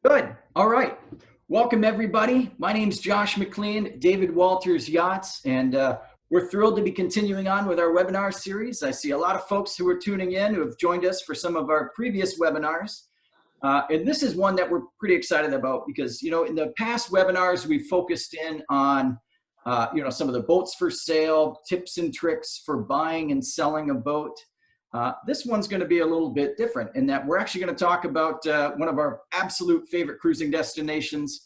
Good. All right. Welcome, everybody. My name's Josh McLean, David Walters Yachts, and we're thrilled to be continuing on with our webinar series. I see a lot of folks who are tuning in who have joined us for some of our previous webinars. And this is one that we're pretty excited about because, in the past webinars, we focused in on, some of the boats for sale, tips and tricks for buying and selling a boat. This one's going to be a little bit different in that we're actually going to talk about one of our absolute favorite cruising destinations,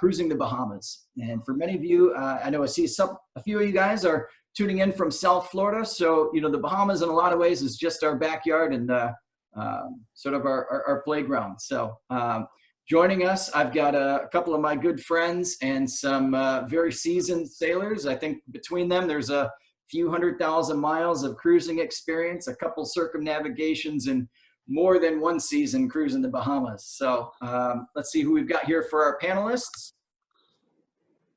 cruising the Bahamas. And for many of you, I know I see a few of you guys are tuning in from South Florida. So, the Bahamas in a lot of ways is just our backyard and sort of our playground. So joining us, I've got a couple of my good friends and some very seasoned sailors. I think between them, there's a few 100,000 miles of cruising experience, a couple circumnavigations, and more than one season cruising the Bahamas. So let's see who we've got here for our panelists.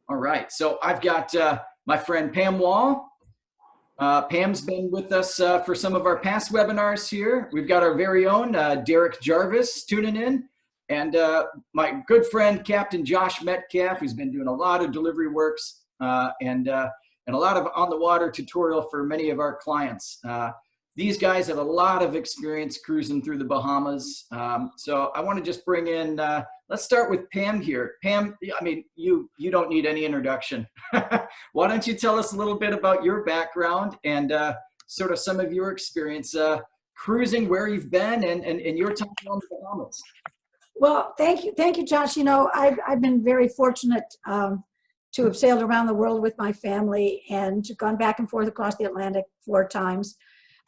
All right, so I've got my friend Pam Wall. Pam's been with us for some of our past webinars here. We've got our very own Derek Jarvis tuning in, and my good friend Captain Josh Metcalf, who's been doing a lot of delivery works and a lot of on-the-water tutorial for many of our clients. These guys have a lot of experience cruising through the Bahamas. So I want to just bring in, let's start with Pam here. Pam, I mean, you don't need any introduction. Why don't you tell us a little bit about your background and sort of some of your experience cruising, where you've been, and your time on the Bahamas. Well, thank you, Josh. I've been very fortunate to have sailed around the world with my family and gone back and forth across the Atlantic 4 times.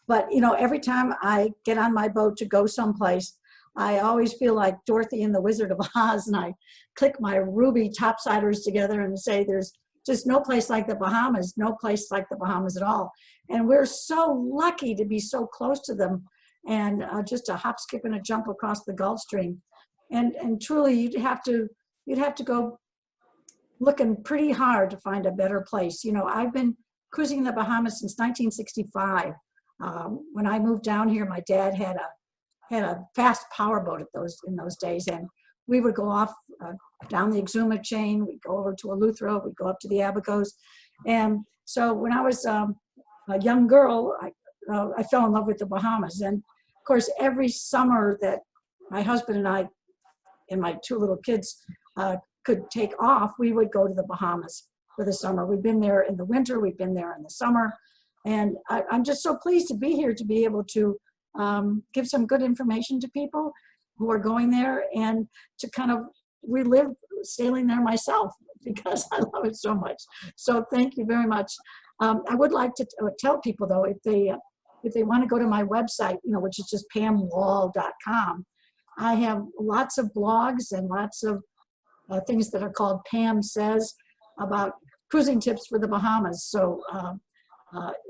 But, every time I get on my boat to go someplace, I always feel like Dorothy and the Wizard of Oz, and I click my ruby topsiders together and say, there's just no place like the Bahamas, no place like the Bahamas at all. And we're so lucky to be so close to them and just a hop, skip, and a jump across the Gulf Stream. And truly, you'd have to go looking pretty hard to find a better place. I've been cruising the Bahamas since 1965. When I moved down here, my dad had a fast powerboat in those days, and we would go off down the Exuma chain. We'd go over to Eleuthera. We'd go up to the Abacos. And so when I was a young girl, I fell in love with the Bahamas. And of course, every summer that my husband and I and my 2 little kids could take off, we would go to the Bahamas for the summer. We've been there in the winter, we've been there in the summer, and I'm just so pleased to be here to be able to give some good information to people who are going there and to kind of relive sailing there myself because I love it so much. So thank you very much. I would like to tell people though, if they want to go to my website, which is just pamwall.com, I have lots of blogs and lots of things that are called Pam Says about cruising tips for the Bahamas. So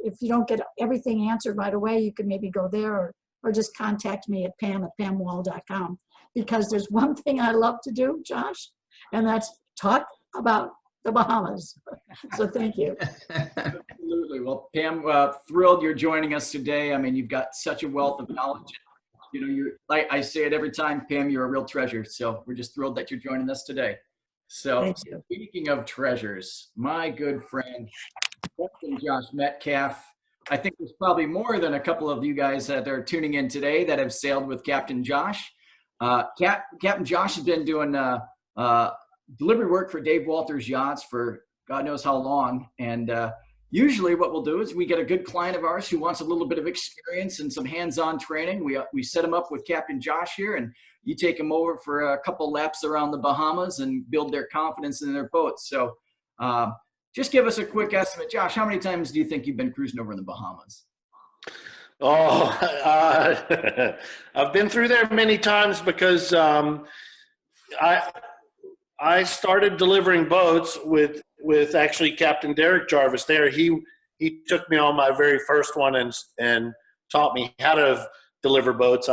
if you don't get everything answered right away, you can maybe go there or just contact me at pam@pamwall.com, because there's one thing I love to do, Josh, and that's talk about the Bahamas. So thank you. Absolutely. Well, Pam, thrilled you're joining us today. I mean, you've got such a wealth of knowledge. You're, like I say it every time, Pam, you're a real treasure. So we're just thrilled that you're joining us today. So speaking of treasures, my good friend, Captain Josh Metcalf, I think there's probably more than a couple of you guys that are tuning in today that have sailed with Captain Josh. Captain Josh has been doing delivery work for Dave Walters Yachts for God knows how long. And usually what we'll do is we get a good client of ours who wants a little bit of experience and some hands-on training. We set them up with Captain Josh here, and you take them over for a couple laps around the Bahamas and build their confidence in their boats. So just give us a quick estimate. Josh, how many times do you think you've been cruising over in the Bahamas? Oh, I've been through there many times because I started delivering boats with actually Captain Derek Jarvis there. He took me on my very first one and taught me how to deliver boats.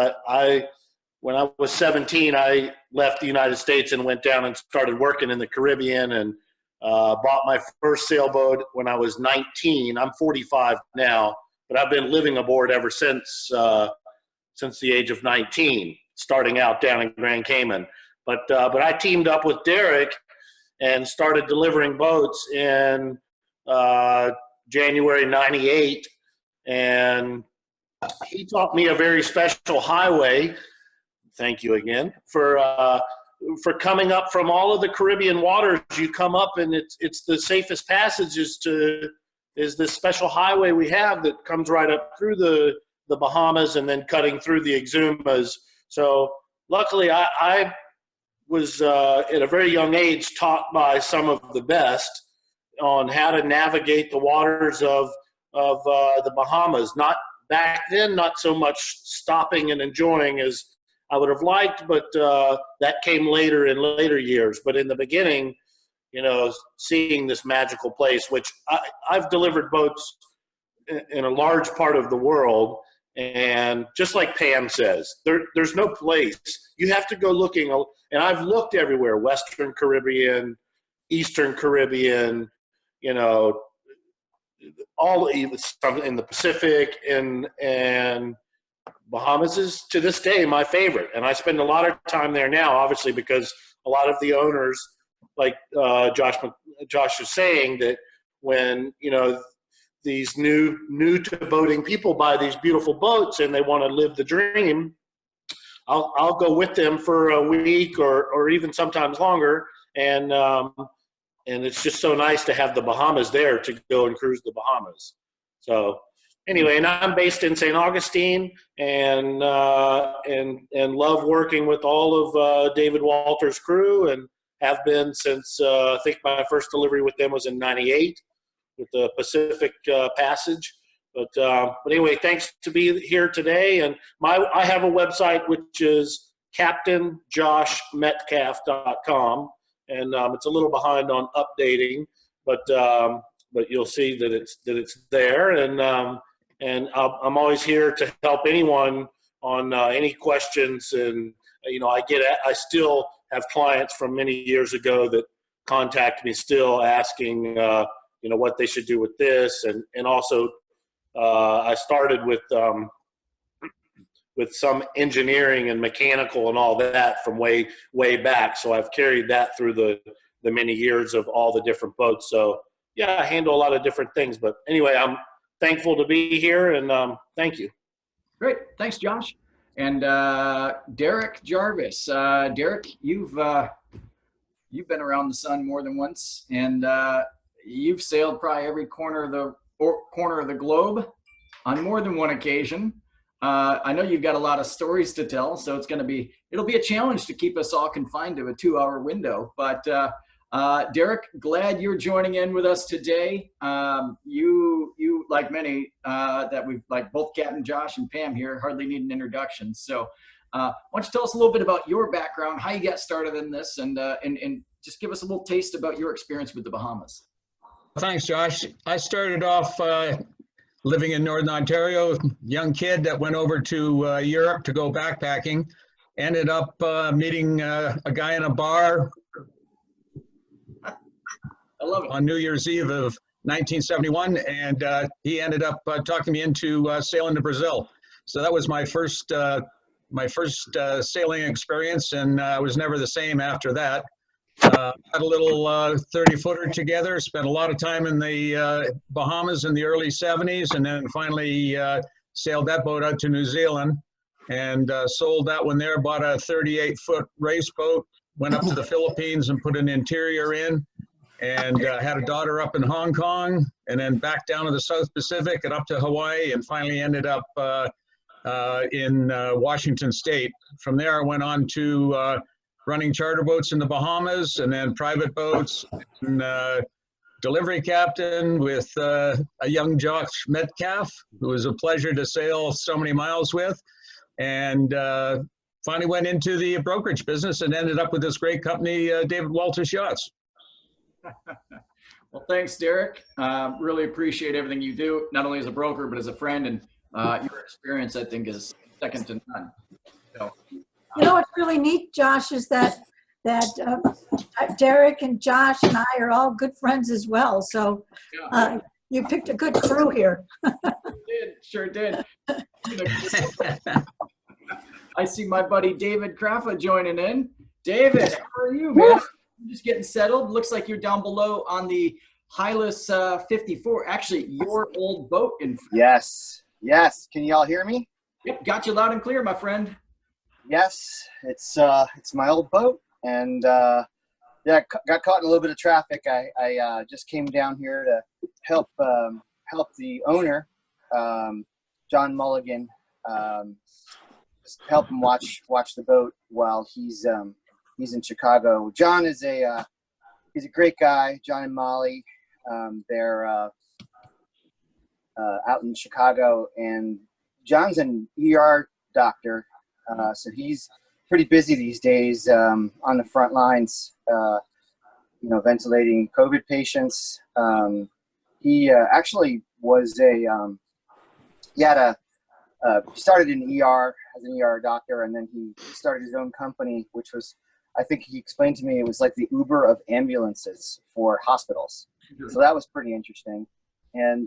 When I was 17, I left the United States and went down and started working in the Caribbean and bought my first sailboat when I was 19. I'm 45 now, but I've been living aboard ever since the age of 19, starting out down in Grand Cayman. But I teamed up with Derek and started delivering boats in January '98, and he taught me a very special highway. Thank you again for coming up from all of the Caribbean waters. You come up, and it's the safest passage is this special highway we have that comes right up through the Bahamas and then cutting through the Exumas. So luckily, I was at a very young age taught by some of the best on how to navigate the waters of the Bahamas. Not back then, not so much stopping and enjoying as I would have liked, but that came later in later years. But in the beginning, seeing this magical place, which I've delivered boats in a large part of the world, and just like Pam says, there's no place. You have to go looking, and I've looked everywhere: Western Caribbean, Eastern Caribbean, all some in the Pacific, and Bahamas is to this day my favorite, and I spend a lot of time there now, obviously, because a lot of the owners, like Josh is saying, that when these new to boating people buy these beautiful boats and they want to live the dream, I'll go with them for a week or even sometimes longer, and it's just so nice to have the Bahamas there to go and cruise the Bahamas. So anyway, and I'm based in St. Augustine, and love working with all of David Walters' crew, and have been since I think my first delivery with them was in '98 with the Pacific Passage. But anyway, thanks to be here today. And I have a website which is CaptainJoshMetcalf.com, and it's a little behind on updating, but you'll see that it's there. And I'm always here to help anyone on any questions. And I still have clients from many years ago that contact me still asking what they should do with this, and also I started with some engineering and mechanical and all that from way back, so I've carried that through the many years of all the different boats. So yeah, I handle a lot of different things, but anyway, I'm thankful to be here, and thank you. Great, thanks, Josh. And Derek Jarvis. Derek, you've been around the sun more than once, and you've sailed probably every corner of the globe on more than one occasion. I know you've got a lot of stories to tell, so it'll be a challenge to keep us all confined to a 2-hour window. But Derek, glad you're joining in with us today. You like many that we've, like both Captain Josh and Pam here, hardly need an introduction. So why don't you tell us a little bit about your background, how you got started in this, and just give us a little taste about your experience with the Bahamas. Thanks, Josh. I started off living in Northern Ontario, young kid that went over to Europe to go backpacking, ended up meeting a guy in a bar I love it. on New Year's Eve of 1971, and he ended up talking me into sailing to Brazil. So that was my first sailing experience, and I was never the same after that. Had a little 30-footer together, spent a lot of time in the Bahamas in the early 70s, and then finally sailed that boat out to New Zealand and sold that one there, bought a 38-foot race boat, went up to the Philippines and put an interior in, and had a daughter up in Hong Kong, and then back down to the South Pacific and up to Hawaii, and finally ended up in Washington State. From there, I went on to running charter boats in the Bahamas, and then private boats, and delivery captain with a young Josh Metcalf, who was a pleasure to sail so many miles with, and finally went into the brokerage business and ended up with this great company, David Walters Yachts. Well, thanks, Derek. Really appreciate everything you do, not only as a broker, but as a friend, and your experience, I think, is second to none. So, What's really neat, Josh, is that Derek and Josh and I are all good friends as well. So you picked a good crew here. Sure did. I see my buddy David Crafa joining in. David, how are you, man? You're just getting settled. Looks like you're down below on the Hylas 54. Actually, your old boat. Yes. Can y'all hear me? Yep, got you loud and clear, my friend. Yes, it's my old boat, and got caught in a little bit of traffic. I just came down here to help the owner, John Mulligan, just help him watch the boat while he's in Chicago. John is he's a great guy. John and Molly, they're out in Chicago, and John's an ER doctor, so he's pretty busy these days on the front lines, ventilating COVID patients. He actually was he started in ER as an ER doctor, and then he started his own company, which was, I think he explained to me, it was like the Uber of ambulances for hospitals. So that was pretty interesting. And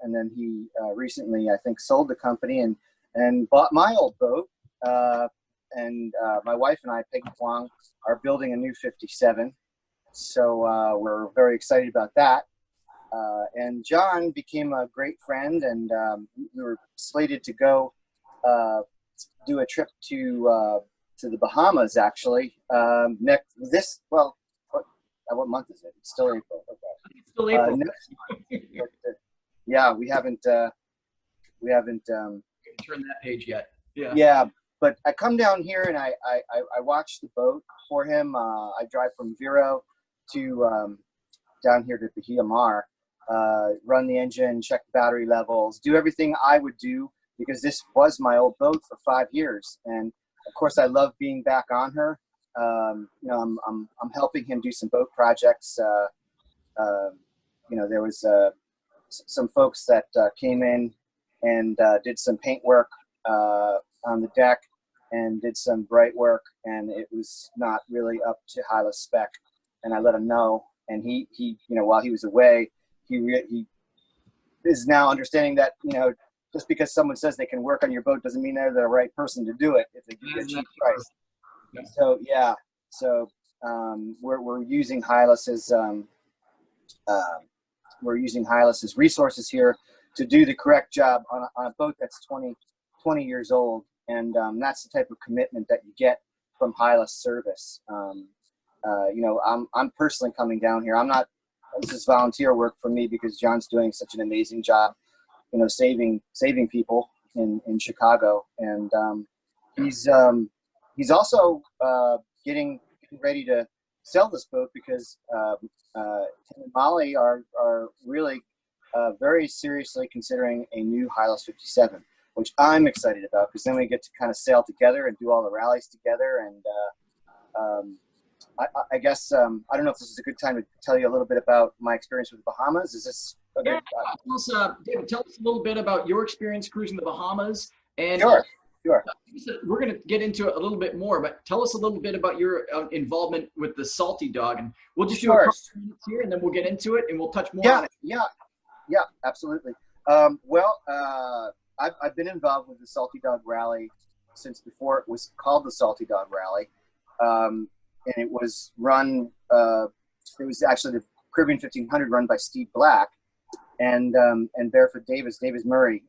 then he recently, I think, sold the company and bought my old boat. And my wife and I, Peggy Kwong, are building a new 57. So we're very excited about that. And John became a great friend, and we were slated to go do a trip to the Bahamas, actually. What month is it? It's still April. Okay. It's still April. Yeah, we haven't turned that page yet. Yeah. Yeah, but I come down here and I watch the boat for him. I drive from Vero to down here to Bahia Mar, run the engine, check the battery levels, do everything I would do, because this was my old boat for 5 years, and of course I love being back on her. I'm helping him do some boat projects. There was some folks that came in and did some paint work on the deck and did some bright work, and it was not really up to Hylas spec, and I let him know. And he while he was away, he is now understanding that, just because someone says they can work on your boat doesn't mean they're the right person to do it if they give you a cheap price. Yeah. So we're using Hylas's resources here to do the correct job on a boat that's 20 years old, and that's the type of commitment that you get from Hylas service. I'm personally coming down here. This is volunteer work for me because John's doing such an amazing job, saving people in Chicago, and he's also getting ready to sell this boat because him and Molly are really very seriously considering a new Hylas 57, which I'm excited about, because then we get to kind of sail together and do all the rallies together. And I guess I don't know if this is a good time to tell you a little bit about my experience with the Bahamas. Is this okay? David, tell us a little bit about your experience cruising the Bahamas. And Sure. We're going to get into it a little bit more, but tell us a little bit about your involvement with the Salty Dog, and we'll just do a couple minutes here, and then we'll get into it, and we'll touch more on it. Yeah, absolutely. I've been involved with the Salty Dog Rally since before it was called the Salty Dog Rally, and it was run. It was actually the Caribbean 1500 run by Steve Black and Barefoot Davis Murray.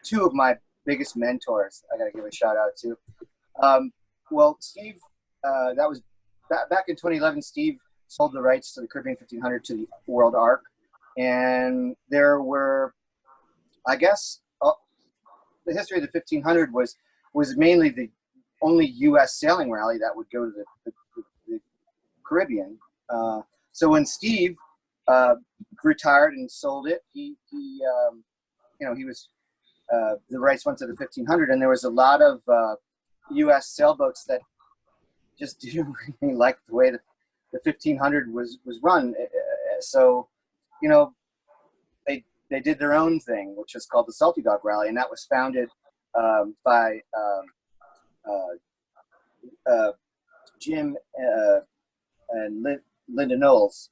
Two of my biggest mentors. I got to give a shout out to. Steve, that was back in 2011. Steve sold the rights to the Caribbean 1500 to the World Arc, and there were, I guess, the history of the 1500 was mainly the only U.S. sailing rally that would go to the Caribbean. So when Steve retired and sold it, he was. The rights went to the 1500, and there was a lot of U.S. sailboats that just didn't really like the way the 1500 was run. So, they did their own thing, which was called the Salty Dog Rally, and that was founded by Jim and Linda Knowles.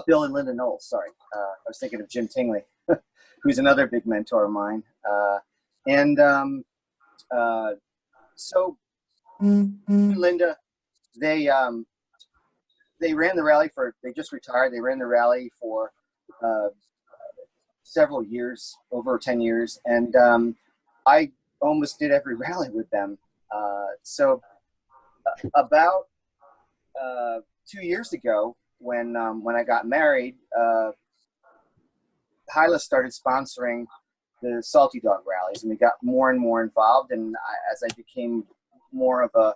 Bill and Linda Knowles, sorry. I was thinking of Jim Tingley, who's another big mentor of mine. So Linda, they ran the rally they just retired. They ran the rally for several years, over 10 years. And I almost did every rally with them. So about 2 years ago, when I got married, Hylas started sponsoring the Salty Dog rallies, and we got more and more involved. And as I became more of a,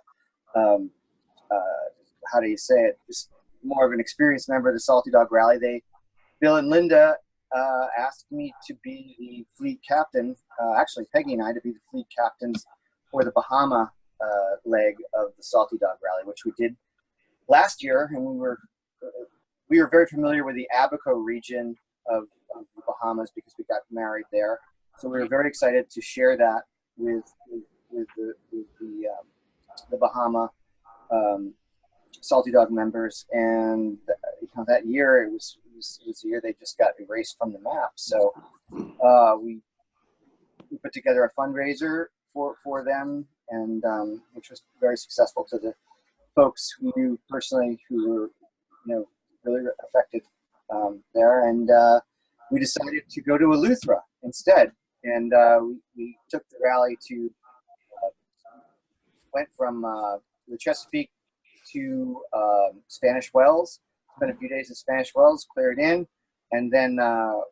how do you say it, just more of an experienced member of the Salty Dog rally, Bill and Linda asked me to be the fleet captain, actually Peggy and I to be the fleet captains for the Bahama leg of the Salty Dog rally, which we did last year. And we were very familiar with the Abaco region of the Bahamas because we got married there. So we were very excited to share that with the Bahama Salty Dog members. And that year it was a year they just got erased from the map. So we put together a fundraiser for them, and which was very successful to the folks we knew personally who were really affected there. And we decided to go to Eleuthera instead. And we took the rally to, went from the Chesapeake to Spanish Wells, spent a few days in Spanish Wells, cleared in, and then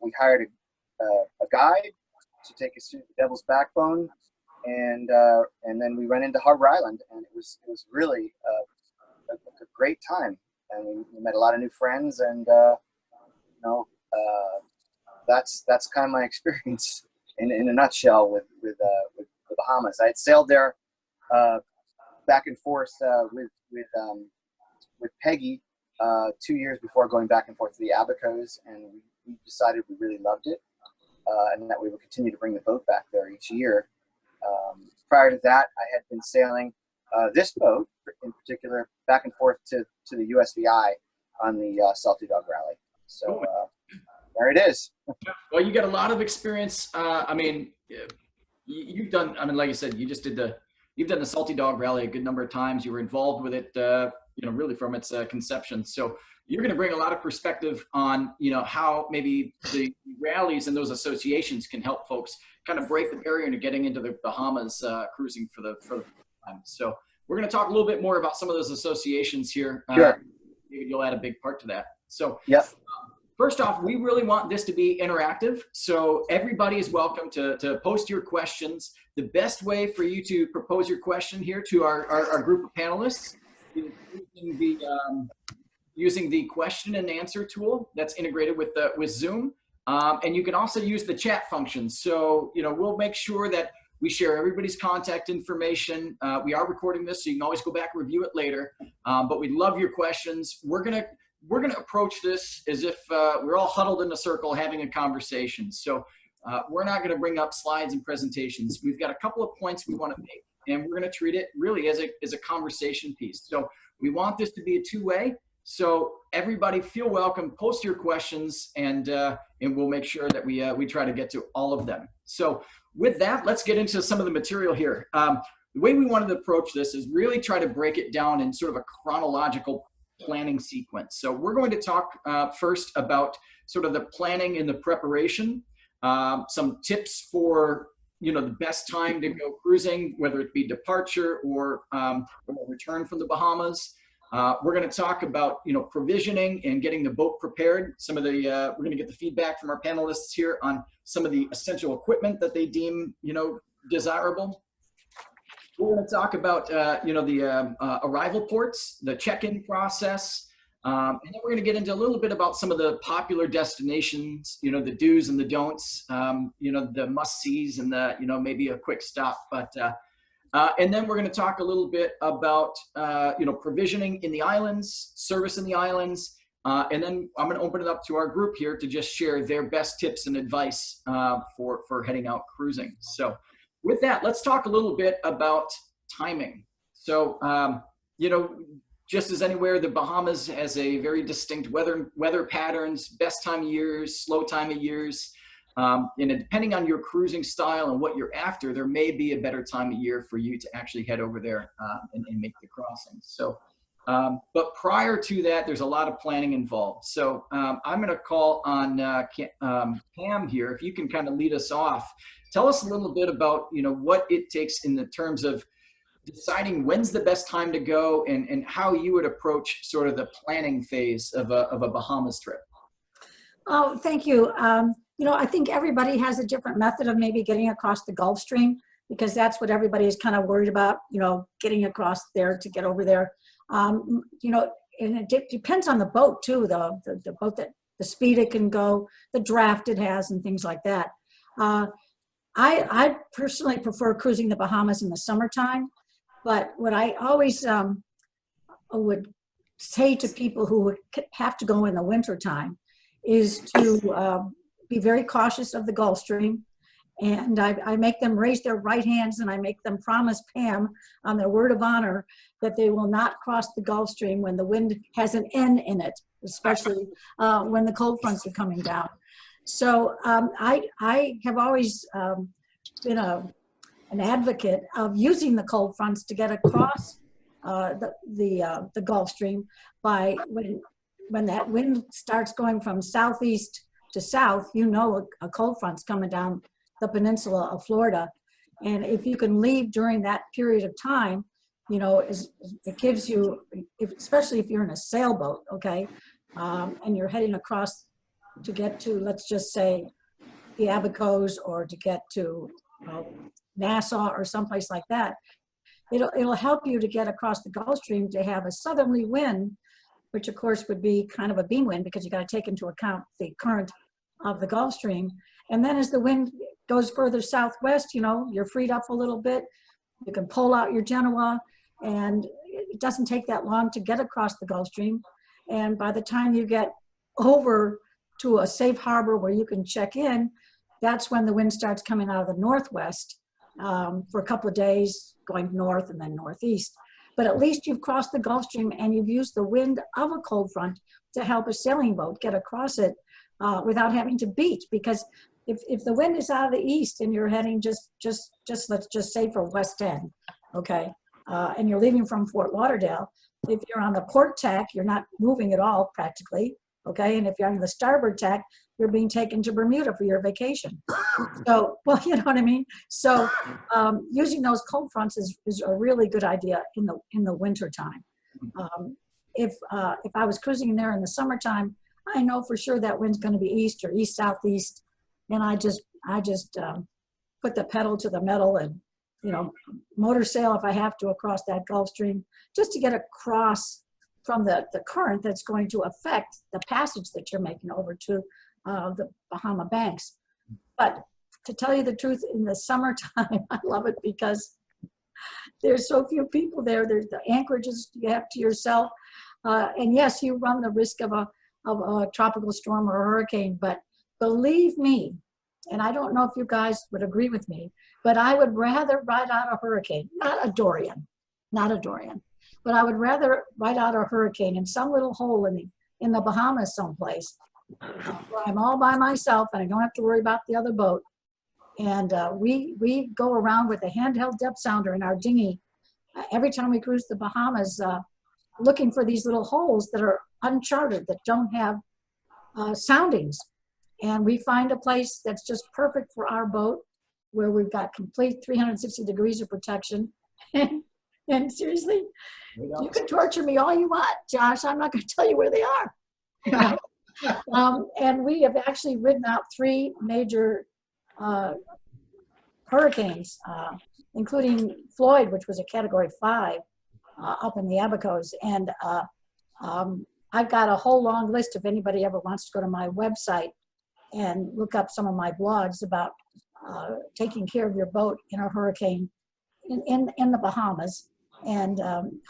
we hired a guide to take us through the Devil's Backbone, and then we went into Harbor Island, and it was really a great time, and we met a lot of new friends, and that's kind of my experience in a nutshell with the Bahamas. I had sailed there back and forth with Peggy 2 years before going back and forth to the Abacos, and we decided we really loved it, and that we would continue to bring the boat back there each year. Prior to that, I had been sailing this boat in particular back and forth to the USVI on the Salty Dog Rally. So there it is. Well, you got a lot of experience. I mean, you've done, like you said, you've done the Salty Dog Rally a good number of times. You were involved with it, really from its conception. So you're going to bring a lot of perspective on, how maybe the rallies and those associations can help folks kind of break the barrier into getting into the Bahamas cruising for the time. So we're going to talk a little bit more about some of those associations here. Sure. You'll add a big part to that. So yep. First off, we really want this to be interactive, so everybody is welcome to post your questions. The best way for you to propose your question here to our group of panelists is using the question and answer tool that's integrated with Zoom, and you can also use the chat function. So we'll make sure that we share everybody's contact information. We are recording this, so you can always go back and review it later. But we love your questions. We're gonna approach this as if we're all huddled in a circle having a conversation. So we're not gonna bring up slides and presentations. We've got a couple of points we wanna make, and we're gonna treat it really as a conversation piece. So we want this to be a two-way. So everybody feel welcome, post your questions, and we'll make sure that we try to get to all of them. So with that, let's get into some of the material here. The way we wanted to approach this is really try to break it down in sort of a chronological planning sequence. So we're going to talk first about sort of the planning and the preparation, some tips for the best time to go cruising, whether it be departure or return from the Bahamas. We're going to talk about provisioning and getting the boat prepared. Some of the we're going to get the feedback from our panelists here on some of the essential equipment that they deem desirable. We're going to talk about the arrival ports, the check-in process, and then we're going to get into a little bit about some of the popular destinations, the do's and the don'ts, the must-sees and the maybe a quick stop. But and then we're going to talk a little bit about provisioning in the islands, service in the islands, and then I'm going to open it up to our group here to just share their best tips and advice for heading out cruising. So with that, let's talk a little bit about timing. So, just as anywhere, the Bahamas has a very distinct weather patterns, best time of years, slow time of years. And depending on your cruising style and what you're after, there may be a better time of year for you to actually head over there and make the crossing. So, but prior to that, there's a lot of planning involved. So I'm going to call on Pam here. If you can kind of lead us off, tell us a little bit about, what it takes in the terms of deciding when's the best time to go and how you would approach sort of the planning phase of a Bahamas trip. Oh, thank you. I think everybody has a different method of maybe getting across the Gulf Stream, because that's what everybody is kind of worried about, getting across there to get over there. And it depends on the boat too, the boat, that the speed it can go, the draft it has, and things like that. I personally prefer cruising the Bahamas in the summertime, but what I always would say to people who have to go in the wintertime is to be very cautious of the Gulf Stream. And I make them raise their right hands, and I make them promise Pam on their word of honor that they will not cross the Gulf Stream when the wind has an N in it, especially when the cold fronts are coming down. So I have always been an advocate of using the cold fronts to get across the Gulf Stream by when that wind starts going from southeast to south, a cold front's coming down the peninsula of Florida. And if you can leave during that period of time, it gives you, especially if you're in a sailboat, okay, and you're heading across to get to, let's just say, the Abacos, or to get to Nassau or someplace like that, it'll help you to get across the Gulf Stream to have a southerly wind, which of course would be kind of a beam wind, because you got to take into account the current of the Gulf Stream. And then as the wind goes further southwest, you're freed up a little bit. You can pull out your Genoa, and it doesn't take that long to get across the Gulf Stream. And by the time you get over to a safe harbor where you can check in, that's when the wind starts coming out of the northwest for a couple of days, going north and then northeast. But at least you've crossed the Gulf Stream, and you've used the wind of a cold front to help a sailing boat get across it without having to beat. Because if the wind is out of the east and you're heading just let's just say for West End, okay, and you're leaving from Fort Lauderdale, if you're on the port tack, you're not moving at all practically, okay? And if you're on the starboard tack, you're being taken to Bermuda for your vacation. So, well, you know what I mean? So using those cold fronts is a really good idea in the winter time. If I was cruising there in the summertime, I know for sure that wind's going to be east or east-southeast, and I just put the pedal to the metal and motor sail if I have to across that Gulf Stream, just to get across from the current that's going to affect the passage that you're making over to the Bahama banks. But to tell you the truth, in the summertime, I love it because there's so few people there. There's the anchorages you have to yourself. And yes, you run the risk of a tropical storm or a hurricane, but believe me, and I don't know if you guys would agree with me, but I would rather ride out a hurricane, not a Dorian, but I would rather ride out a hurricane in some little hole in the Bahamas someplace, where I'm all by myself and I don't have to worry about the other boat. And we go around with a handheld depth sounder in our dinghy every time we cruise the Bahamas, looking for these little holes that are uncharted, that don't have soundings. And we find a place that's just perfect for our boat, where we've got complete 360 degrees of protection. And seriously, you can torture me all you want, Josh. I'm not going to tell you where they are. And we have actually ridden out 3 major hurricanes, including Floyd, which was a Category 5 up in the Abacos. And I've got a whole long list if anybody ever wants to go to my website and look up some of my blogs about taking care of your boat in a hurricane in the Bahamas. And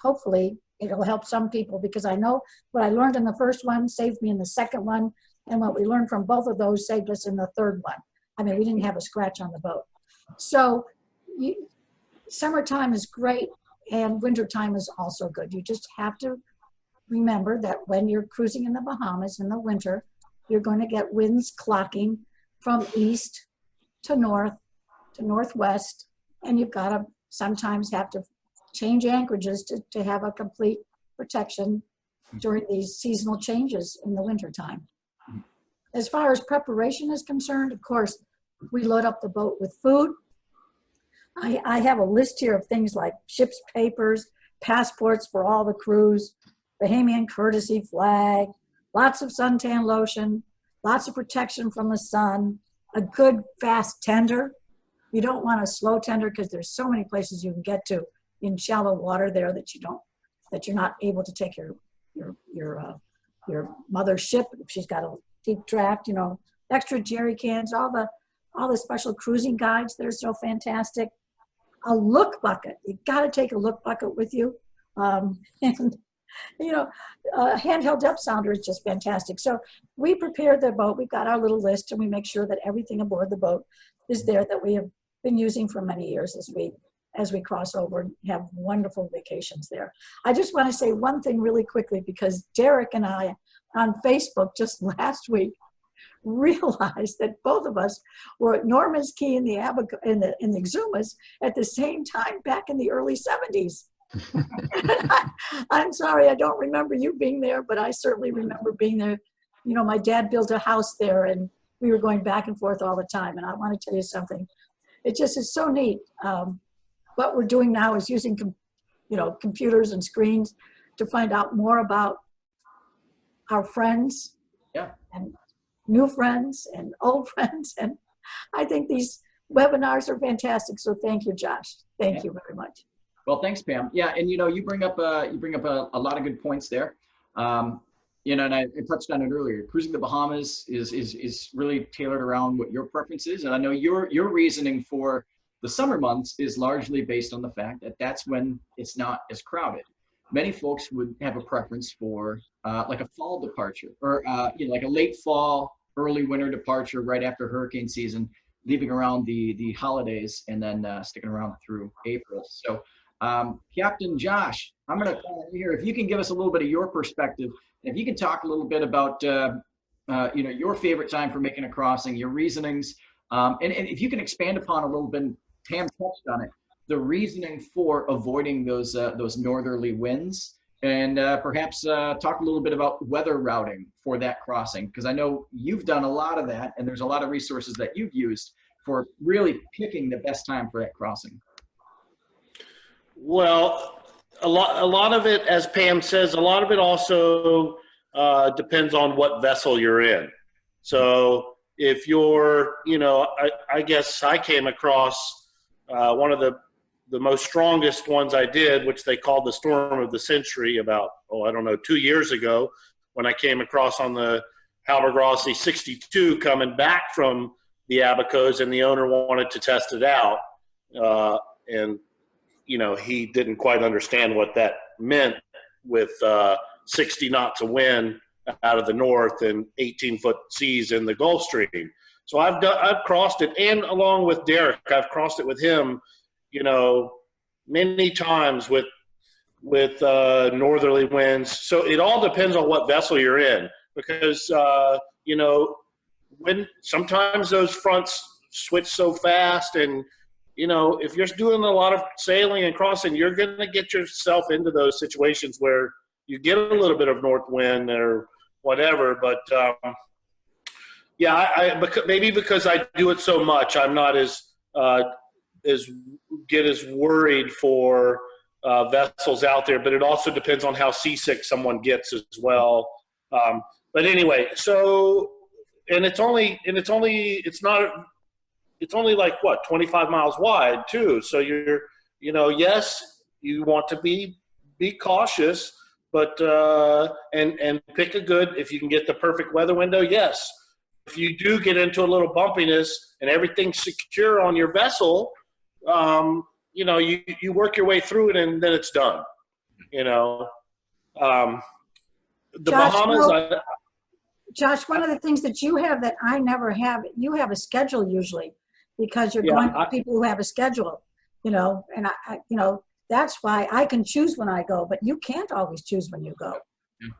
hopefully it'll help some people, because I know what I learned in the first one saved me in the second one, and what we learned from both of those saved us in the third one. I mean, we didn't have a scratch on the boat. So summertime is great, and wintertime is also good. You just have to remember that when you're cruising in the Bahamas in the winter, you're going to get winds clocking from east to north to northwest, and you've got to sometimes have to change anchorages to have a complete protection during these seasonal changes in the wintertime. As far as preparation is concerned, of course, we load up the boat with food. I have a list here of things like ship's papers, passports for all the crews, Bahamian courtesy flag, lots of suntan lotion, lots of protection from the sun, a good fast tender. You don't want a slow tender because there's so many places you can get to in shallow water there that you're not able to take your mother's ship if she's got a deep draft. Extra jerry cans, all the special cruising guides that are so fantastic. A look bucket. You got to take a look bucket with you. And a handheld depth sounder is just fantastic. So we prepared the boat. We've got our little list, and we make sure that everything aboard the boat is there that we have been using for many years as we cross over and have wonderful vacations there. I just want to say one thing really quickly, because Derek and I on Facebook just last week realized that both of us were at Norman's Key in the Exumas at the same time back in the early 70s. I'm sorry, I don't remember you being there, but I certainly remember being there. My dad built a house there, and we were going back and forth all the time. And I want to tell you something. It just is so neat. What we're doing now is using, computers and screens to find out more about our friends, and new friends and old friends. And I think these webinars are fantastic. So thank you, Josh. Thank you very much. Well, thanks, Pam. Yeah, and you bring up a lot of good points there. And I touched on it earlier. Cruising the Bahamas is really tailored around what your preference is, and I know your reasoning for the summer months is largely based on the fact that that's when it's not as crowded. Many folks would have a preference for like a fall departure, or like a late fall, early winter departure right after hurricane season, leaving around the holidays and then sticking around through April. So. Captain Josh, I'm going to call you here. If you can give us a little bit of your perspective, if you can talk a little bit about, your favorite time for making a crossing, your reasonings, and if you can expand upon a little bit, Pam touched on it, the reasoning for avoiding those northerly winds, and perhaps talk a little bit about weather routing for that crossing, because I know you've done a lot of that, and there's a lot of resources that you've used for really picking the best time for that crossing. Well, a lot of it, as Pam says, a lot of it also depends on what vessel you're in. So if you're, I guess I came across one of the most strongest ones I did, which they called the storm of the century about, 2 years ago, when I came across on the Halbergrossi 62 coming back from the Abacos, and the owner wanted to test it out. And he didn't quite understand what that meant with 60 knots of wind out of the north and 18-foot seas in the Gulf Stream. So I've crossed it, and along with Derek, I've crossed it with him, many times with northerly winds. So it all depends on what vessel you're in, because when sometimes those fronts switch so fast, and if you're doing a lot of sailing and crossing, you're going to get yourself into those situations where you get a little bit of north wind or whatever. But maybe because I do it so much, I'm not as worried for vessels out there. But it also depends on how seasick someone gets as well. But anyway, so it's only like 25 miles wide too. So you're, yes, you want to be cautious, but, and pick if you can get the perfect weather window. Yes. If you do get into a little bumpiness and everything's secure on your vessel, you work your way through it, and then it's done. The Josh, Bahamas. Josh, one of the things that you have that I never have, you have a schedule usually, because you're going to people who have a schedule, and I that's why I can choose when I go, but you can't always choose when you go.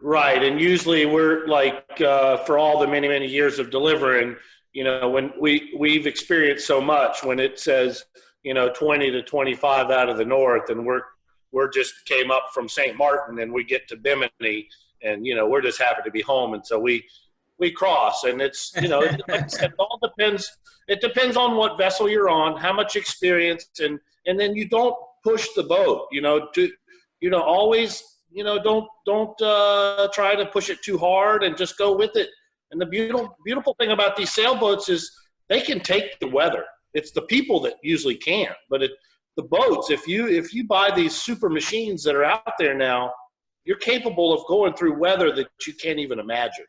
Right. And usually we're like, for all the many, many years of delivering, you know, when we've experienced so much when it says, you know, 20 to 25 out of the north, and we're just came up from St. Martin and we get to Bimini, and, you know, we're just happy to be home. And so we cross, and it's, you know, like I said, it all depends. It depends on what vessel you're on, how much experience, and then you don't push the boat, you know, always, you know, don't try to push it too hard, and just go with it. And the beautiful thing about these sailboats is they can take the weather. It's the people that usually can't, but the boats, if you buy these super machines that are out there now, you're capable of going through weather that you can't even imagine.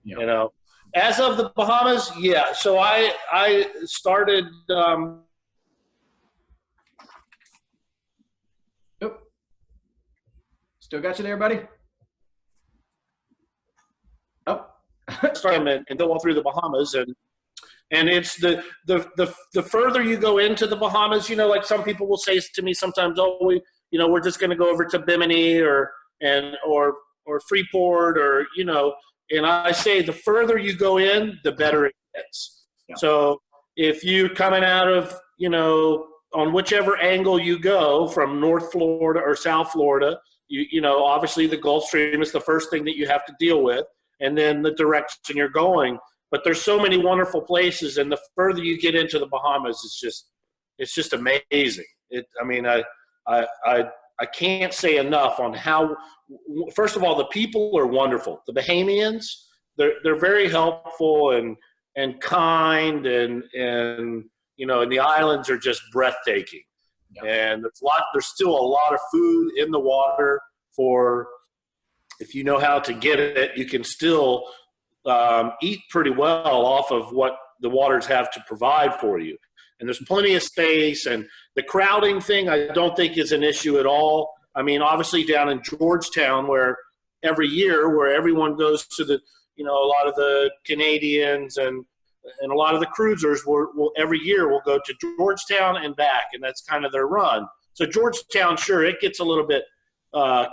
Yeah. You know, as of the Bahamas, yeah. So I started. Still got you there, buddy? Oh. Started and go all through the Bahamas, and it's the further you go into the Bahamas, you know, like some people will say to me sometimes, oh, we're just going to go over to Bimini or Freeport, or, you know, and I say the further you go in, the better it gets. Yeah. So if you're coming out of, you know, on whichever angle you go from North Florida or South Florida, you know, obviously the Gulf Stream is the first thing that you have to deal with, and then the direction you're going. But there's so many wonderful places, and the further you get into the Bahamas, it's just amazing. I can't say enough on how. First of all, the people are wonderful. The Bahamians, they're very helpful and kind, and you know, and the islands are just breathtaking. Yeah. And there's still a lot of food in the water for, if you know how to get it, you can still eat pretty well off of what the waters have to provide for you. And there's plenty of space, and the crowding thing I don't think is an issue at all. I mean, obviously down in Georgetown, where every year where everyone goes to the, you know, a lot of the Canadians and a lot of the cruisers will every year will go to Georgetown and back, and that's kind of their run. So Georgetown, sure, it gets a little bit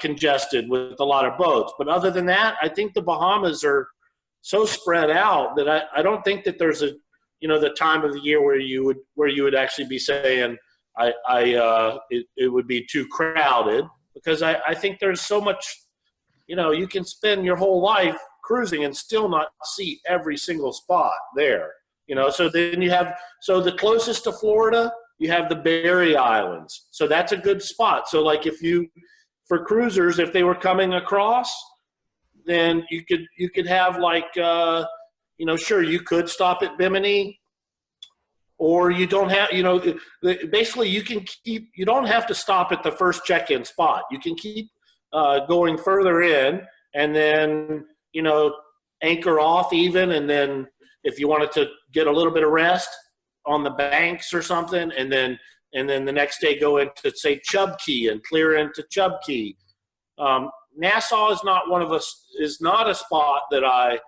congested with a lot of boats, but other than that, I think the Bahamas are so spread out that I don't think that there's a, you know, the time of the year where you would actually be saying it would be too crowded, because I think there's so much, you know, you can spend your whole life cruising and still not see every single spot there, you know. So then so the closest to Florida, you have the Bimini Islands. So that's a good spot. So like for cruisers, if they were coming across, then you could have like, you know, sure, you could stop at Bimini, or you don't have, you know, basically you don't have to stop at the first check-in spot. You can keep going further in, and then, you know, anchor off even, and then if you wanted to get a little bit of rest on the banks or something, and then the next day go into, say, Chub Key and clear into Chub Key. Nassau is not a spot that I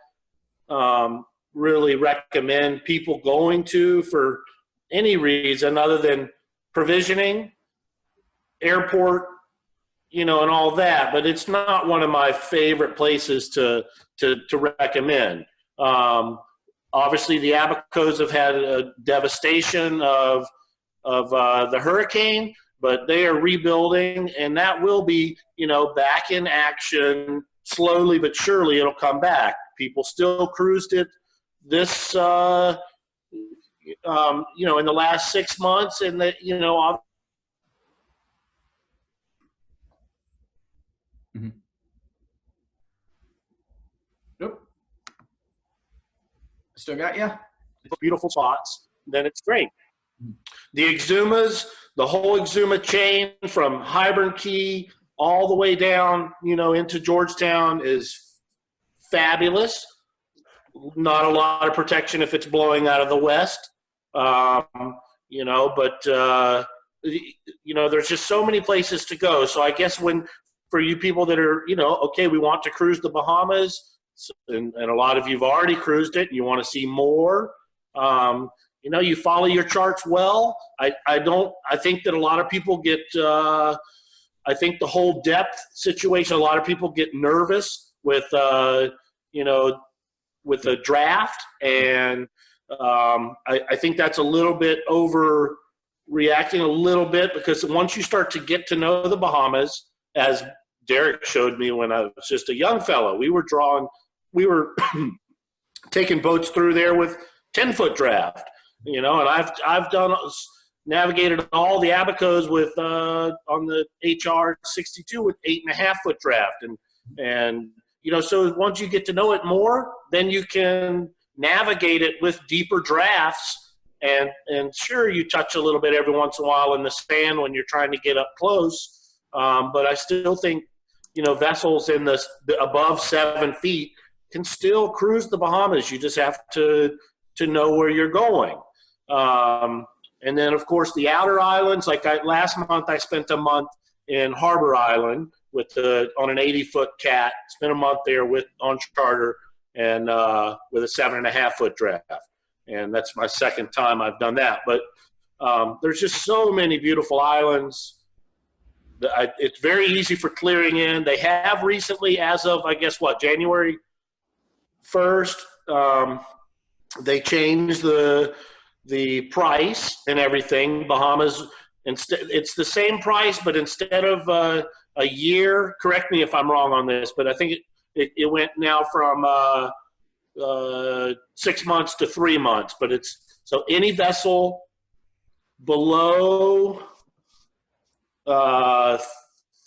really recommend people going to for any reason other than provisioning, airport, you know, and all that, but it's not one of my favorite places to recommend. Obviously, the Abacos have had a devastation of the hurricane, but they are rebuilding, and that will be, you know, back in action slowly but surely. It'll come back. People still cruised it this, you know, in the last 6 months, and that, you know, mm-hmm. Nope. Still got you? Beautiful spots, then it's great. The Exumas, the whole Exuma chain from Highburn Key all the way down, you know, into Georgetown is fabulous. Not a lot of protection if it's blowing out of the west, you know, but, you know, there's just so many places to go. So I guess for you people that are, you know, okay, we want to cruise the Bahamas, and a lot of you've already cruised it, and you want to see more, you know, you follow your charts well. I think that a lot of people get, I think the whole depth situation, a lot of people get nervous with, you know, with a draft, and I think that's a little bit overreacting a little bit, because once you start to get to know the Bahamas, as Derek showed me when I was just a young fellow, we were taking boats through there with 10-foot draft, and I've navigated all the Abacos with on the HR 62 with 8.5-foot draft, and so once you get to know it more, then you can navigate it with deeper drafts, and sure, you touch a little bit every once in a while in the sand when you're trying to get up close, but I still think vessels in the above 7 feet can still cruise the Bahamas. You just have to know where you're going. And then, of course, the outer islands, like last month I spent a month in Harbor Island on an 80-foot cat, spent a month there on charter, and with a 7.5-foot draft. And that's my second time I've done that. But there's just so many beautiful islands. It's very easy for clearing in. They have recently, as of, I guess, January 1st, they changed the price and everything. Bahamas, it's the same price, but instead of a year, correct me if I'm wrong on this, but I think it went now from 6 months to 3 months. But so any vessel below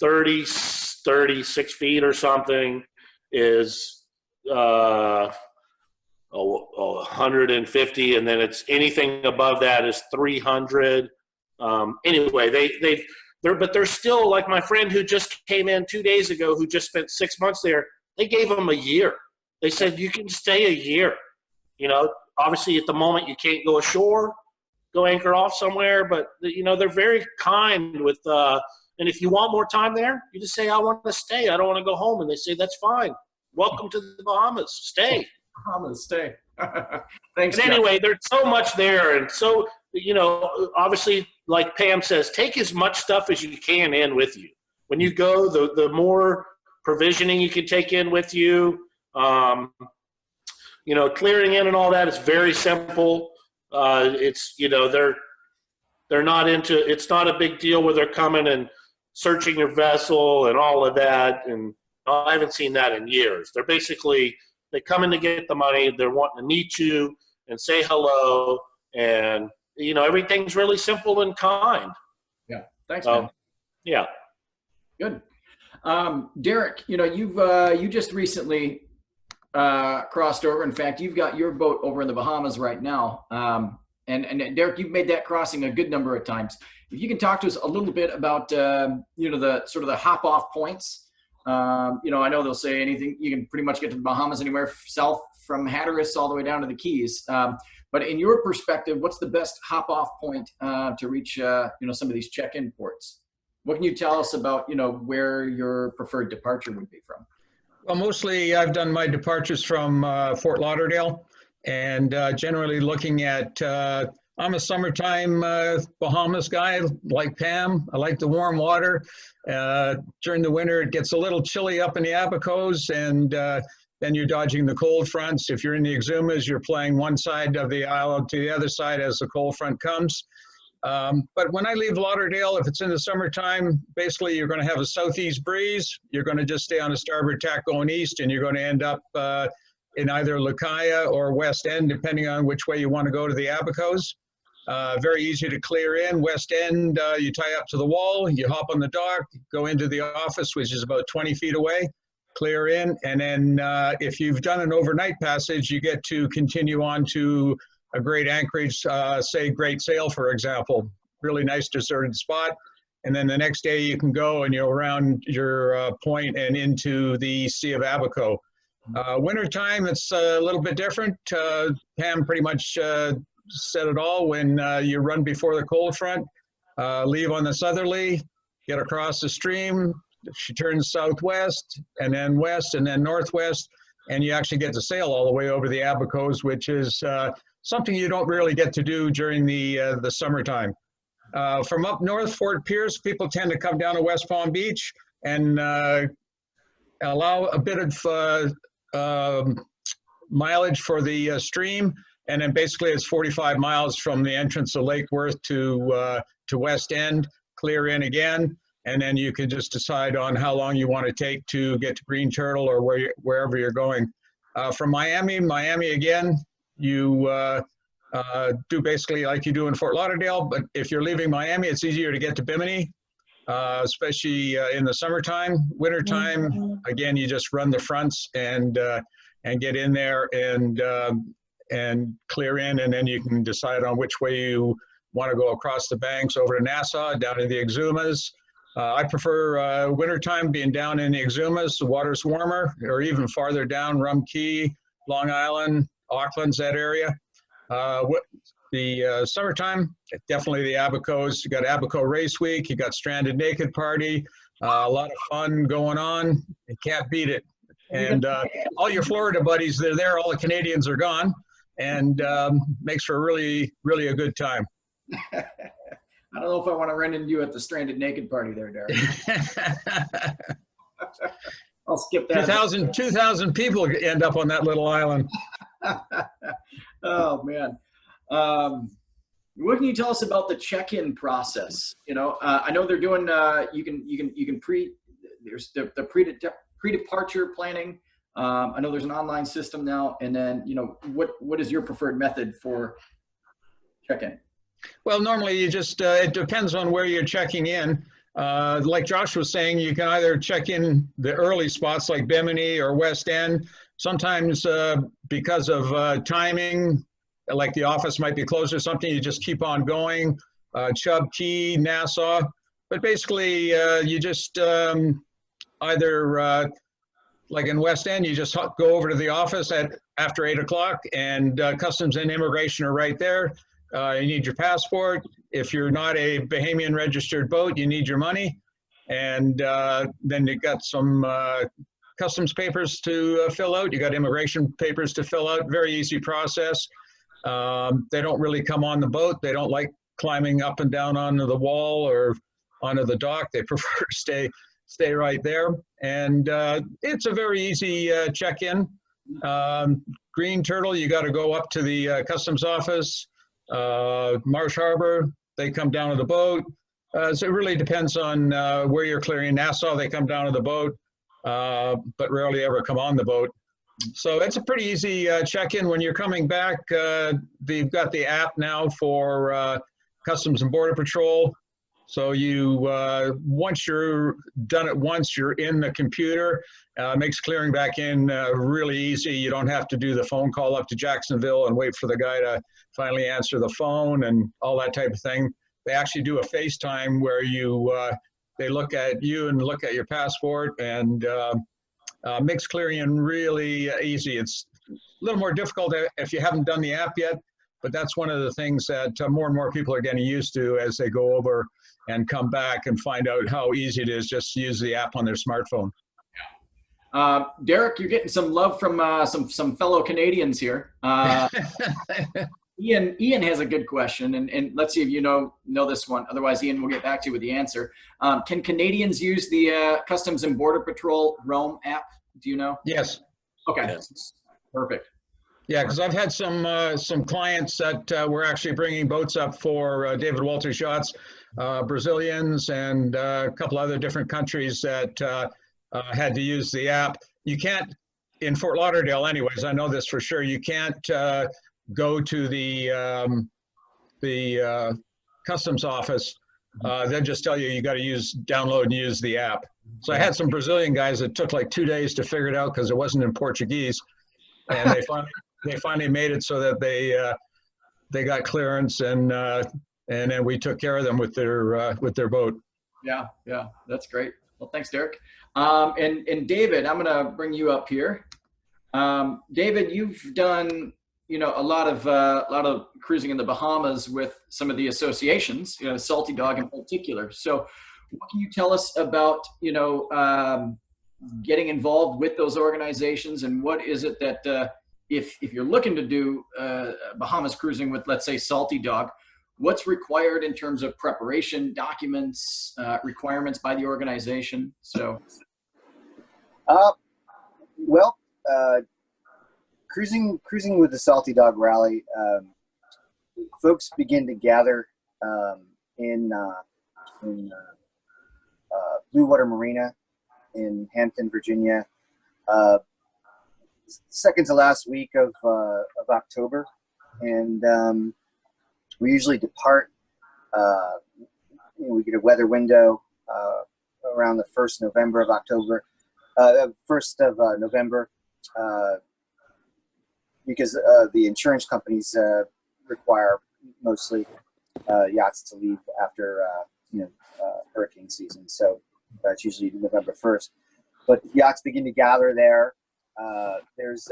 36 feet or something is 150, and then it's anything above that is 300. Anyway, they're still, like my friend who just came in 2 days ago, who just spent 6 months there. They gave him a year. They said you can stay a year. Obviously at the moment you can't go ashore, go anchor off somewhere, but they're very kind with. And if you want more time there, you just say, I want to stay. I don't want to go home. And they say, that's fine. Welcome to the Bahamas. Stay. Bahamas, stay. Thanks. And anyway, there's so much there. And so, obviously, like Pam says, take as much stuff as you can in with you. When you go, the more provisioning you can take in with you. Clearing in and all that is very simple. It's, they're not into, it's not a big deal where they're coming and searching your vessel and all of that. And I haven't seen that in years. They're basically, they come in to get the money. They're wanting to meet you and say hello. And, everything's really simple and kind. Yeah. Thanks, man. Yeah. Good. Derek, you just recently crossed over. In fact, you've got your boat over in the Bahamas right now. And Derek, you've made that crossing a good number of times. If you can talk to us a little bit about, the sort of the hop off points. I know they'll say anything, you can pretty much get to the Bahamas anywhere south from Hatteras all the way down to the Keys. But in your perspective, what's the best hop off point to reach, some of these check-in ports? What can you tell us about, where your preferred departure would be from? Well, mostly I've done my departures from Fort Lauderdale, and generally looking at, I'm a summertime Bahamas guy like Pam. I like the warm water. During the winter, it gets a little chilly up in the Abacos, and then you're dodging the cold fronts. If you're in the Exumas, you're playing one side of the island to the other side as the cold front comes. But when I leave Lauderdale, if it's in the summertime, basically you're going to have a southeast breeze. You're going to just stay on the starboard tack going east, and you're going to end up in either Lucaya or West End, depending on which way you want to go to the Abacos. Very easy to clear in. West End, you tie up to the wall, you hop on the dock, go into the office, which is about 20 feet away, clear in, and then if you've done an overnight passage, you get to continue on to a great anchorage, say Great Sail, for example. Really nice deserted spot. And then the next day you can go and you're around your point and into the Sea of Abaco. Wintertime, it's a little bit different. Pam pretty much said it all. When you run before the cold front, leave on the southerly, get across the stream, she turns southwest and then west and then northwest, and you actually get to sail all the way over the Abacos, which is something you don't really get to do during the summertime. From up north, Fort Pierce, people tend to come down to West Palm Beach and allow a bit of mileage for the stream. And then basically it's 45 miles from the entrance of Lake Worth to West End, clear in again. And then you can just decide on how long you want to take to get to Green Turtle or wherever you're going. From Miami again, you do basically like you do in Fort Lauderdale, but if you're leaving Miami, it's easier to get to Bimini, especially in the summertime. Wintertime, again, you just run the fronts and get in there and clear in, and then you can decide on which way you want to go across the banks over to Nassau, down to the Exumas. I prefer wintertime being down in the Exumas. The water's warmer, or even farther down, Rum Key, Long Island, Auckland's that area. The summertime, definitely the Abacos. You got Abaco Race Week, you got Stranded Naked Party, a lot of fun going on. You can't beat it. And all your Florida buddies, they're there. All the Canadians are gone, and makes for really, really a good time. I don't know if I want to run into you at the Stranded Naked Party there, Derek. I'll skip that. 2,000 people end up on that little island. Oh man. What can you tell us about the check-in process? You know, I know they're doing, there's the pre-departure planning. I know there's an online system now, and then, you know, what is your preferred method for check-in? Well, normally you just, it depends on where you're checking in. Like Josh was saying, you can either check in the early spots like Bimini or West End. Sometimes because of timing, like the office might be closed or something, you just keep on going. Chubb Key, Nassau. But basically, you just either, like in West End, you just go over to the office after 8 o'clock, and Customs and Immigration are right there. You need your passport. If you're not a Bahamian registered boat, you need your money. And then you got some customs papers to fill out. You got immigration papers to fill out. Very easy process. They don't really come on the boat. They don't like climbing up and down onto the wall or onto the dock. They prefer to stay right there. And it's a very easy check-in. Green Turtle, you got to go up to the customs office. Marsh Harbor, they come down to the boat. So it really depends on where you're clearing. Nassau, they come down to the boat, but rarely ever come on the boat. So it's a pretty easy check-in. When you're coming back, they've got the app now for Customs and Border Patrol. So you, once you're done it once, you're in the computer. Makes clearing back in really easy. You don't have to do the phone call up to Jacksonville and wait for the guy to finally answer the phone and all that type of thing. They actually do a FaceTime where you, they look at you and look at your passport, and makes clearing really easy. It's a little more difficult if you haven't done the app yet, but that's one of the things that more and more people are getting used to as they go over and come back and find out how easy it is just to use the app on their smartphone. Derek, you're getting some love from some fellow Canadians here. Ian has a good question, and let's see if you know this one. Otherwise, Ian will get back to you with the answer. Can Canadians use the Customs and Border Patrol Roam app? Do you know? Yes. Okay. Yes. Perfect. Yeah, because I've had some clients that were actually bringing boats up for David Walters Yachts, Brazilians, and a couple other different countries that had to use the app. You can't, in Fort Lauderdale anyways, I know this for sure, you can't go to the customs office. They'll just tell you got to download and use the app. So I had some Brazilian guys that took like 2 days to figure it out because it wasn't in Portuguese, and they finally made it so that they got clearance, and then we took care of them with their boat. Yeah, that's great. Well, thanks, Derek. And David, I'm gonna bring you up here. David, you've done a lot of cruising in the Bahamas with some of the associations, Salty Dog in particular. So what can you tell us about getting involved with those organizations, and what is it that if you're looking to do Bahamas cruising with, let's say, Salty Dog, what's required in terms of preparation, documents, requirements by the organization? So, cruising with the Salty Dog Rally, folks begin to gather in Bluewater Marina in Hampton, Virginia, second to last week of October, and we usually depart. We get a weather window around the 1st November of October, 1st of November, because the insurance companies require mostly yachts to leave after hurricane season. So it's usually November 1st. But yachts begin to gather there. There's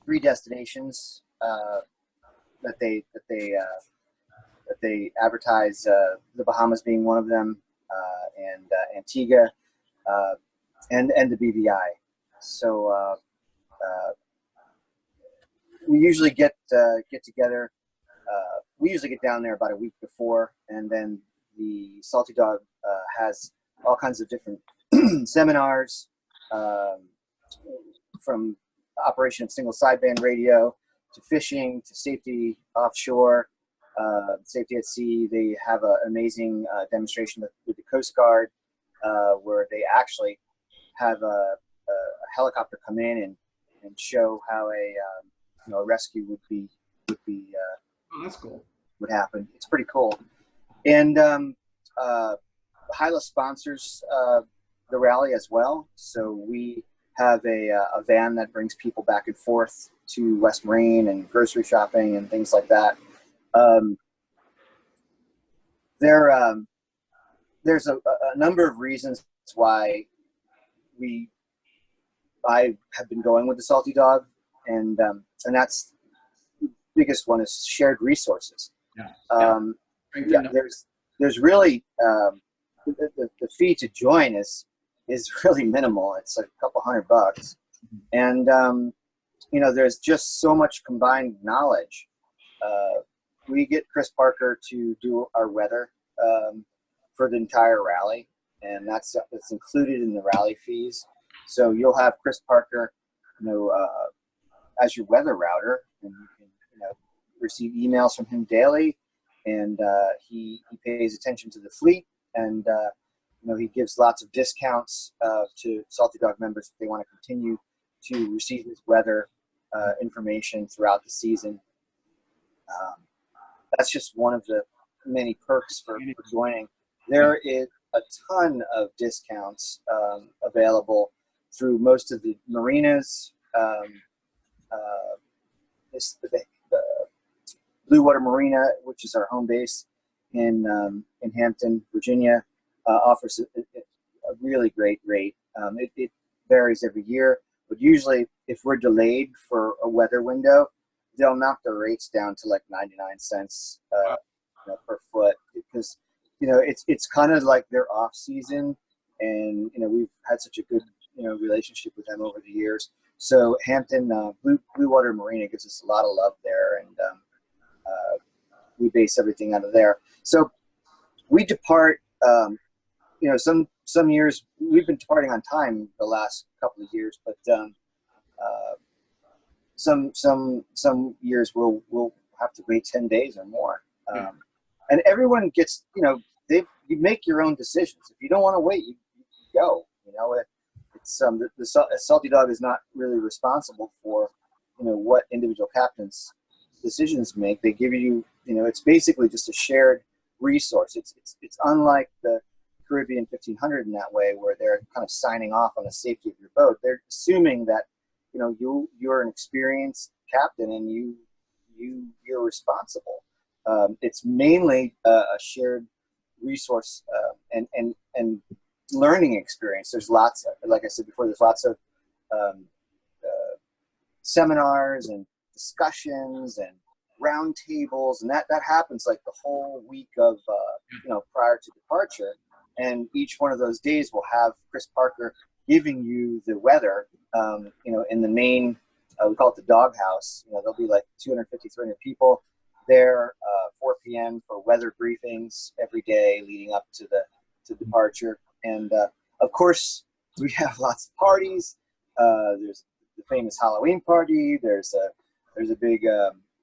3 destinations that they advertise. The Bahamas being one of them, and Antigua, and the BVI. So we usually get together. We usually get down there about a week before, and then the Salty Dog has all kinds of different seminars, from operation of single sideband radio to fishing to safety offshore, safety at sea. They have an amazing demonstration with the Coast Guard, where they actually have a helicopter come in and show how a rescue would Oh, that's cool. would happen. It's pretty cool. And Hylas sponsors the rally as well. So we have a van that brings people back and forth to West Marine and grocery shopping and things like that. There's a number of reasons why I have been going with the Salty Dog, and that's the biggest one is shared resources. There's really the fee to join is really minimal. It's like a couple $100, and there's just so much combined knowledge. We get Chris Parker to do our weather for the entire rally, and that's included in the rally fees. So you'll have Chris Parker, as your weather router, and you can receive emails from him daily, and he pays attention to the fleet, and he gives lots of discounts to Salty Dog members if they want to continue to receive his weather information throughout the season. That's just one of the many perks for joining. There is a ton of discounts available through most of the marinas. The Bluewater Marina, which is our home base in Hampton, Virginia, offers a really great rate. It varies every year, but usually if we're delayed for a weather window, they'll knock the rates down to like 99 cents per foot, because it's kind of like their off season, and we've had such a good relationship with them over the years. So Hampton Bluewater Marina gives us a lot of love there, and we base everything out of there. So we depart. Some years we've been departing on time the last couple of years, but some years we'll have to wait 10 days or more. And everyone gets, you make your own decisions. If you don't want to wait, you go. It's the Salty Dog is not really responsible for what individual captains' decisions make. They give you, it's basically just a shared resource. It's unlike the Caribbean 1500 in that way, where they're kind of signing off on the safety of your boat. They're assuming that you're an experienced captain and you're responsible. It's mainly a shared resource and learning experience. There's lots of, like I said before, there's lots of seminars and discussions and round tables, and that happens like the whole week of prior to departure. And each one of those days will have Chris Parker giving you the weather, in the main, we call it the doghouse. There'll be like 250, 300 people there, 4 p.m. for weather briefings every day leading up to departure. And of course, we have lots of parties. There's famous Halloween party. There's a big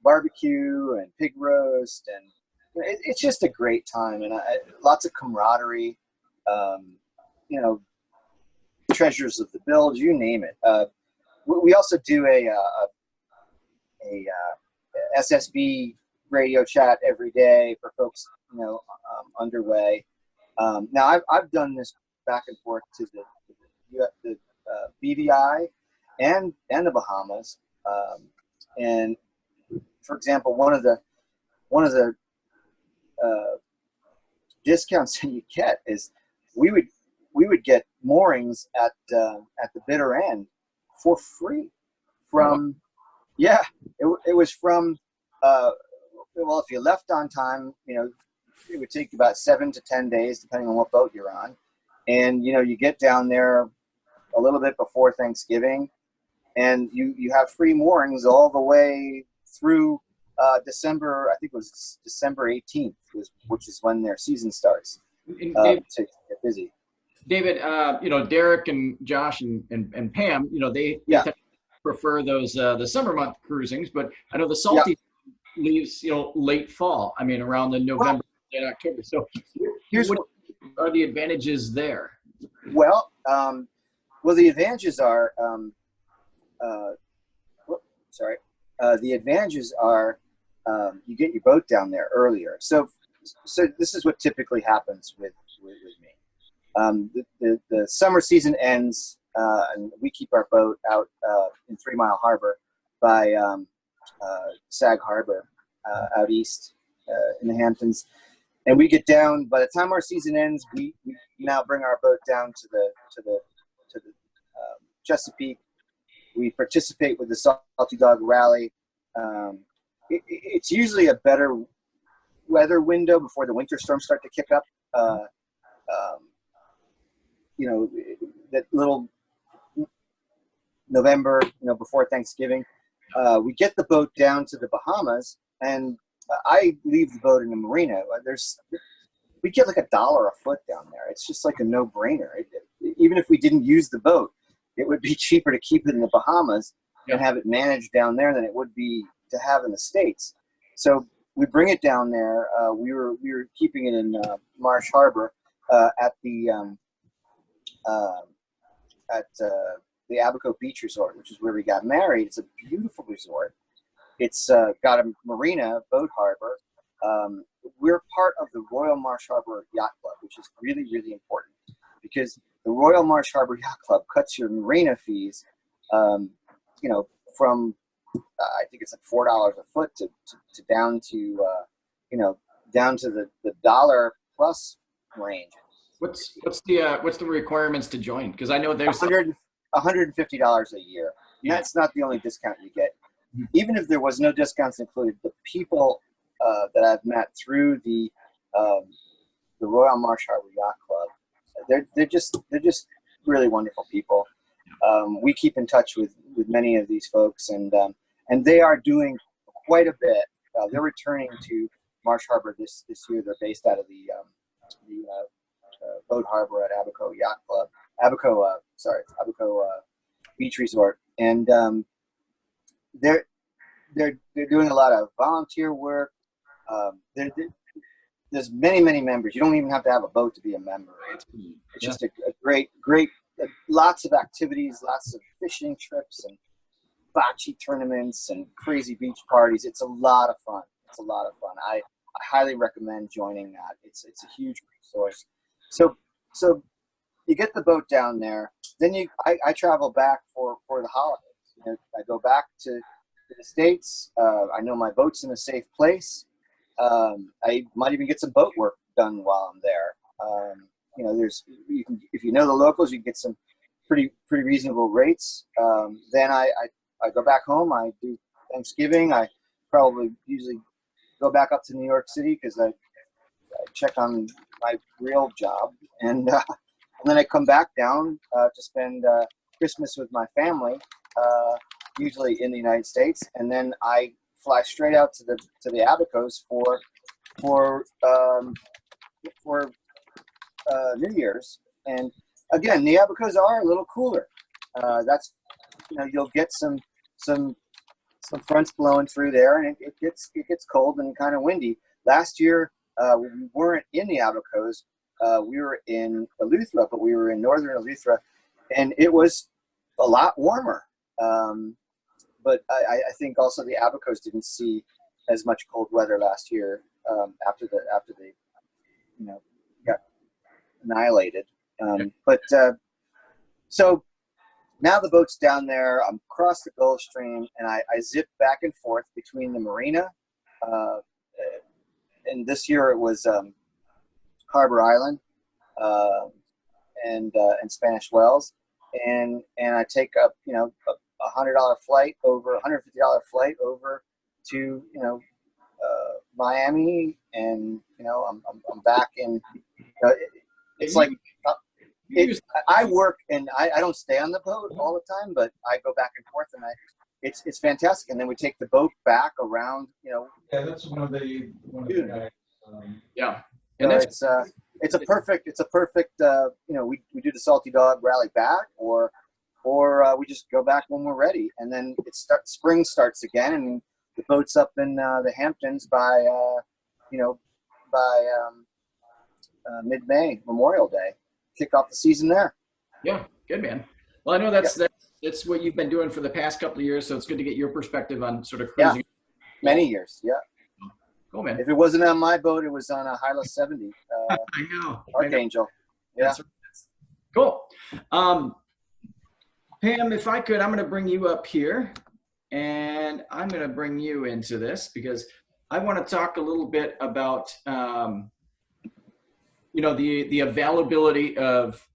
barbecue and pig roast, and it's just a great time, and lots of camaraderie. Treasures of the bilge, you name it. We also do a SSB radio chat every day for folks, underway. Now I've done this back and forth to the BVI and the Bahamas, and for example, one of the discounts that you get is we would get moorings at the bitter end for free from it was from well, if you left on time, it would take about 7 to 10 days depending on what boat you're on, and you get down there a little bit before Thanksgiving, and you have free moorings all the way through December. I think it was December 18th, which is when their season starts. To get busy. David, Derek and Josh and Pam, they prefer those the summer month cruisings, but I know the salty leaves late fall. I mean, around the November and October. So what are the advantages there? Well, the advantages are the advantages are you get your boat down there earlier. So this is what typically happens with me. The summer season ends, and we keep our boat out in 3 Mile Harbor by Sag Harbor out east in the Hamptons. And we get down, by the time our season ends, we now bring our boat down to the Chesapeake. We participate with the Salty Dog Rally. It's usually a better weather window before the winter storms start to kick up. That little November, before Thanksgiving, we get the boat down to the Bahamas, and I leave the boat in the marina. We get like $1 a foot down there. It's just like a no-brainer. Even if we didn't use the boat, it would be cheaper to keep it in the Bahamas and have it managed down there than it would be to have in the States. So we bring it down there. We were keeping it in Marsh Harbor at the Abaco Beach Resort, which is where we got married. It's a beautiful resort. It's got a marina, boat harbor. We're part of the Royal Marsh Harbor Yacht Club, which is really, really important because the Royal Marsh Harbor Yacht Club cuts your marina fees, from I think it's like $4 a foot to down to down to the dollar plus range. What's the requirements to join? Because I know there's $150 a year. Yeah. That's not the only discount you get. Mm-hmm. Even if there was no discounts included, the people that I've met through the Royal Marsh Harbor Yacht Club, they're just really wonderful people. We keep in touch with many of these folks, and they are doing quite a bit. They're returning to Marsh Harbor this year. They're based out of the boat harbor at Abaco Yacht Club, Abaco Beach Resort, and they're doing a lot of volunteer work. There's many members. You don't even have to have a boat to be a member. It's just a great, lots of activities, lots of fishing trips and bocce tournaments and crazy beach parties. It's a lot of fun. I highly recommend joining that. It's a huge resource. So you get the boat down there. Then I travel back for the holidays. I go back to the States. I know my boat's in a safe place. I might even get some boat work done while I'm there. If you know the locals, you can get some pretty reasonable rates. Then I go back home. I do Thanksgiving. I probably usually go back up to New York City because I check on my real job, and then I come back down to spend Christmas with my family, usually in the United States, and then I fly straight out to the Abacos for New Year's. And again, the Abacos are a little cooler. That's you'll get some fronts blowing through there, and it gets cold and kind of windy. Last year we weren't in the outer coast. We were in Eleuthera, but we were in northern Eleuthera, and it was a lot warmer. But I think also the outer coast didn't see as much cold weather last year after they got annihilated. So now the boat's down there. I'm across the Gulf Stream, and I zip back and forth between the marina. And this year it was Harbor Island and Spanish Wells, and I take up $100 flight over $150 flight over to Miami, and I'm back in. It's like I work, and I don't stay on the boat all the time, but I go back and forth, and it's fantastic. And then we take the boat back around. Yeah, that's one of the guys. Yeah, and so it's a perfect. We do the Salty Dog Rally back, or we just go back when we're ready, and then spring starts again, and the boat's up in the Hamptons by mid-May, Memorial Day. Kick off the season there. Yeah, good, man. Well, I know that's what you've been doing for the past couple of years, so it's good to get your perspective on sort of cruising. Yeah, many years. Yeah. Cool, man. If it wasn't on my boat, it was on a Hylas 70. I know. Archangel. Yeah. That's right. Cool. Pam, if I could, I'm going to bring you up here, and I'm going to bring you into this because I want to talk a little bit about the availability of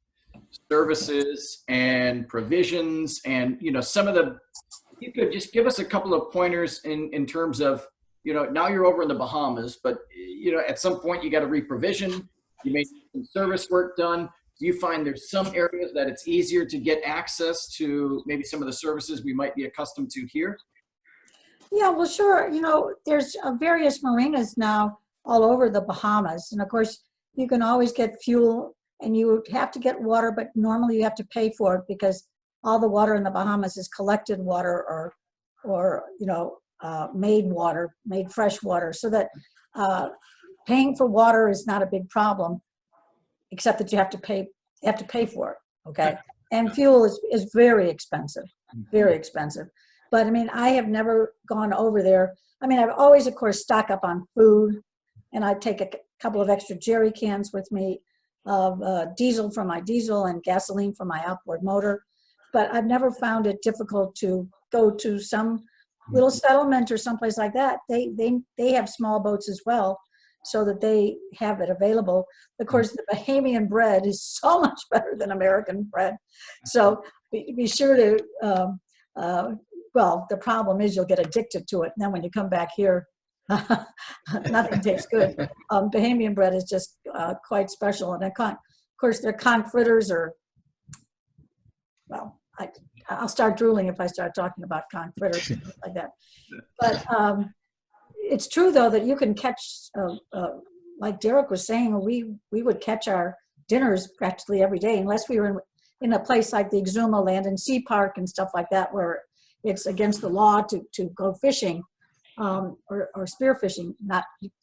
services and provisions, and some of the. You could just give us a couple of pointers in terms of now you're over in the Bahamas, but at some point you got to reprovision. You may need some service work done. Do you find there's some areas that it's easier to get access to maybe some of the services we might be accustomed to here? Yeah, well, sure. There's various marinas now all over the Bahamas. And of course, you can always get fuel, and you have to get water, but normally you have to pay for it because all the water in the Bahamas is collected water or made fresh water, so that paying for water is not a big problem, except that you have to pay for it. Okay. And fuel is very expensive, very expensive. But I mean, I have never gone over there. I mean, I've always, of course, stock up on food, and I take a couple of extra jerry cans with me of diesel for my diesel and gasoline for my outboard motor. But I've never found it difficult to go to some little settlement or someplace like that. They have small boats as well, so that they have it available. Of course, the Bahamian bread is so much better than American bread. So be sure to, well, the problem is you'll get addicted to it. And then when you come back here, nothing tastes good. Bahamian bread is just quite special. And of course, their conch fritters are, well, I'll start drooling if I start talking about conch fritters and like that. But it's true, though, that you can catch, like Derek was saying, we would catch our dinners practically every day, unless we were in a place like the Exuma Land and Sea Park and stuff like that, where it's against the law to go fishing or spear fishing.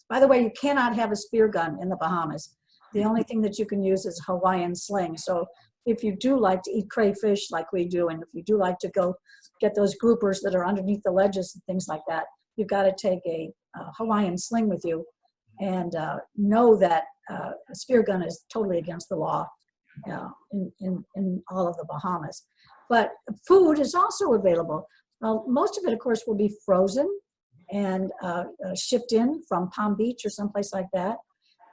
By the way, you cannot have a spear gun in the Bahamas. The only thing that you can use is a Hawaiian sling. So if you do like to eat crayfish like we do, and if you do like to go get those groupers that are underneath the ledges and things like that, you've got to take a Hawaiian sling with you, and know that a spear gun is totally against the law in all of the Bahamas. But food is also available. Most of it, of course, will be frozen and shipped in from Palm Beach or someplace like that.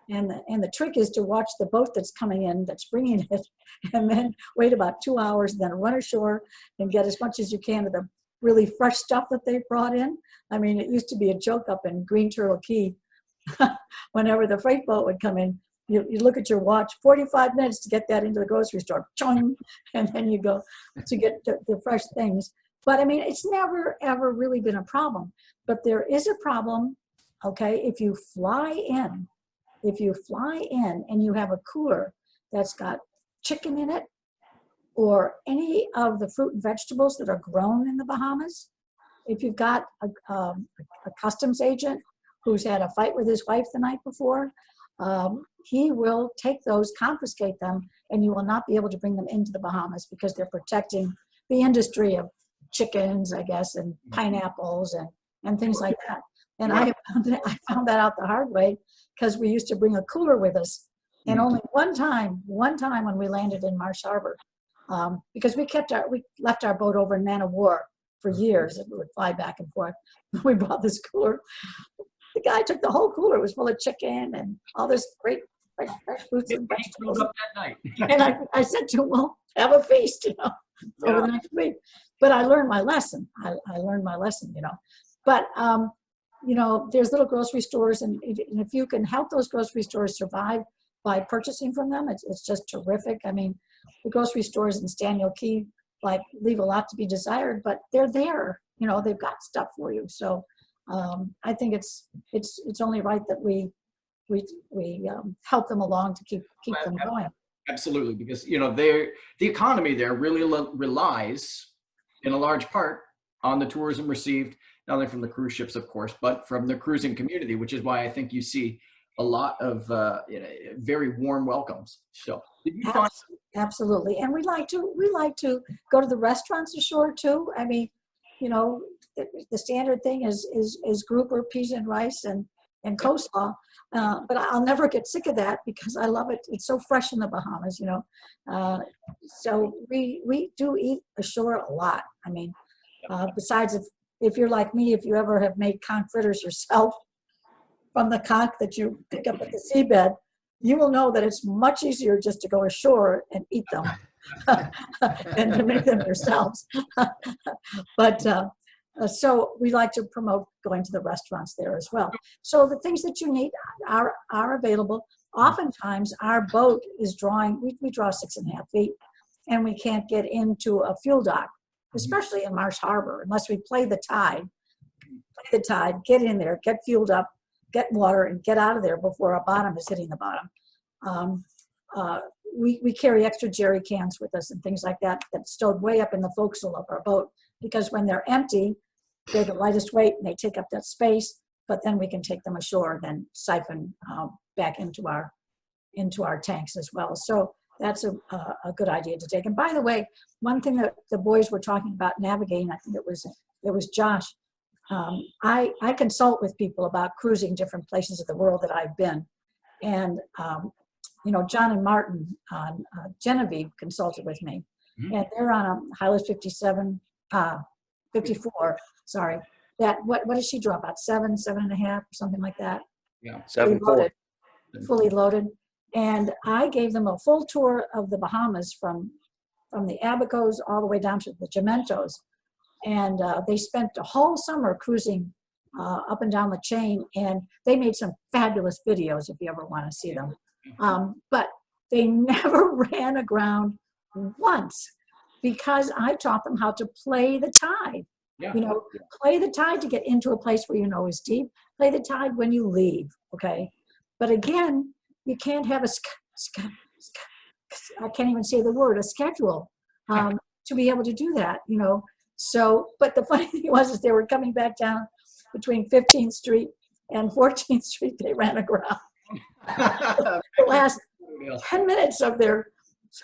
And the trick is to watch the boat that's coming in, that's bringing it, and then wait about 2 hours, then run ashore and get as much as you can of the really fresh stuff that they brought in. I mean, it used to be a joke up in Green Turtle Key. Whenever the freight boat would come in, you look at your watch, 45 minutes to get that into the grocery store, chung, and then you go to get the fresh things. But I mean, it's never, ever really been a problem. But there is a problem, okay, if you fly in and you have a cooler that's got chicken in it, or any of the fruit and vegetables that are grown in the Bahamas. If you've got a customs agent who's had a fight with his wife the night before, he will take those, confiscate them, and you will not be able to bring them into the Bahamas because they're protecting the industry of chickens, I guess, and pineapples and things like that. And I found that out the hard way because we used to bring a cooler with us. And only one time when we landed in Marsh Harbor, because we left our boat over in Man of War for years, and we would fly back and forth. We brought this cooler. The guy took the whole cooler. It was full of chicken and all this great fresh fruits and vegetables. Up that night. And I said to him, well, have a feast, over the next week. But I learned my lesson. I learned my lesson, But, there's little grocery stores, and if you can help those grocery stores survive by purchasing from them, it's just terrific. I mean, the grocery stores in Staniel Key leave a lot to be desired, but they're there. They've got stuff for you. So I think it's only right that we help them along to keep them going. Absolutely, because the economy there really relies in a large part on the tourism received not only from the cruise ships, of course, but from the cruising community, which is why I think you see a lot of very warm welcomes. So did you find? Absolutely, and we like to go to the restaurants ashore too. I mean, the standard thing is grouper, peas and rice, and coleslaw. But I'll never get sick of that because I love it. It's so fresh in the Bahamas, So we do eat ashore a lot. I mean, besides if you're like me, if you ever have made conch fritters yourself from the conch that you pick up at the seabed, you will know that it's much easier just to go ashore and eat them than to make them yourselves. But so we like to promote going to the restaurants there as well. So the things that you need are available. Oftentimes our boat is drawing, we draw 6.5 feet, and we can't get into a fuel dock, especially in Marsh Harbor, unless we play the tide, get in there, get fueled up, get water, and get out of there before our bottom is hitting the bottom. We carry extra jerry cans with us and things like that that's stowed way up in the forecastle of our boat, because when they're empty, they're the lightest weight and they take up that space, but then we can take them ashore, then siphon back into our tanks as well. So that's a good idea to take. And by the way, one thing that the boys were talking about navigating, I think it was Josh, I consult with people about cruising different places of the world that I've been. And, John and Martin on Genevieve consulted with me. Mm-hmm. And they're on a Hylas 54, sorry. That, what does she draw, about 7.5, or something like that? Yeah, 7.4. Fully loaded. And I gave them a full tour of the Bahamas from the Abacos all the way down to the Gementos. And they spent a whole summer cruising up and down the chain, and they made some fabulous videos if you ever want to see them. But they never ran aground once because I taught them how to play the tide. Yeah. Play the tide to get into a place where is deep. Play the tide when you leave, okay? But again, you can't have I can't even say the word, a schedule to be able to do that, So, but the funny thing was they were coming back down between 15th Street and 14th Street, they ran aground. The last 10 minutes of their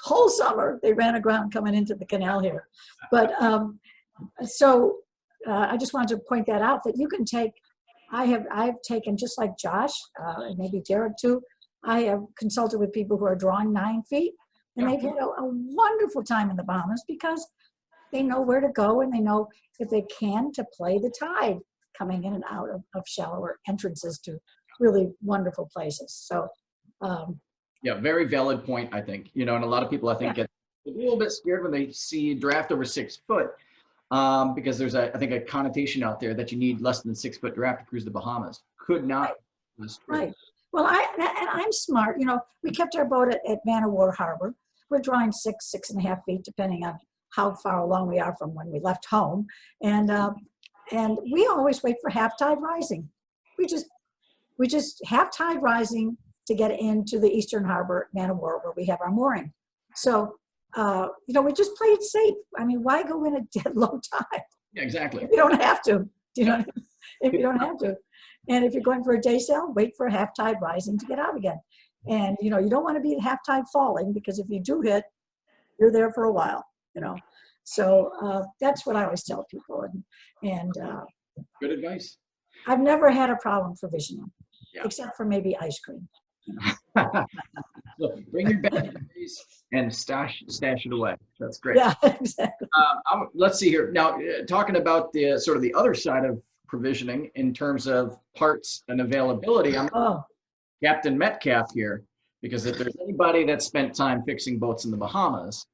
whole summer, they ran aground coming into the canal here. But so I just wanted to point that out, that you can take, I've taken, just like Josh, and maybe Derek too, I have consulted with people who are drawing 9 feet, and they've had a wonderful time in the Bahamas because they know where to go, and they know if they can to play the tide coming in and out of shallower entrances to really wonderful places. So very valid point, I think. And a lot of people I think get a little bit scared when they see draft over 6 foot, because there's I think a connotation out there that you need less than 6 foot draft to cruise the Bahamas. Could not. Right. Well, I'm smart. We kept our boat at Man of War Harbor. We're drawing 6.5 feet, depending on how far along we are from when we left home. And we always wait for half tide rising. We just half tide rising to get into the Eastern Harbor, Man of War, where we have our mooring. So we just play it safe. I mean, why go in at dead low tide? Yeah, exactly. If you don't have to. You know, if you don't have to. And if you're going for a day sail, wait for half tide rising to get out again. And, you don't want to be at half tide falling, because if you do hit, you're there for a while, So that's what I always tell people. And good advice. I've never had a problem provisioning, Yeah. except for maybe ice cream. Look, bring your batteries and stash it away. That's great. Yeah, exactly. Let's see here. Now, talking about the sort of the other side of provisioning in terms of parts and availability, I'm Captain Metcalf here, because if there's anybody that spent time fixing boats in the Bahamas,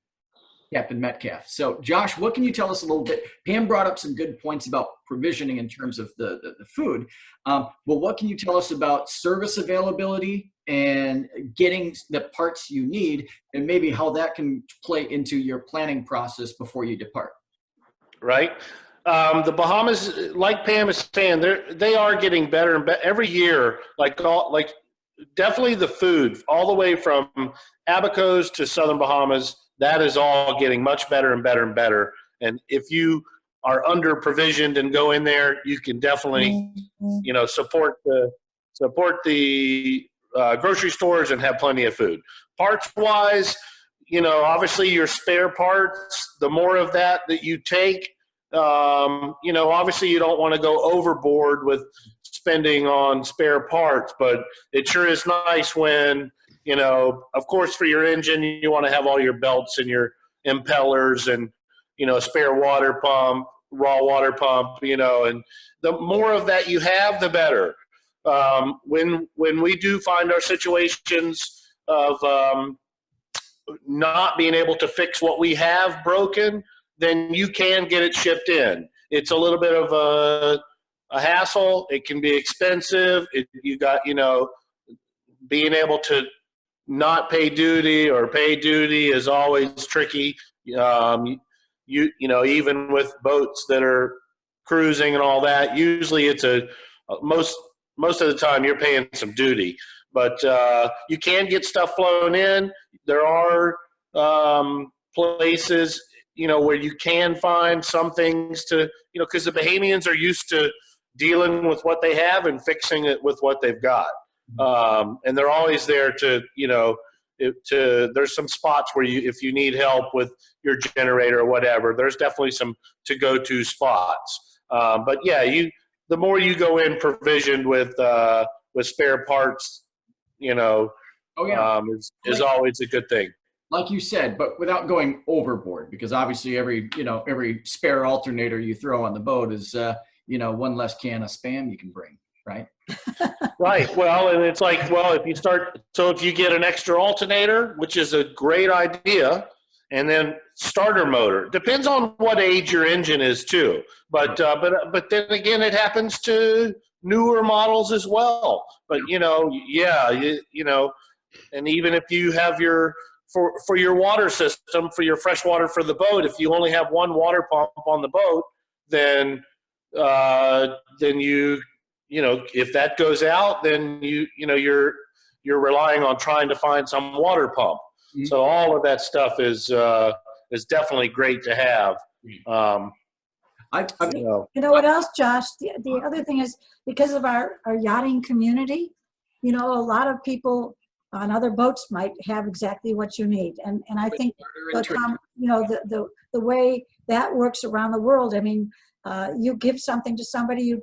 Captain Metcalf. So, Josh, what can you tell us a little bit? Pam brought up some good points about provisioning in terms of the food. But what can you tell us about service availability and getting the parts you need, and maybe how that can play into your planning process before you depart? Right. The Bahamas, like Pam is saying, they are getting better and better every year. Definitely the food, all the way from Abacos to Southern Bahamas, that is all getting much better and better and better. And if you are under provisioned and go in there, you can definitely, support the grocery stores and have plenty of food. Parts wise, obviously your spare parts, the more of that you take, obviously you don't want to go overboard with spending on spare parts, but it sure is nice when, of course, for your engine, you want to have all your belts and your impellers and, spare water pump, raw water pump, and the more of that you have, the better. When we do find our situations of not being able to fix what we have broken, then you can get it shipped in. It's a little bit of a hassle. It can be expensive. You got, being able to not pay duty or pay duty is always tricky. Even with boats that are cruising and all that, usually it's most of the time you're paying some duty, but you can get stuff flown in. There are places, where you can find some things to, because the Bahamians are used to dealing with what they have and fixing it with what they've got. And they're always there to, there's some spots where if you need help with your generator or whatever, there's definitely some to-go-to spots. But yeah, the more you go in provisioned with spare parts, is always a good thing. Like you said, but without going overboard, because obviously every spare alternator you throw on the boat is, one less can of Spam you can bring, right? Right. Well, and it's like, if you get an extra alternator, which is a great idea, and then starter motor, depends on what age your engine is too. But then again, it happens to newer models as well. But, and even if you have for your water system, for your fresh water for the boat, if you only have one water pump on the boat, then if that goes out, then you're relying on trying to find some water pump. Mm-hmm. So all of that stuff is definitely great to have. You know what else, Josh? The other thing is, because of our yachting community, a lot of people on other boats might have exactly what you need. And I think the way that works around the world, I mean, you give something to somebody, you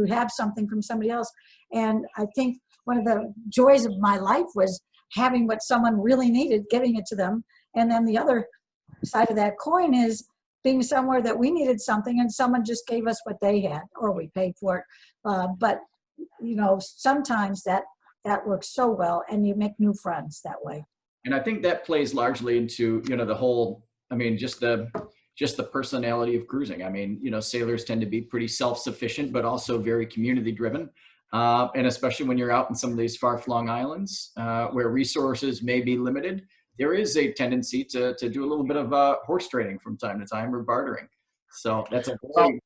have something from somebody else. And I think one of the joys of my life was having what someone really needed, giving it to them. And then the other side of that coin is being somewhere that we needed something and someone just gave us what they had, or we paid for it. But sometimes that works so well, and you make new friends that way. And I think that plays largely into, the whole, just the personality of cruising. Sailors tend to be pretty self-sufficient, but also very community driven. And especially when you're out in some of these far-flung islands where resources may be limited, there is a tendency to do a little bit of horse trading from time to time, or bartering. So that's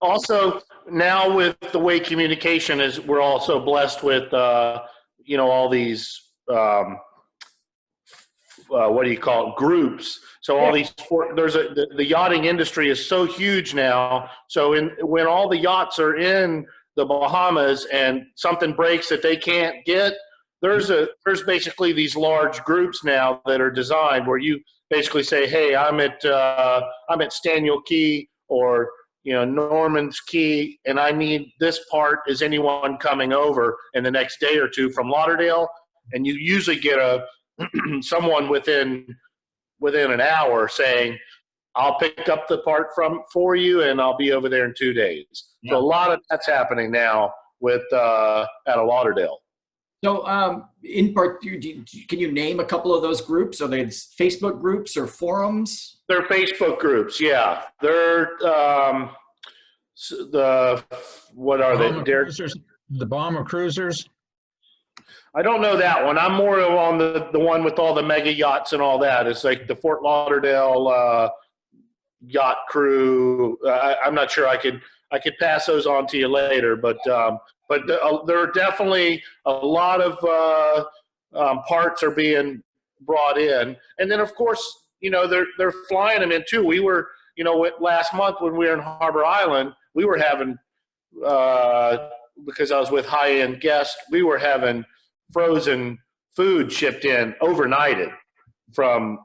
also now with the way communication is, we're also blessed with, all these what do you call it, groups. So all these the yachting industry is so huge now. So when all the yachts are in the Bahamas and something breaks that they can't get, there's basically these large groups now that are designed where you basically say, hey, I'm at Staniel Key or Norman's Key, and I need this part. Is anyone coming over in the next day or two from Lauderdale? And you usually get someone within an hour saying, I'll pick up the part for you, and I'll be over there in 2 days. Yeah. So a lot of that's happening now with out of Lauderdale. So in part, can you name a couple of those groups? Are they Facebook groups or forums? They're Facebook groups, yeah. They're what are they? The Bahama Cruisers? I don't know that one. I'm more on the one with all the mega yachts and all that. It's like the Fort Lauderdale yacht crew. I'm not sure. I could pass those on to you later, but there are definitely a lot of parts are being brought in, and then of course they're flying them in too. We were last month when we were in Harbor Island, we were having because I was with high-end guests, we were having frozen food shipped in overnighted from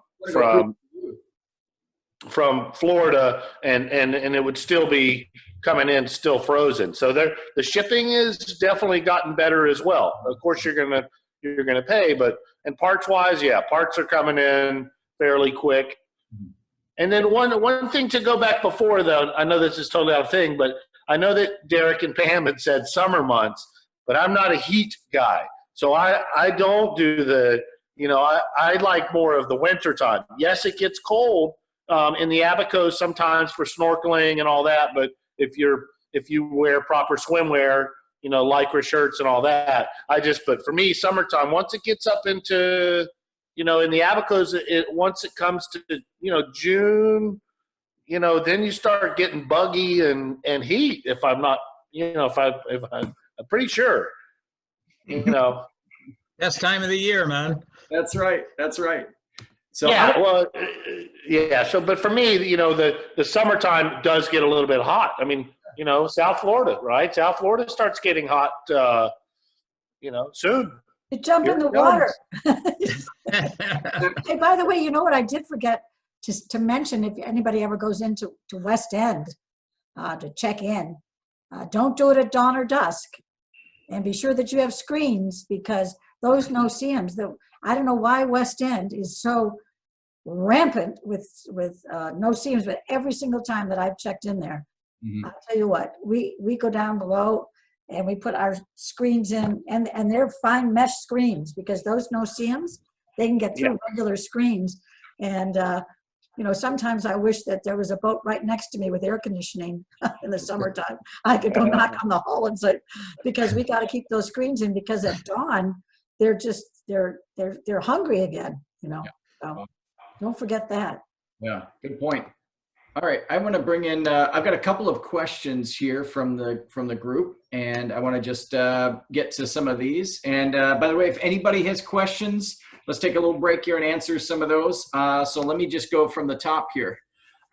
Florida, and it would still be coming in still frozen. So the shipping is definitely gotten better as well. Of course you're gonna pay, but and parts wise, yeah, parts are coming in fairly quick. And then one thing to go back before though, I know this is totally out of thing, but I know that Derek and Pam had said summer months, but I'm not a heat guy. So I don't do I like more of the winter time. Yes, it gets cold in the Abacos sometimes for snorkeling and all that, but if you wear proper swimwear, lycra shirts and all that, but for me, summertime, once it gets up into, in the Abacos, once it comes to, June, then you start getting buggy and heat if I'm not, if I'm pretty sure, Best time of the year, man. That's right. So yeah, So, but for me, the summertime does get a little bit hot. I mean, South Florida, right? South Florida starts getting hot, soon. You jump in the water. Hey, by the way, you know what I did forget to mention, if anybody ever goes into West End to check in, don't do it at dawn or dusk, and be sure that you have screens, because those no-see-ums, I don't know why West End is so rampant with no-see-ums, but every single time that I've checked in there, I'll tell you what, we go down below and we put our screens in, and they're fine mesh screens, because those no-see-ums, they can get through regular screens. And sometimes I wish that there was a boat right next to me with air conditioning in the summertime. I could go knock on the hull and say, because we got to keep those screens in, because at dawn they're hungry again. So don't forget that. Yeah, good point. All right, I want to bring in. I've got a couple of questions here from the group, and I want to just get to some of these. And by the way, if anybody has questions, let's take a little break here and answer some of those. So let me just go from the top here.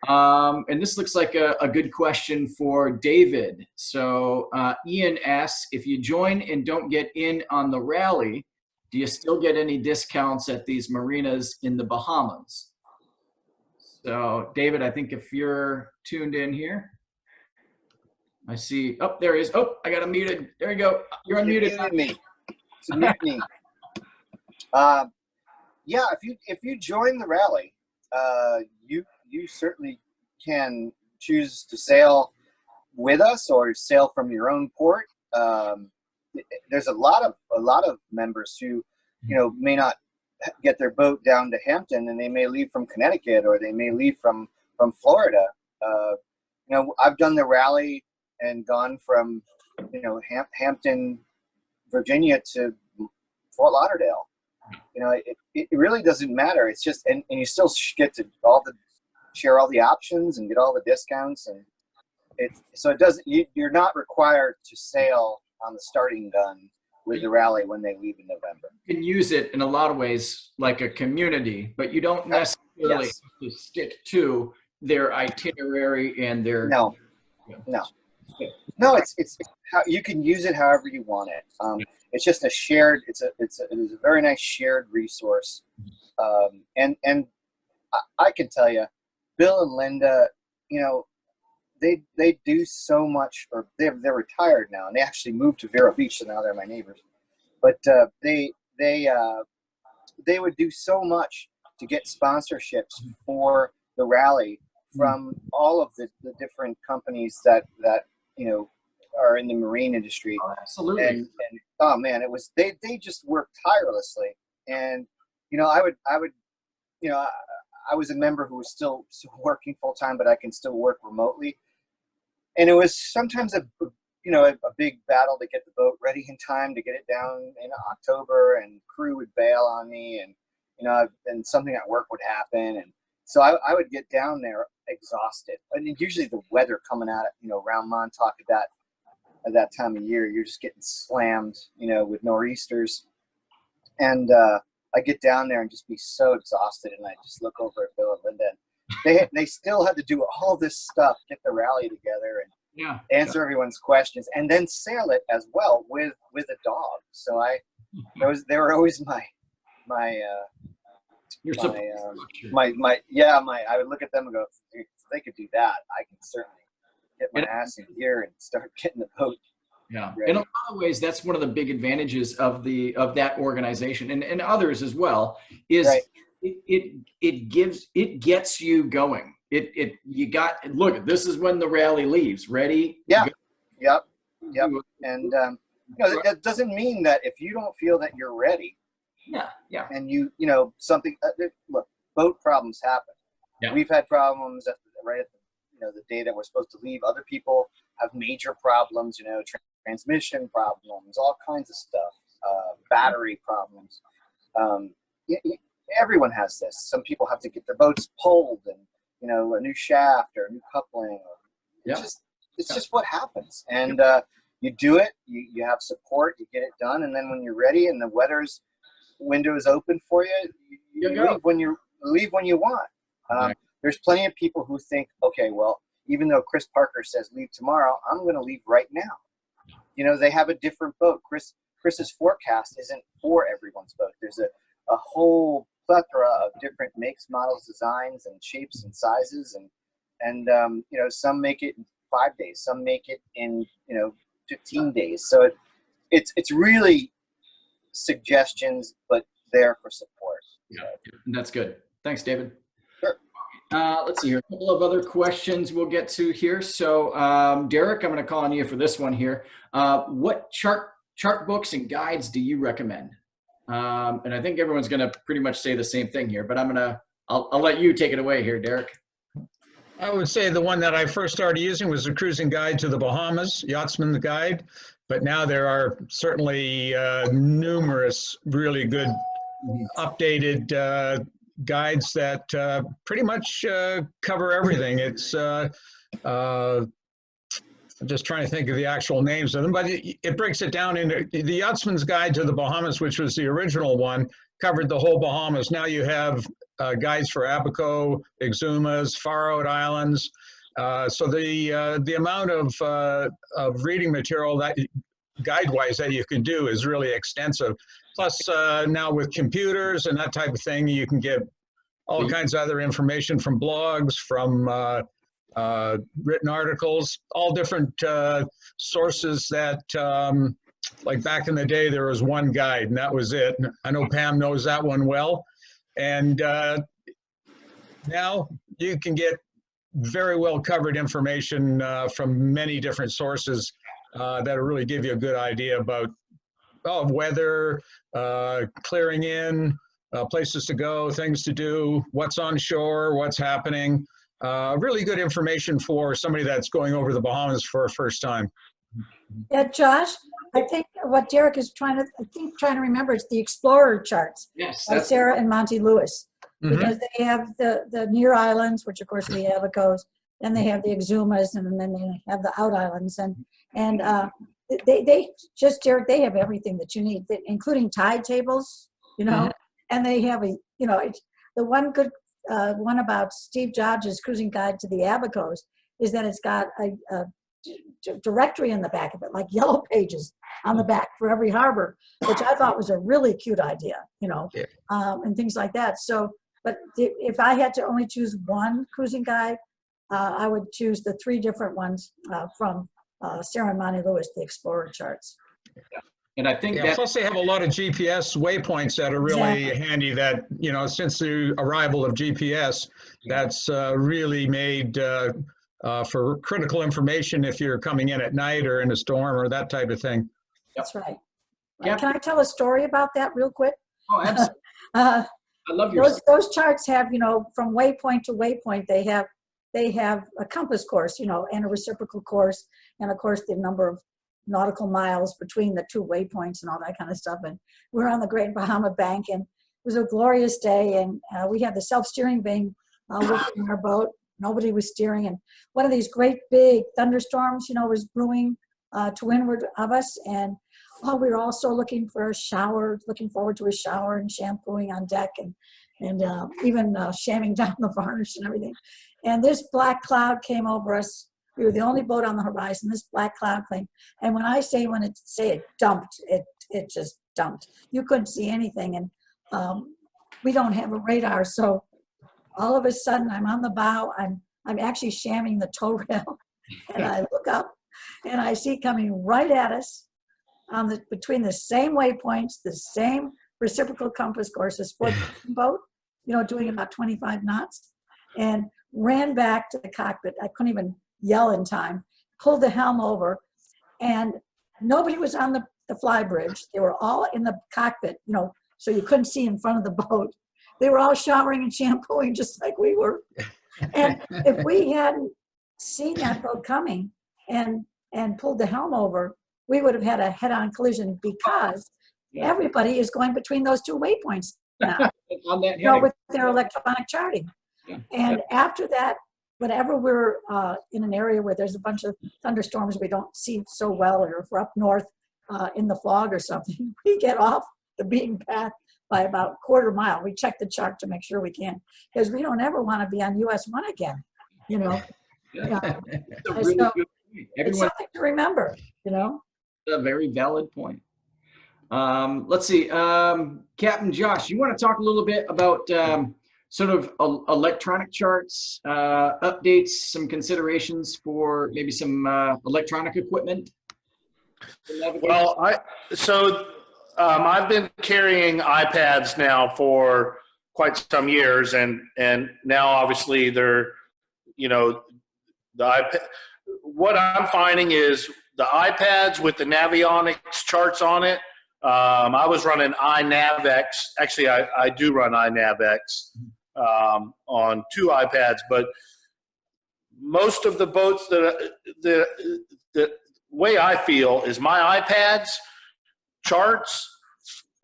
And this looks like a good question for David. So Ian asks, if you join and don't get in on the rally, do you still get any discounts at these marinas in the Bahamas? So David, I think if you're tuned in here, I see, oh, there he is. Oh, I got him muted. There you go. You're unmuted. It's a mutiny. Yeah, if you join the rally, you certainly can choose to sail with us or sail from your own port. There's a lot of members who, may not get their boat down to Hampton, and they may leave from Connecticut, or they may leave from Florida. I've done the rally and gone from, Hampton, Virginia to Fort Lauderdale. It really doesn't matter. It's just, and you still get to share all the options and get all the discounts, and so it doesn't. You're not required to sail on the starting gun with the rally when they leave in November. You can use it in a lot of ways like a community, but you don't necessarily Yes. have to stick to their itinerary and their. No, it's how you can use it however you want it. It's just a shared. It is a very nice shared resource, and I can tell you, Bill and Linda, you know, they do so much. Or they're retired now, and they actually moved to Vero Beach, so now they're my neighbors. But they would do so much to get sponsorships for the rally from all of the different companies that you know are in the marine industry. Oh, absolutely. And oh man, it was they just worked tirelessly. And you know, I would you know, I was a member who was still working full time, but I can still work remotely. And it was sometimes a big battle to get the boat ready in time to get it down in October, and crew would bail on me, and you know, and something at work would happen, and so I would get down there exhausted. And usually the weather coming out, you know, around Montauk at that time of year, you're just getting slammed, you know, with nor'easters. And I get down there and just be so exhausted, and I just look over at Bill and Linda. And they still had to do all this stuff, get the rally together, and answer everyone's questions, and then sail it as well with a dog. So they were always my I would look at them and go, if they could do that, I can certainly get my ass in gear and start getting the boat. Yeah, ready. in a lot of ways, that's one of the big advantages of that organization and others as well. Is right. it gets you going. Look, this is when the rally leaves. Ready? Yeah. Yep. And you know, that doesn't mean that if you don't feel that you're ready. Yeah. And you know something. Look, boat problems happen. Yeah. We've had problems right at the day that we're supposed to leave. Other people have major problems. You know, transmission problems, all kinds of stuff. Battery problems. Everyone has this. Some people have to get their boats pulled, and you know, a new shaft or a new coupling. It's just what happens. And you do it. You have support. You get it done, and then when you're ready and the window is open for you, you leave when you want. Right. There's plenty of people who think, okay, well, even though Chris Parker says leave tomorrow, I'm going to leave right now. You know, they have a different boat. Chris's forecast isn't for everyone's boat. There's a whole plethora of different makes, models, designs, and shapes and sizes, and you know, some make it in 5 days, some make it in 15 days. So it's really suggestions, but there for support. Yeah, that's good. Thanks, David. Sure. Let's see here. A couple of other questions we'll get to here. So, Derek, I'm going to call on you for this one here. What chart books and guides do you recommend? And I think everyone's going to pretty much say the same thing here, but I'll let you take it away here, Derek. I would say the one that I first started using was the Cruising Guide to the Bahamas, Yachtsman's Guide. But now there are certainly numerous really good updated guides that pretty much cover everything. It's I'm just trying to think of the actual names of them, but it breaks it down into the Yachtsman's Guide to the Bahamas, which was the original one, covered the whole Bahamas. Now you have guides for Abaco, Exumas, Far Out Islands. So the amount of reading material that guide-wise that you can do is really extensive. Plus now with computers and that type of thing, you can get all kinds of other information from blogs, from written articles, all different sources that, like back in the day, there was one guide and that was it. I know Pam knows that one well. And now you can get very well covered information from many different sources that'll really give you a good idea about weather, clearing in, places to go, things to do, what's on shore, what's happening. Really good information for somebody that's going over the Bahamas for a first time. Yeah, Josh, I think what Derek is trying to remember is the Explorer charts. Yes, by Sarah and Monty Lewis, because they have the near islands, which of course are the Abacos, then they have the Exumas, and then they have the out islands, and they just, Derek, they have everything that you need, including tide tables, you know, and they have the one good one about Steve Jobs' cruising guide to the Abacos is that it's got a directory in the back of it, like yellow pages on the back for every harbor, which I thought was a really cute idea, you know, and things like that. So, but if I had to only choose one cruising guide, I would choose the 3 different ones from Sarah and Monty Lewis, the Explorer charts. And I think plus they have a lot of GPS waypoints that are really handy that, you know, since the arrival of GPS, that's really made for critical information if you're coming in at night or in a storm or that type of thing. That's right. Can I tell a story about that real quick? Oh, absolutely. I love those charts have, you know, from waypoint to waypoint, they have a compass course, you know, and a reciprocal course, and of course the number of nautical miles between the 2 waypoints and all that kind of stuff. And we're on the Great Bahama Bank, and it was a glorious day, and we had the self-steering being working in our boat. Nobody was steering, and one of these great big thunderstorms, you know, was brewing to windward of us, and we were also looking for a shower, looking forward to a shower and shampooing on deck, and even shamming down the varnish and everything. And this black cloud came over us. We were the only boat on the horizon. This black cloud came, and when it dumped, it just dumped. You couldn't see anything, and we don't have a radar, so all of a sudden I'm on the bow. I'm actually shamming the tow rail, and I look up, and I see coming right at us between the same waypoints, the same reciprocal compass course, a sport boat, you know, doing about 25 knots, and ran back to the cockpit. I couldn't even yell in time, pulled the helm over, and nobody was on the fly bridge. They were all in the cockpit, you know, so you couldn't see in front of the boat. They were all showering and shampooing just like we were. And if we hadn't seen that boat coming and pulled the helm over, we would have had a head-on collision, because everybody is going between those 2 waypoints now, you know, with their electronic charting. And after that, whenever we're in an area where there's a bunch of thunderstorms we don't see so well, or if we're up north in the fog or something, we get off the beaten path by about a 1/4 mile. We check the chart to make sure we can, because we don't ever want to be on US 1 again, you know. It's something to remember, you know. A very valid point. Let's see, Captain Josh, you want to talk a little bit about sort of electronic charts, updates, some considerations for maybe some electronic equipment? Well, I've been carrying iPads now for quite some years, and now obviously they're, you know, the iPad. What I'm finding is the iPads with the Navionics charts on it. I was running iNavX. Actually, I do run iNavX on 2 iPads, but most of the boats the way I feel is my iPads charts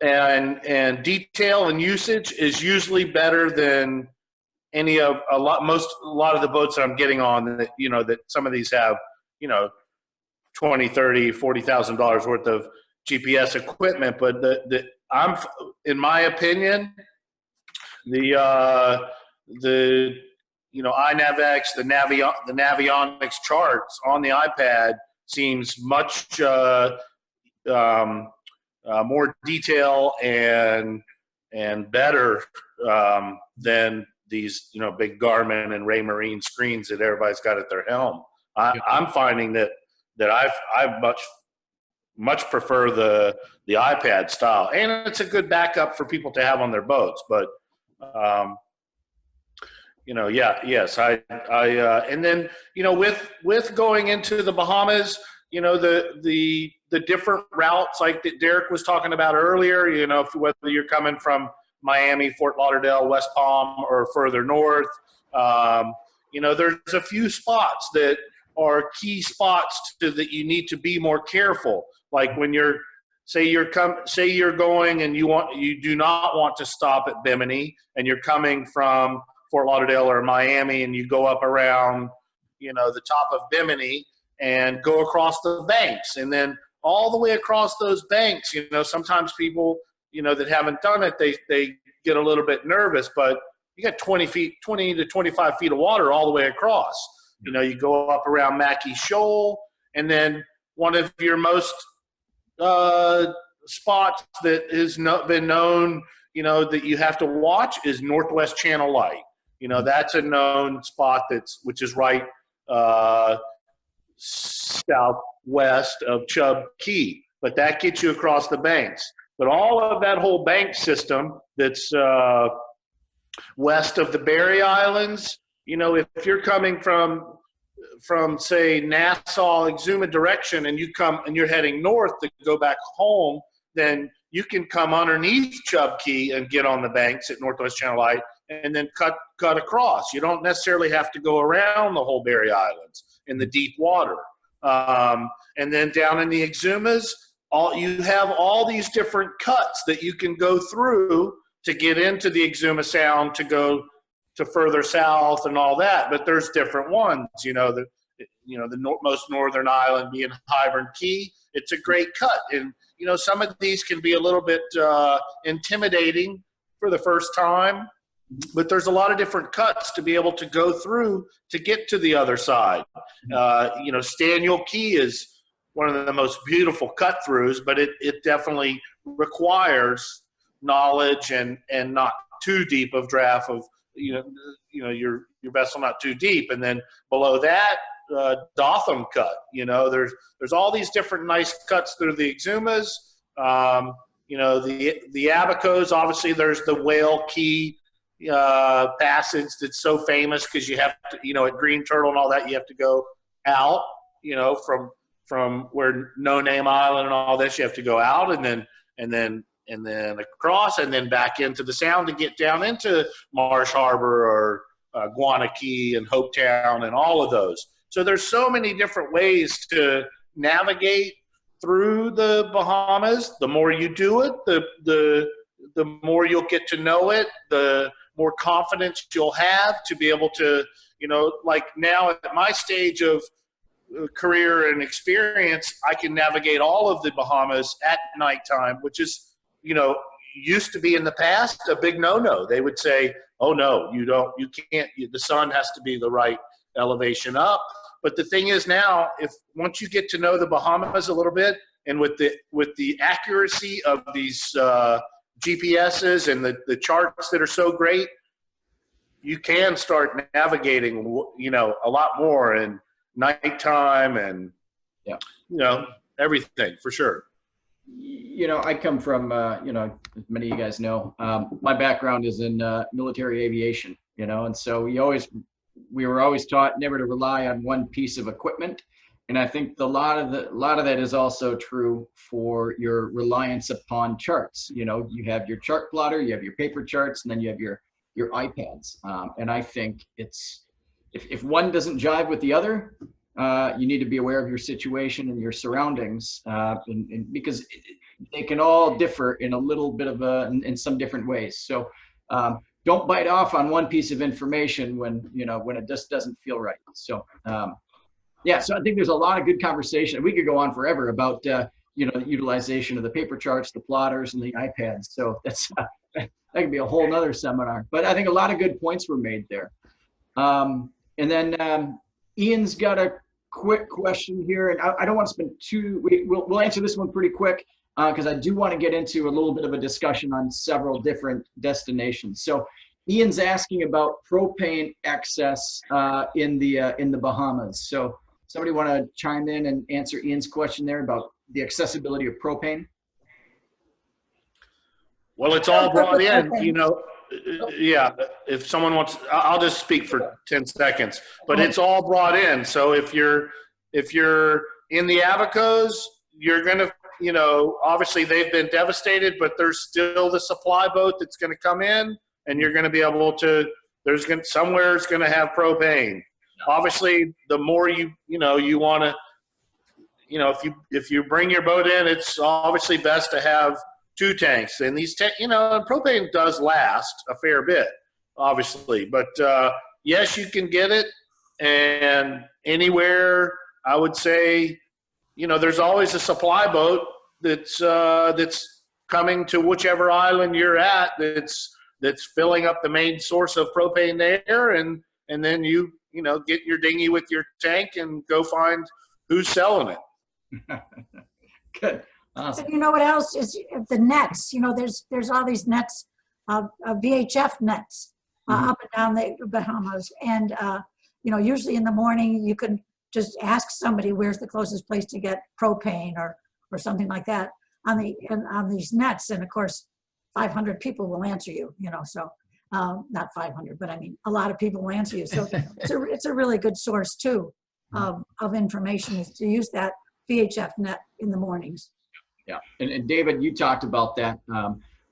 and detail and usage is usually better than a lot of the boats that I'm getting on, that, you know, that some of these have, you know, $20,000, $30,000, $40,000 worth of GPS equipment. But I'm, in my opinion, the you know, iNavX, the Navionics charts on the iPad seems much more detail and better than these, you know, big Garmin and Raymarine screens that everybody's got at their helm. I'm finding that I much prefer the iPad style, and it's a good backup for people to have on their boats. But you know, and then, you know, with going into the Bahamas, you know, the different routes like that Derek was talking about earlier, you know, whether you're coming from Miami, Fort Lauderdale, West Palm, or further north, you know, there's a few spots that are key spots that you need to be more careful. Like when say you're going and you do not want to stop at Bimini, and you're coming from Fort Lauderdale or Miami, and you go up around, you know, the top of Bimini and go across the banks, and then all the way across those banks. You know, sometimes people, you know, that haven't done it, they get a little bit nervous, but you got 20 to 25 feet of water all the way across. You know, you go up around Mackey Shoal, and then one of your most spots that has been known, you know, that you have to watch is Northwest Channel Light. You know, that's a known spot which is right southwest of Chub Key, but that gets you across the banks. But all of that whole bank system that's west of the Berry Islands, you know, if you're coming from say Nassau, Exuma direction, and you're heading north to go back home, then you can come underneath Chub Key and get on the banks at Northwest Channel Light, and then cut across. You don't necessarily have to go around the whole Berry Islands in the deep water. And then down in the Exumas, you have all these different cuts that you can go through to get into the Exuma Sound, to go to further south and all that. But there's different ones. You know, the most northern island being Hybern Key. It's a great cut, and you know, some of these can be a little bit intimidating for the first time, but there's a lot of different cuts to be able to go through to get to the other side. You know, Staniel Key is one of the most beautiful cut throughs, but it definitely requires knowledge and not too deep of draft of, you know, your vessel not too deep. And then below that, Dotham cut. You know, there's all these different nice cuts through the Exumas. You know, the Abacos, obviously there's the Whale Key passage that's so famous because you have to, you know, at Green Turtle and all that, you have to go out, you know, from where No Name Island and all this, you have to go out and then across and then back into the Sound to get down into Marsh Harbor or Guana Key and Hopetown and all of those. So there's so many different ways to navigate through the Bahamas. The more you do it, the more you'll get to know it, the more confidence you'll have to be able to, you know, like now at my stage of career and experience, I can navigate all of the Bahamas at nighttime, which is, you know, used to be in the past a big no-no. They would say, oh no, you can't, the sun has to be the right elevation up. But the thing is now, once you get to know the Bahamas a little bit, and with the accuracy of these GPSs and the charts that are so great, you can start navigating, you know, a lot more in nighttime and, you know, everything for sure. You know, I come from, you know, as many of you guys know, my background is in military aviation, you know, and so we were always taught never to rely on one piece of equipment. And I think a lot of that is also true for your reliance upon charts. You know, you have your chart plotter, you have your paper charts, and then you have your iPads. And I think if one doesn't jive with the other, you need to be aware of your situation and your surroundings, and because they can all differ in a little bit of in some different ways. So don't bite off on one piece of information when it just doesn't feel right. So yeah, so I think there's a lot of good conversation. We could go on forever about the utilization of the paper charts, the plotters, and the iPads. So that's that could be a whole nother seminar. But I think a lot of good points were made there. And then Ian's got a quick question here, and I don't want to spend we'll answer this one pretty quick because I do want to get into a little bit of a discussion on several different destinations. So Ian's asking about propane access in the Bahamas. So somebody want to chime in and answer Ian's question there about the accessibility of propane? Well, it's all brought in, you know. Yeah, if someone wants, I'll just speak for 10 seconds, but it's all brought in. So if you're in the Abacos, you're going to, you know, obviously they've been devastated, but there's still the supply boat that's going to come in, and you're going to be able to, somewhere it's going to have propane. Obviously, the more you want to, you know, if you bring your boat in, it's obviously best to have 2 tanks. And these, propane does last a fair bit, obviously. But yes, you can get it. And anywhere, I would say, there's always a supply boat that's coming to whichever island you're at that's filling up the main source of propane there, and then you get your dinghy with your tank and go find who's selling it. Good. Awesome. And you know what else is the nets? There's all these nets, VHF nets up and down the Bahamas, and usually in the morning you can just ask somebody where's the closest place to get propane or something like that on these nets, and of course 500 people will answer you. So not 500, but I mean a lot of people will answer you. So it's a really good source too of information, is to use that VHF net in the mornings. Yeah, and David, you talked about that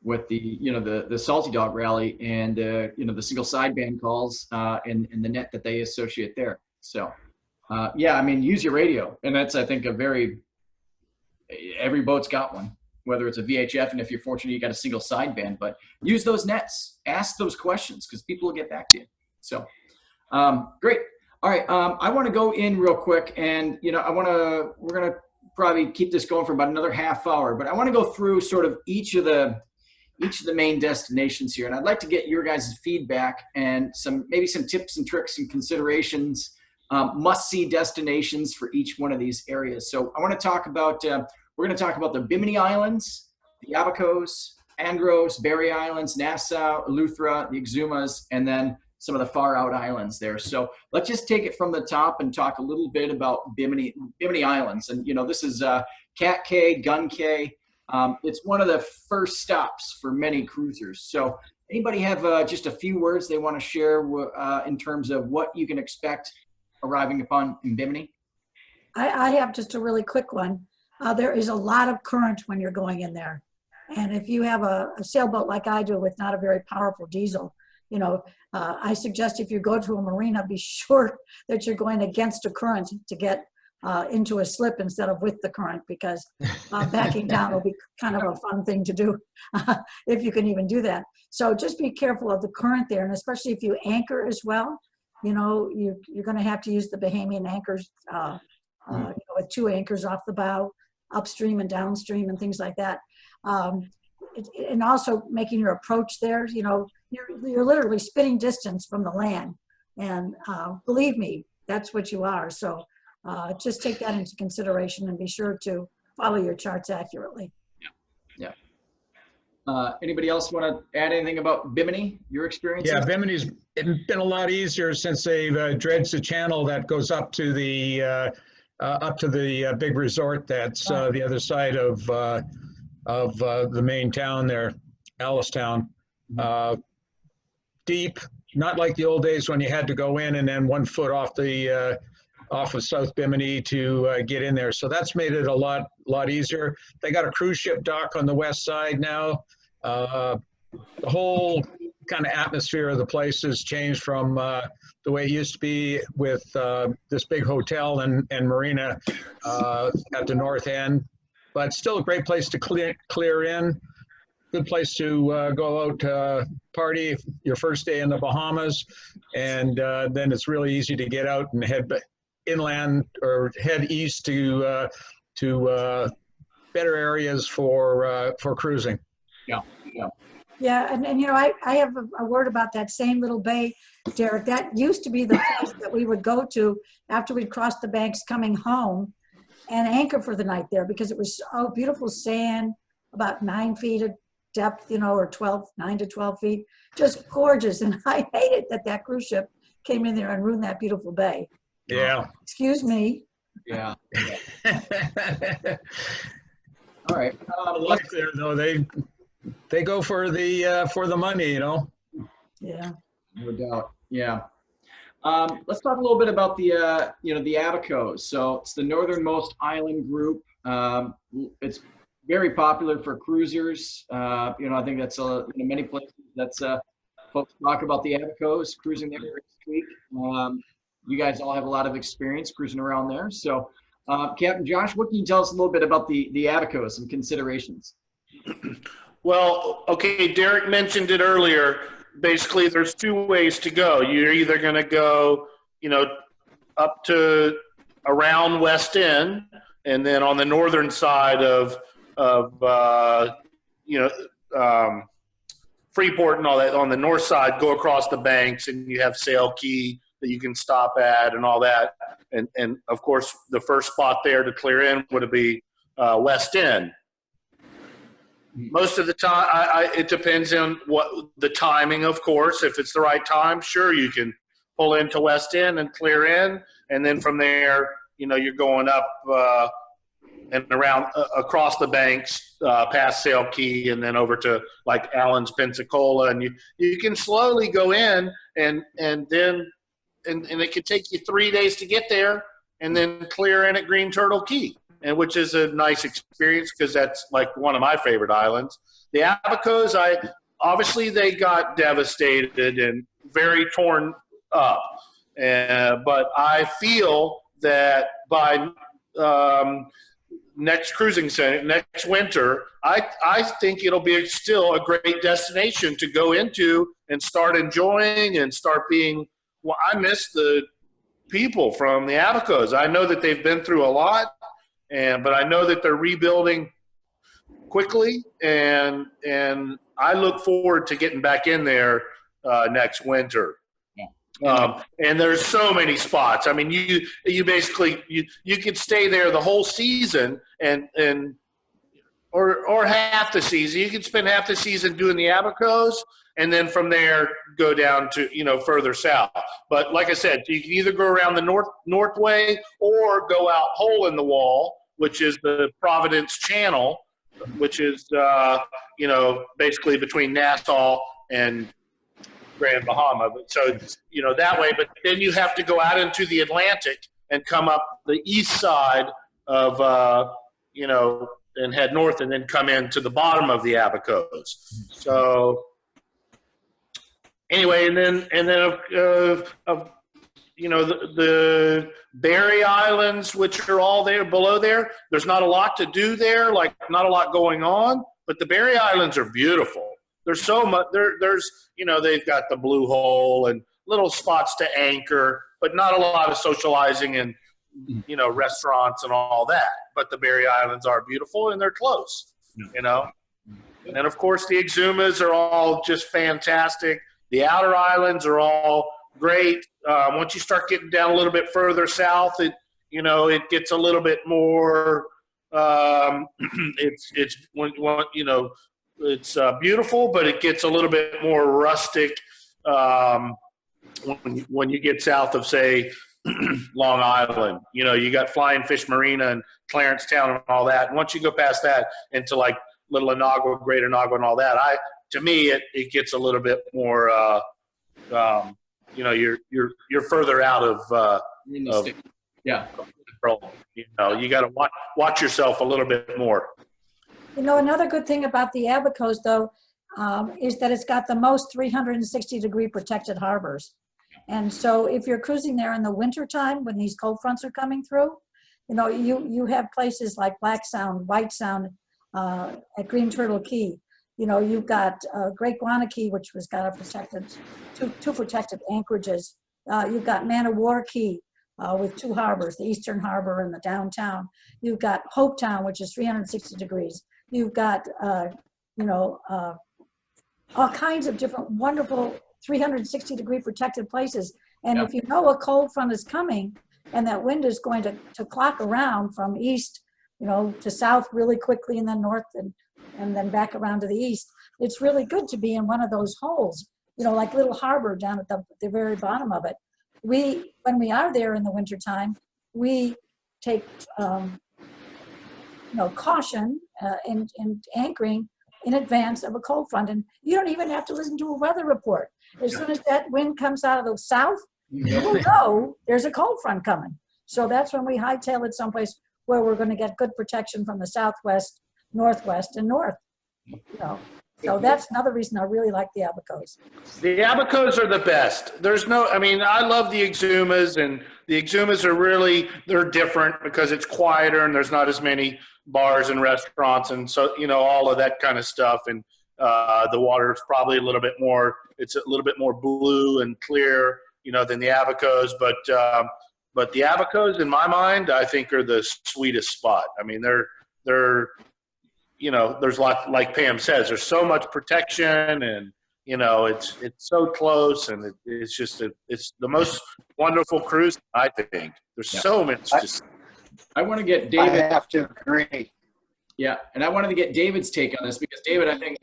with the Salty Dog Rally and the single sideband calls and the net that they associate there. So yeah, I mean, use your radio, and that's, I think, every boat's got one, whether it's a VHF, and if you're fortunate you got a single sideband. But use those nets, ask those questions, because people will get back to you. So great. All right, I want to go in real quick, and we're gonna probably keep this going for about another half hour, but I want to go through sort of each of the main destinations here, and I'd like to get your guys' feedback and maybe some tips and tricks and considerations, must-see destinations for each one of these areas. So I want to talk about we're going to talk about the Bimini Islands, the Abacos, Andros, Berry Islands, Nassau, Eleuthera, the Exumas, and then some of the far out islands there. So let's just take it from the top and talk a little bit about Bimini Islands. And this is Cat Cay, Gun Cay. It's one of the first stops for many cruisers. So anybody have just a few words they want to share in terms of what you can expect arriving upon in Bimini? I have just a really quick one. There is a lot of current when you're going in there. And if you have a sailboat like I do with not a very powerful diesel, I suggest if you go to a marina, be sure that you're going against a current to get into a slip instead of with the current, because backing down will be kind of a fun thing to do if you can even do that. So just be careful of the current there, and especially if you anchor as well. You're going to have to use the Bahamian anchors with 2 anchors off the bow, upstream and downstream and things like that. And also making your approach there, you're literally spitting distance from the land. And believe me, that's what you are. So just take that into consideration and be sure to follow your charts accurately. Yeah. Anybody else want to add anything about Bimini, your experience? Yeah, Bimini's been a lot easier since they've dredged the channel that goes up to the big resort that's the other side of the main town there, Allistown. Deep, not like the old days when you had to go in and then 1 foot off of South Bimini to get in there. So that's made it a lot easier. They got a cruise ship dock on the west side now. The whole kind of atmosphere of the place has changed from the way it used to be with this big hotel and marina at the north end. But still a great place to clear in. Good place to go out party your first day in the Bahamas, and then it's really easy to get out and head inland or head east to better areas for cruising. Yeah, and I have a word about that same little bay, Derek. That used to be the place that we would go to after we'd crossed the banks coming home and anchor for the night there, because it was beautiful sand, about 9 feet of depth, or 9 to 12 feet, just gorgeous. And I hated that cruise ship came in there and ruined that beautiful bay. Yeah. Excuse me. Yeah. All right. Luck there though, they go for the money, Yeah. No doubt. Yeah. Let's talk a little bit about the Abacos. So it's the northernmost island group. It's very popular for cruisers. I think that's many places that's folks talk about the Abacos cruising there every week. You guys all have a lot of experience cruising around there. So, Captain Josh, what can you tell us a little bit about the Abacos and considerations? Well, okay, Derek mentioned it earlier. Basically, there's 2 ways to go. You're either going to go, up to around West End, and then on the northern side of Freeport and all that, on the north side, go across the banks, and you have Sail Key that you can stop at and all that. And of course, the first spot there to clear in would be West End. Most of the time, it depends on what the timing, of course. If it's the right time, sure, you can pull into West End and clear in. And then from there, you're going up and around across the banks, past Sail Key, and then over to like Allen's, Pensacola. And you can slowly go in, and then it can take you 3 days to get there, and then clear in at Green Turtle Key. And which is a nice experience because that's like one of my favorite islands. The Abacos, obviously they got devastated and very torn up. But I feel that by next winter, I think it'll be still a great destination to go into and start enjoying and start being. Well, I miss the people from the Abacos. I know that they've been through a lot. But I know that they're rebuilding quickly, and I look forward to getting back in there next winter. Yeah. And there's so many spots. I mean, you basically you could stay there the whole season or half the season. You could spend half the season doing the Abacos, and then from there go down to further south. But like I said, you can either go around the north way or go out Hole in the Wall, which is the Providence Channel, which is basically between Nassau and Grand Bahama. So that way. But then you have to go out into the Atlantic and come up the east side of and head north, and then come into the bottom of the Abacos. So. Anyway, and then the Berry Islands, which are all there below there. There's not a lot to do there, like not a lot going on, but the Berry Islands are beautiful. There's so much. There's they've got the Blue Hole and little spots to anchor, but not a lot of socializing and restaurants and all that. But the Berry Islands are beautiful and they're close. And then of course the Exumas are all just fantastic. The outer islands are all great. Once you start getting down a little bit further south, it gets a little bit more. It's beautiful, but it gets a little bit more rustic when you get south of, say, Long Island. You got Flying Fish Marina and Clarencetown and all that. And once you go past that into like Little Inagua, Greater Inagua, and all that, to me, it gets a little bit more. You're further out of control. You got to watch yourself a little bit more. Another good thing about the Abacos, though, is that it's got the most 360-degree protected harbors. And so if you're cruising there in the wintertime when these cold fronts are coming through, you have places like Black Sound, White Sound, at Green Turtle Key. You've got Great Guana Key, which was got a protected, two protected anchorages. You've got Man of War Key with two harbors, the Eastern Harbor and the downtown. You've got Hopetown, which is 360 degrees. You've got, all kinds of different wonderful 360-degree protected places. And if you know a cold front is coming and that wind is going to clock around from east, to south really quickly and then north and then back around to the east, it's really good to be in one of those holes, like Little Harbor down at the very bottom of it. When we are there in the wintertime, we take, caution in anchoring in advance of a cold front. And you don't even have to listen to a weather report. As soon as that wind comes out of the south, you will know there's a cold front coming. So that's when we hightail it someplace where we're going to get good protection from the southwest, northwest, and north. So that's another reason I really like the Abacos. The Abacos are the best. I love the Exumas, and the Exumas are they're different because it's quieter and there's not as many bars and restaurants and so, all of that kind of stuff. And the water is probably it's a little bit more blue and clear, than the Abacos. But but the Abacos, in my mind, I think are the sweetest spot. I mean, they're you know, there's like Pam says, there's so much protection, and you know, it's so close, and it's just it's the most wonderful cruise. I think there's so much. I want to get I David. have to agree. Yeah, and I wanted to get David's take on this because David, I think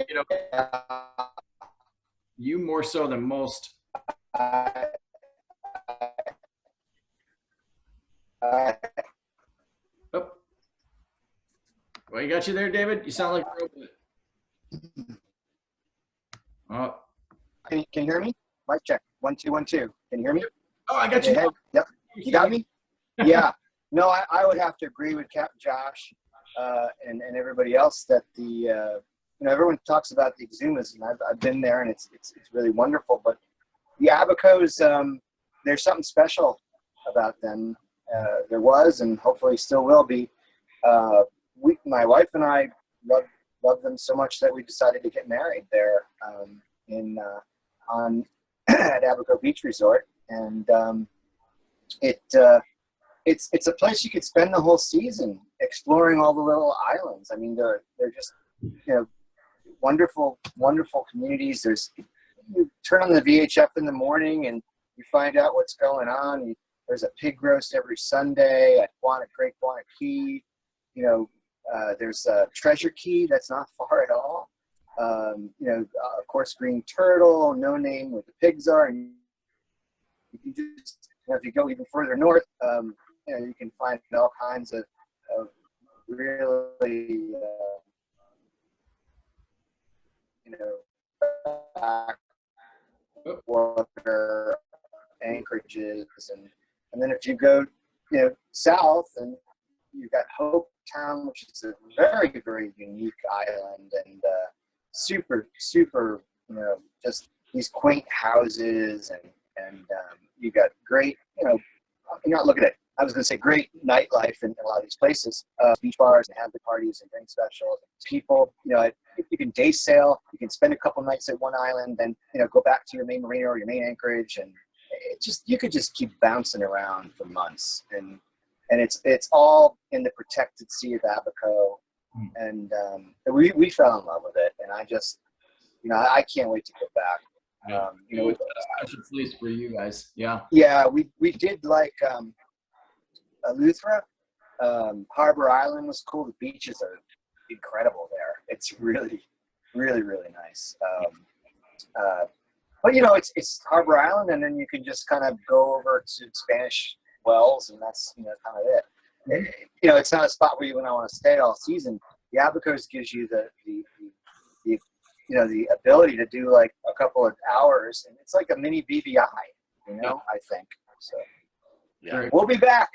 you more so than most. Oh. Well, you got you there, David? You sound like a robot. Oh. Can you hear me? Mic check. 1 2 1 2. Can you hear me? Oh, I got you. Yep. You got me? Yeah. No, I would have to agree with Capt Josh and everybody else that everyone talks about the Exumas, and I've been there, and it's really wonderful. But the Abacos, there's something special about them. There was, and hopefully still will be. My wife and I love them so much that we decided to get married there at Abaco Beach Resort, and it's a place you could spend the whole season exploring all the little islands. I mean, they're just wonderful communities. You turn on the VHF in the morning and you find out what's going on. There's a pig roast every Sunday at Great Guana Key. There's a Treasure Key that's not far at all. Of course, Green Turtle, No Name, where the pigs are, and you just if you go even further north, you can find all kinds of really water anchorages, and then if you go south, and you've got Hope Town, which is a very, very unique island, and super just these quaint houses, and you got great you're not looking at, I was going to say great nightlife in a lot of these places, beach bars and have the parties and drink specials. People, you can day sail, you can spend a couple nights at one island, then go back to your main marina or your main anchorage, and you could just keep bouncing around for months, and it's all in the protected Sea of Abaco, and we fell in love with it, and I just I can't wait to get back. Special place for you guys. Yeah, we did like Eleuthera. Harbor Island was cool. The beaches are incredible there. It's really, really, really nice. But it's Harbor Island, and then you can just kind of go over to Spanish Wells, and that's kind of it. It's not a spot where you want to stay all season. The Abacos gives you the ability to do like a couple of hours, and it's like a mini BVI, I think. So Yeah. We'll be back.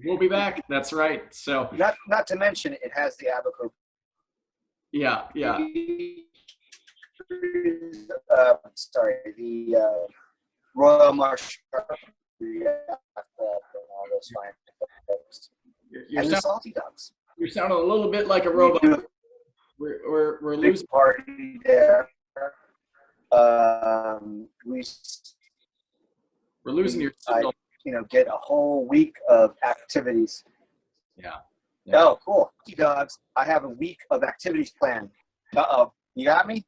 We'll be back. That's right. So not to mention it has the Abaco. Yeah. The Royal Marsh and all those fine folks. And the Salty Dogs. You're sounding a little bit like a robot. We're losing party there. We're losing your signal. Get a whole week of activities. Yeah. Oh, cool. Dogs. I have a week of activities planned. Uh-oh. You got me?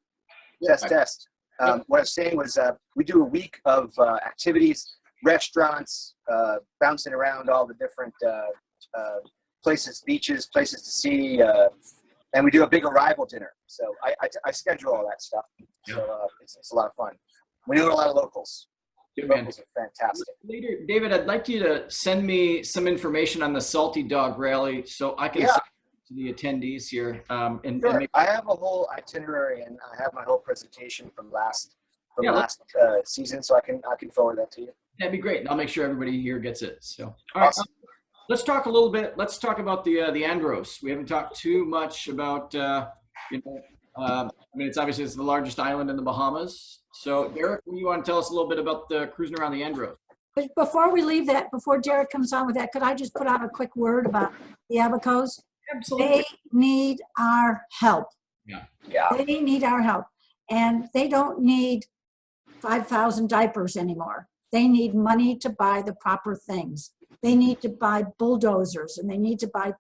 Test. What I was saying was we do a week of activities, restaurants, bouncing around all the different places, beaches, places to see, and we do a big arrival dinner. So I schedule all that stuff. So it's a lot of fun. We know a lot of locals. Locals are fantastic. Later, David, I'd like you to send me some information on the Salty Dog Rally so I can send it to the attendees here. Sure. I have a whole itinerary, and I have my whole presentation from last season, so I can forward that to you. That'd be great. And I'll make sure everybody here gets it. So, all right. Let's talk a little bit. Let's talk about the Andros. We haven't talked too much about, it's obviously it's the largest island in the Bahamas. So, Derek, you want to tell us a little bit about the cruising around the Andros? Before we leave that, before Derek comes on with that, could I just put out a quick word about the Abacos? Absolutely. They need our help. Yeah. They need our help. And they don't need 5,000 diapers anymore. They need money to buy the proper things. They need to buy bulldozers, and they need to buy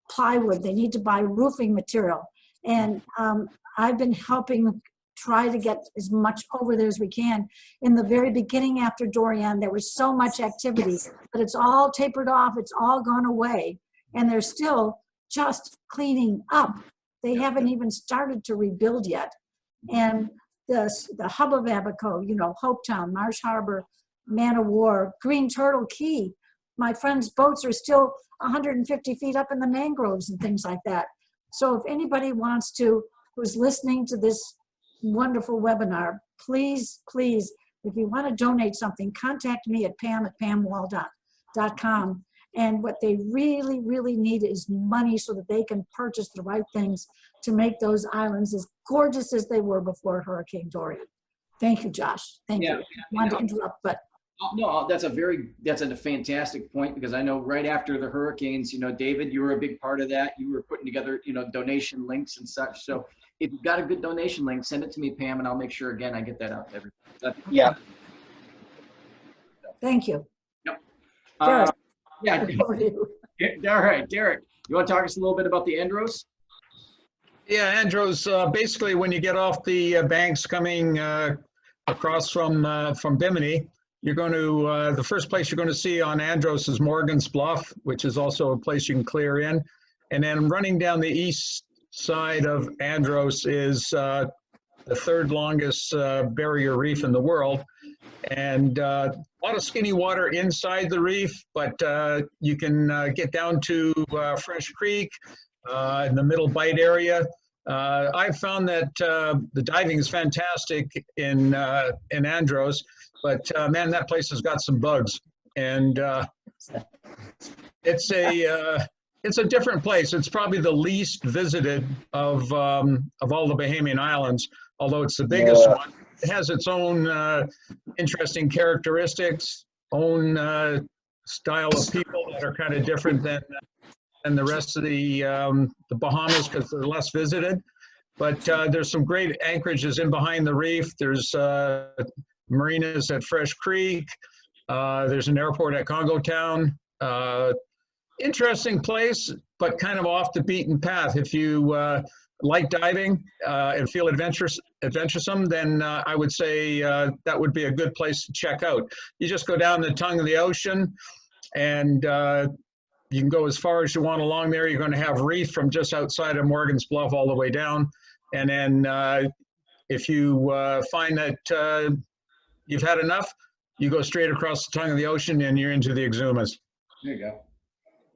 plywood. They need to buy roofing material. And I've been helping try to get as much over there as we can. In the very beginning after Dorian, there was so much activity, but it's all tapered off. It's all gone away. And they're still just cleaning up. They haven't even started to rebuild yet. And the hub of Abaco, you know, Hopetown, Marsh Harbor, Man of War, Green Turtle Key. My friends' boats are still 150 feet up in the mangroves and things like that. So if anybody wants to, who's listening to this wonderful webinar, please, please, if you want to donate something, contact me at pam@pamwall.com. And what they really, really need is money so that they can purchase the right things to make those islands as gorgeous as they were before Hurricane Dorian. Thank you, Josh. Thank you. I wanted to interrupt, but. No, that's a fantastic point, because I know right after the hurricanes, you know, David, you were a big part of that. You were putting together, you know, donation links and such. So if you've got a good donation link, send it to me, Pam, and I'll make sure, again, I get that out to everybody. Yeah. Thank you. Yep. Derek, over to you. All right, Derek, you want to talk us a little bit about the Andros? Yeah, Andros, basically when you get off the banks coming across from Bimini, you're going to, the first place you're going to see on Andros is Morgan's Bluff, which is also a place you can clear in. And then running down the east side of Andros is the third longest barrier reef in the world. And a lot of skinny water inside the reef, but you can get down to Fresh Creek in the Middle Bight area. I've found that the diving is fantastic in Andros, but man, that place has got some bugs, and it's a different place. It's probably the least visited of all the Bahamian Islands, although it's the biggest one. It has its own interesting characteristics, own style of people that are kind of different than the rest of the Bahamas, because they're less visited. But there's some great anchorages in behind the reef. There's marinas at Fresh Creek. There's an airport at Congo Town. Interesting place, but kind of off the beaten path. If you like diving and feel adventuresome, then I would say that would be a good place to check out. You just go down the tongue of the ocean, and you can go as far as you want along there. You're going to have reef from just outside of Morgan's Bluff all the way down. And then if you find that you've had enough, you go straight across the tongue of the ocean and you're into the Exumas. There you go.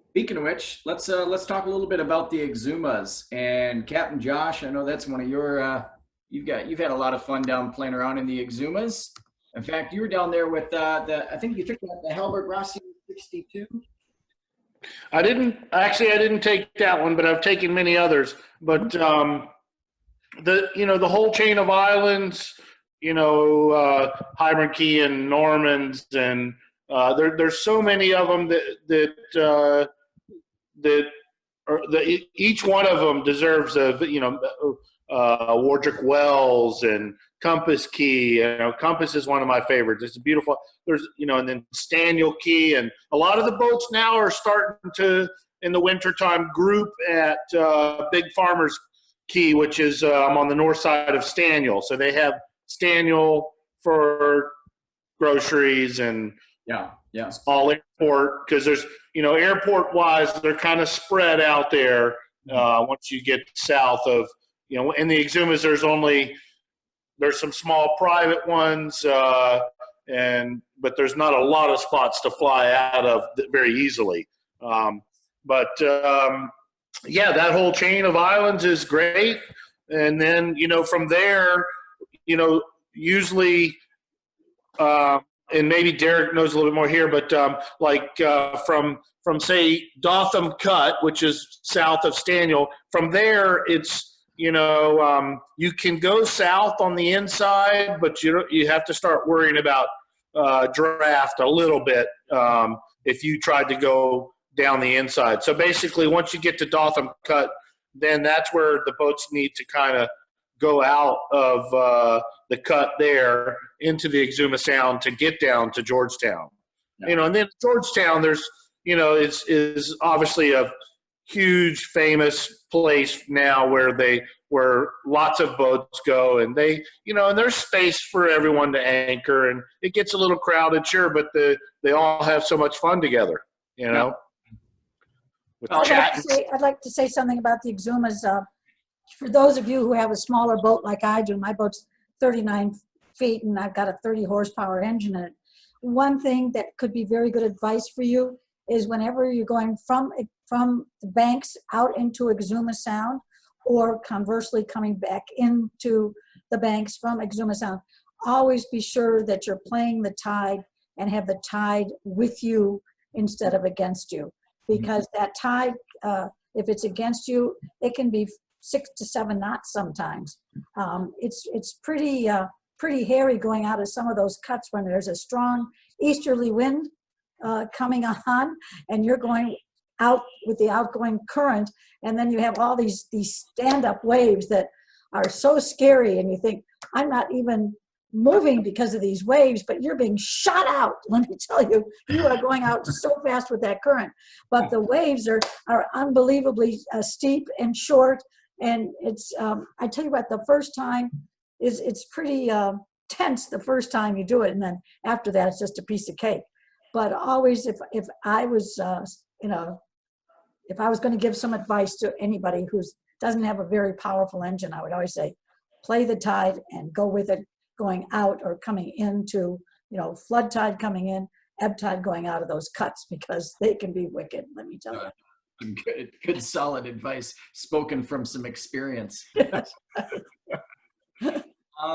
Speaking of which, let's talk a little bit about the Exumas. And Captain Josh, I know that's one of your you've had a lot of fun down playing around in the Exumas. In fact, you were down there with I think you took the Halbert Rossi 62. I didn't take that one, but I've taken many others. But the whole chain of islands, Hybrid Key and Normans, and there's so many of them that each one of them deserves Wardrick Wells and Compass Key. Compass is one of my favorites. It's beautiful. There's, and then Staniel Key, and a lot of the boats now are starting to, in the wintertime, group at Big Farmers Key, which is I'm on the north side of Staniel. So they have Staniel for groceries and all airport, because there's, airport wise, they're kind of spread out there once you get south of, in the Exumas, there's some small private ones, but there's not a lot of spots to fly out of very easily. That whole chain of islands is great. And then, from there, usually, and maybe Derek knows a little bit more here, but from say Dotham Cut, which is south of Staniel, from there it's, you can go south on the inside, but you have to start worrying about draft a little bit if you tried to go down the inside. So basically, once you get to Dotham Cut, then that's where the boats need to kind of go out of the cut there into the Exuma Sound to get down to Georgetown. You know, and then Georgetown, there's, you know, is obviously a huge famous place now where lots of boats go, and they, you know, and there's space for everyone to anchor, and it gets a little crowded, sure, but they all have so much fun together, you know. I'd like to say something about the Exumas. For those of you who have a smaller boat like I do, my boat's 39 feet and I've got a 30 horsepower engine in it. One thing that could be very good advice for you is whenever you're going from the banks out into Exuma Sound, or conversely coming back into the banks from Exuma Sound, always be sure that you're playing the tide and have the tide with you instead of against you. Because that tide, if it's against you, it can be 6 to 7 knots sometimes. It's pretty hairy going out of some of those cuts when there's a strong easterly wind coming on, and you're going out with the outgoing current, and then you have all these stand-up waves that are so scary, and you think, I'm not even moving because of these waves, but you're being shot out. Let me tell you, you are going out so fast with that current. But the waves are unbelievably steep and short, and it's I tell you what, the first time it's pretty tense the first time you do it, and then after that it's just a piece of cake. But always, if I was if I was going to give some advice to anybody who doesn't have a very powerful engine, I would always say, play the tide and go with it, going out or coming into, you know, flood tide coming in, ebb tide going out of those cuts, because they can be wicked, let me tell you. Good solid advice, spoken from some experience.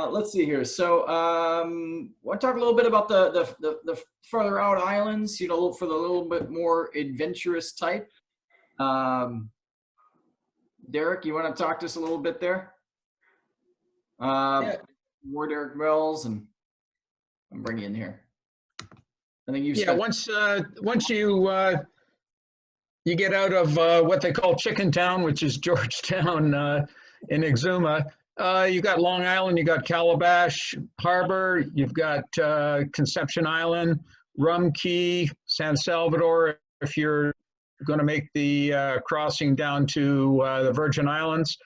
Let's see here. So, want to talk a little bit about the further out islands, you know, for the little bit more adventurous type. Derek, you want to talk to us a little bit there? More Derek Wells, and I'm bringing you in here. I think you. Yeah, once you get out of what they call Chicken Town, which is Georgetown in Exuma, you got Long Island, you got Calabash Harbor, you've got Conception Island, Rum Key, San Salvador, if you're going to make the crossing down to the Virgin Islands,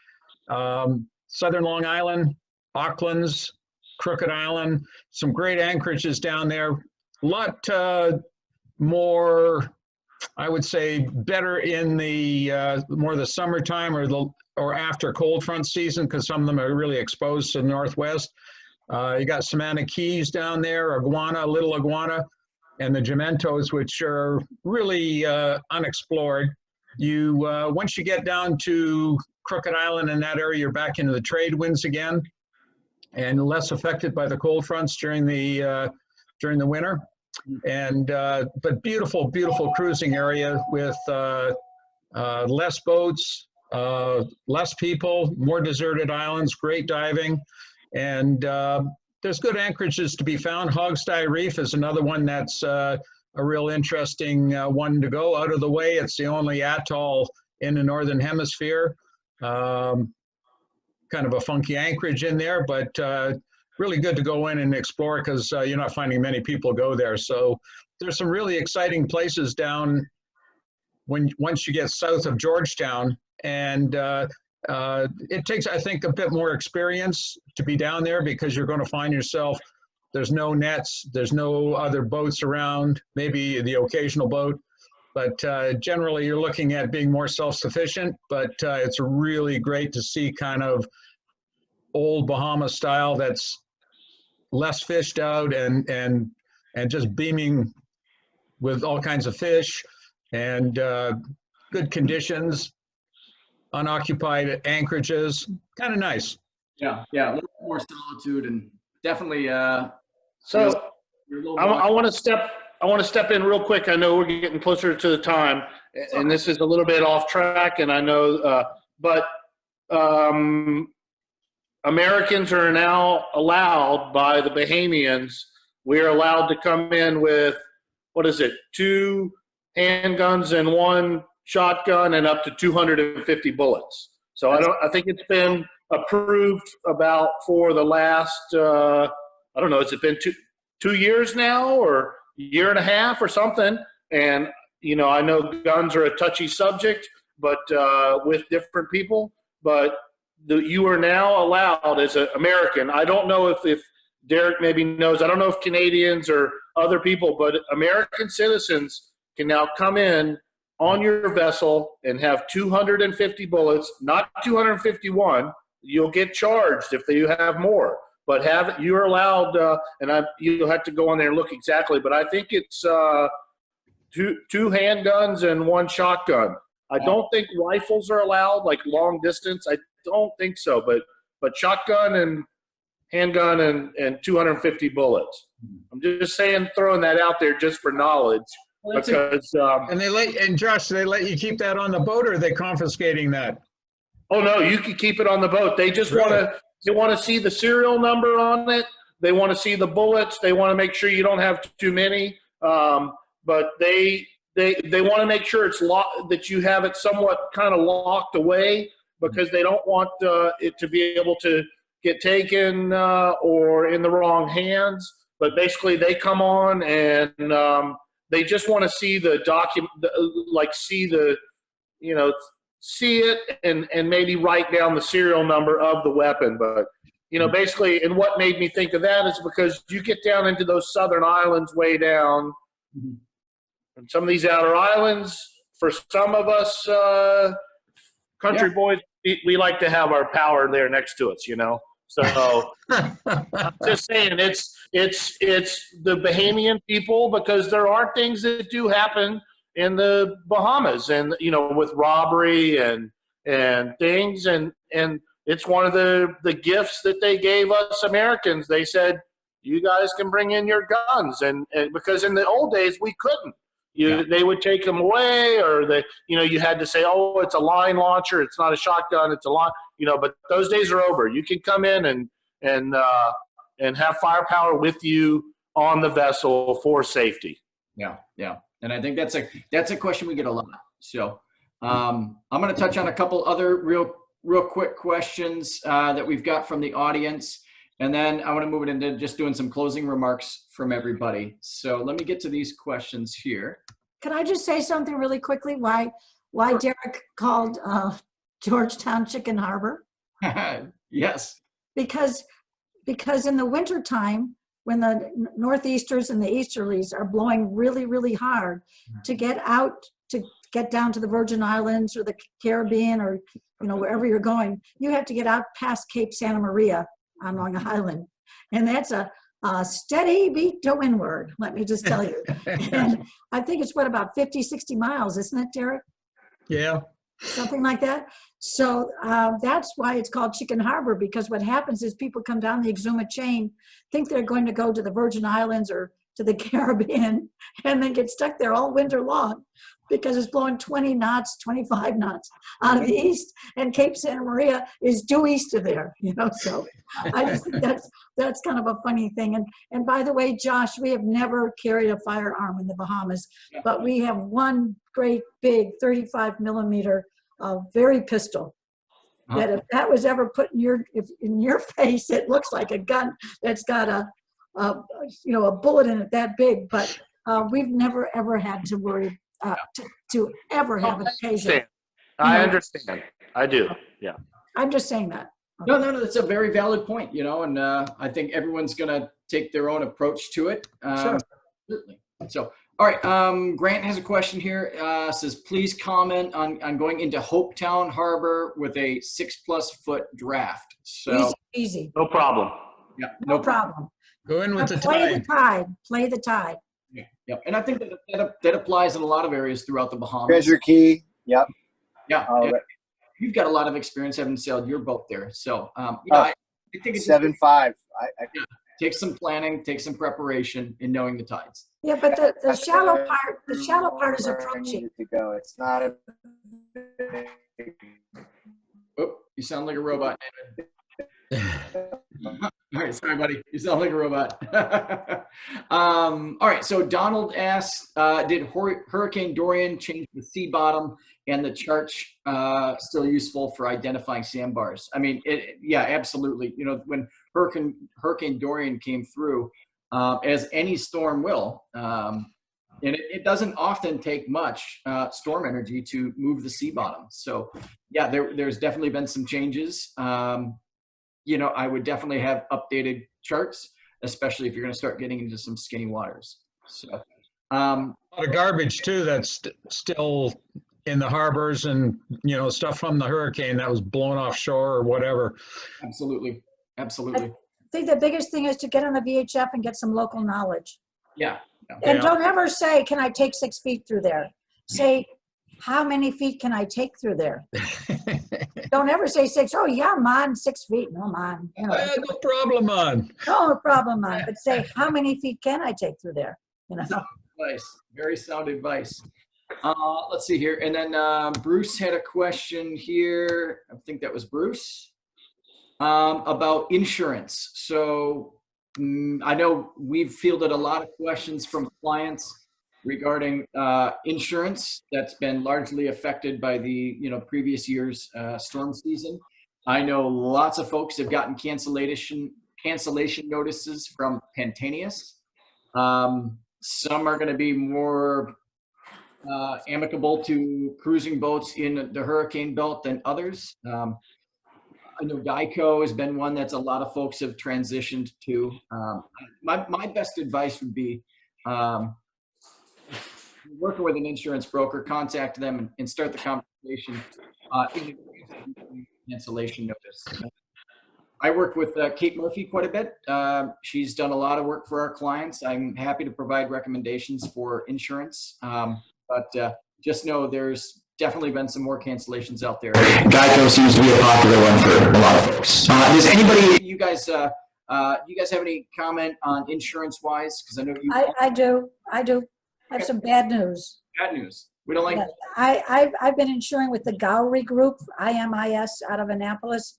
Southern Long Island, Auckland's, Crooked Island, some great anchorages down there. A lot more, I would say, better in the more the summertime or after cold front season, because some of them are really exposed to the northwest. You got Savannah Keys down there, Iguana, Little Iguana, and the Gementos, which are really unexplored. You once you get down to Crooked Island and that area, you're back into the trade winds again, and less affected by the cold fronts during the winter. And but beautiful cruising area with less boats, less people, more deserted islands, great diving, and there's good anchorages to be found. Hogstye Reef is another one that's a real interesting one to go. Out of the way, it's the only atoll in the northern hemisphere. Kind of a funky anchorage in there, but really good to go in and explore, because you're not finding many people go there. So there's some really exciting places down once you get south of Georgetown, and it takes, I think, a bit more experience to be down there, because you're going to find yourself, there's no nets, there's no other boats around, maybe the occasional boat, but generally you're looking at being more self-sufficient. But it's really great to see kind of old Bahama style that's less fished out and just beaming with all kinds of fish and good conditions, unoccupied anchorages, kind of nice. Yeah, a little more solitude, and definitely. So I want to step in real quick. I know we're getting closer to the time, and this is a little bit off track, and I know, but Americans are now allowed by the Bahamians. We're allowed to come in with, 2 handguns and 1 shotgun and up to 250 bullets. So I think it's been approved about for the last, has it been two years now, or year and a half or something. And, you know, I know guns are a touchy subject, but with different people, but you are now allowed as an American. I don't know if Derek maybe knows, I don't know if Canadians or other people, but American citizens can now come in on your vessel and have 250 bullets, not 251. You'll get charged if you have more, but you're allowed, you'll have to go on there and look exactly, but I think it's two handguns and one shotgun. I don't think rifles are allowed, like long distance. I don't think so, but shotgun and handgun and 250 bullets. I'm just saying, throwing that out there just for knowledge. Because and Josh, they let you keep that on the boat, or are they confiscating that? Oh no, you can keep it on the boat. They just want to see the serial number on it. They want to see the bullets. They want to make sure you don't have too many. But they want to make sure it's locked, that you have it somewhat kind of locked away, because they don't want it to be able to get taken or in the wrong hands. But basically, they come on and they just want to see the document, see it and maybe write down the serial number of the weapon. But, you know, basically, and what made me think of that is because you get down into those southern islands way down, and some of these outer islands, for some of us country boys, we like to have our power there next to us, you know. So I'm just saying, it's the Bahamian people, because there are things that do happen in the Bahamas, and you know, with robbery and things, and it's one of the gifts that they gave us Americans. They said, you guys can bring in your guns, and because in the old days we couldn't. They would take them away, or you had to say, oh, it's a line launcher, it's not a shotgun, it's a line, but those days are over. You can come in and have firepower with you on the vessel for safety. Yeah. And I think that's a question we get a lot. So I'm going to touch on a couple other real quick questions that we've got from the audience. And then I want to move it into just doing some closing remarks from everybody. So let me get to these questions here. Can I just say something really quickly? Why Derek called Georgetown Chicken Harbor? Yes. Because in the wintertime, when the northeasters and the easterlies are blowing really, really hard, to get down to the Virgin Islands or the Caribbean, or wherever you're going, you have to get out past Cape Santa Maria on Long Island, and that's a steady beat to windward, let me just tell you. And I think it's about 50, 60 miles, isn't it, Derek? Yeah. Something like that. So that's why it's called Chicken Harbor, because what happens is people come down the Exuma chain, think they're going to go to the Virgin Islands or to the Caribbean, and then get stuck there all winter long because it's blowing 20 knots, 25 knots out of the east, and Cape Santa Maria is due east of there, so I just think that's kind of a funny thing. And by the way, Josh, we have never carried a firearm in the Bahamas, but we have one great big 35 millimeter very pistol that if that was ever put in your face, it looks like a gun that's got a bullet in it that big, but we've never ever had to worry to ever have an occasion. I understand. I do. Yeah. I'm just saying that. Okay. No, that's a very valid point, and I think everyone's going to take their own approach to it. Sure. Certainly. So, all right. Grant has a question here. Says, please comment on going into Hopetown Harbor with a 6+ foot draft. So easy. No problem. Yeah. No problem. Go in with the tide. Play the tide. Yeah. Yep. And I think that applies in a lot of areas throughout the Bahamas. Treasure Key. Yep. Yeah. Right. You've got a lot of experience having sailed your boat there. So, I think it's 7.5. take some planning, take some preparation in knowing the tides. Yeah, but the shallow part is approaching. To go. It's not a. Oh, you sound like a robot, David. All right, sorry, buddy. You sound like a robot. All right, so Donald asks, did Hurricane Dorian change the sea bottom and the chart still useful for identifying sandbars? I mean, yeah, absolutely. When Hurricane Dorian came through, as any storm will. And it doesn't often take much storm energy to move the sea bottom. So yeah, there's definitely been some changes. You know, I would definitely have updated charts, especially if you're going to start getting into some skinny waters. So A lot of garbage too that's still in the harbors, and you know, stuff from the hurricane that was blown offshore or whatever. absolutely. Absolutely. I think the biggest thing is to get on the VHF and get some local knowledge. Yeah. And Yeah. don't ever say, can I take 6 feet through there? Say, how many feet can I take through there? Don't ever say 6. Oh yeah, man, 6 feet. No, man. You know, No problem, man. no problem, man. But say, how many feet can I take through there? You know. Advice. Very sound advice. Let's see here. And then Bruce had a question here. I think that was Bruce. About insurance. So I know we've fielded a lot of questions from clients regarding insurance that's been largely affected by the previous year's storm season. I know lots of folks have gotten cancellation notices from Pantaneous. Some are going to be more amicable to cruising boats in the hurricane belt than others. I know Geico has been one that's a lot of folks have transitioned to. My best advice would be working with an insurance broker, contact them and start the conversation in cancellation notice. I work with Kate Murphy quite a bit. She's done a lot of work for our clients. I'm happy to provide recommendations for insurance, but just know there's definitely been some more cancellations out there. Geico seems to be a popular one for a lot of folks. Does anybody, you guys have any comment on insurance wise? Because I know you. I do. I have some bad news. Bad news. We don't like. Yeah, I've been insuring with the Gowrie Group, IMIS, out of Annapolis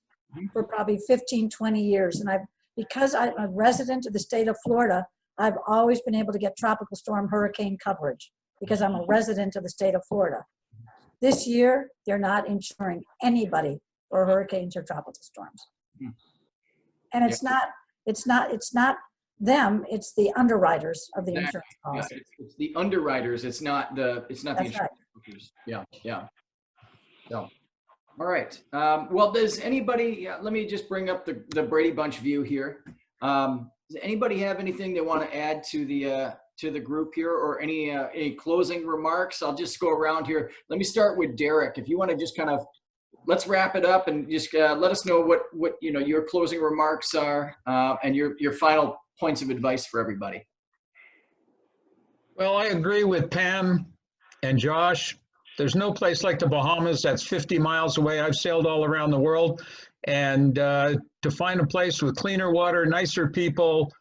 for probably 15, 20 years. And because I'm a resident of the state of Florida, I've always been able to get tropical storm hurricane coverage because I'm a resident of the state of Florida. This year, they're not insuring anybody for hurricanes or tropical storms. And it's not them, it's the underwriters of the insurance policy. Yeah, it's the underwriters, it's not the insurance right. brokers. Yeah. So, all right. Well, does anybody, let me just bring up the Brady Bunch view here. Does anybody have anything they want to add to the group here, or any closing remarks? I'll just go around here. Let me start with Derek. If you want to just kind of, let's wrap it up and just let us know what your closing remarks are and your final points of advice for everybody. Well, I agree with Pam and Josh. There's no place like the Bahamas that's 50 miles away. I've sailed all around the world, and to find a place with cleaner water, nicer people,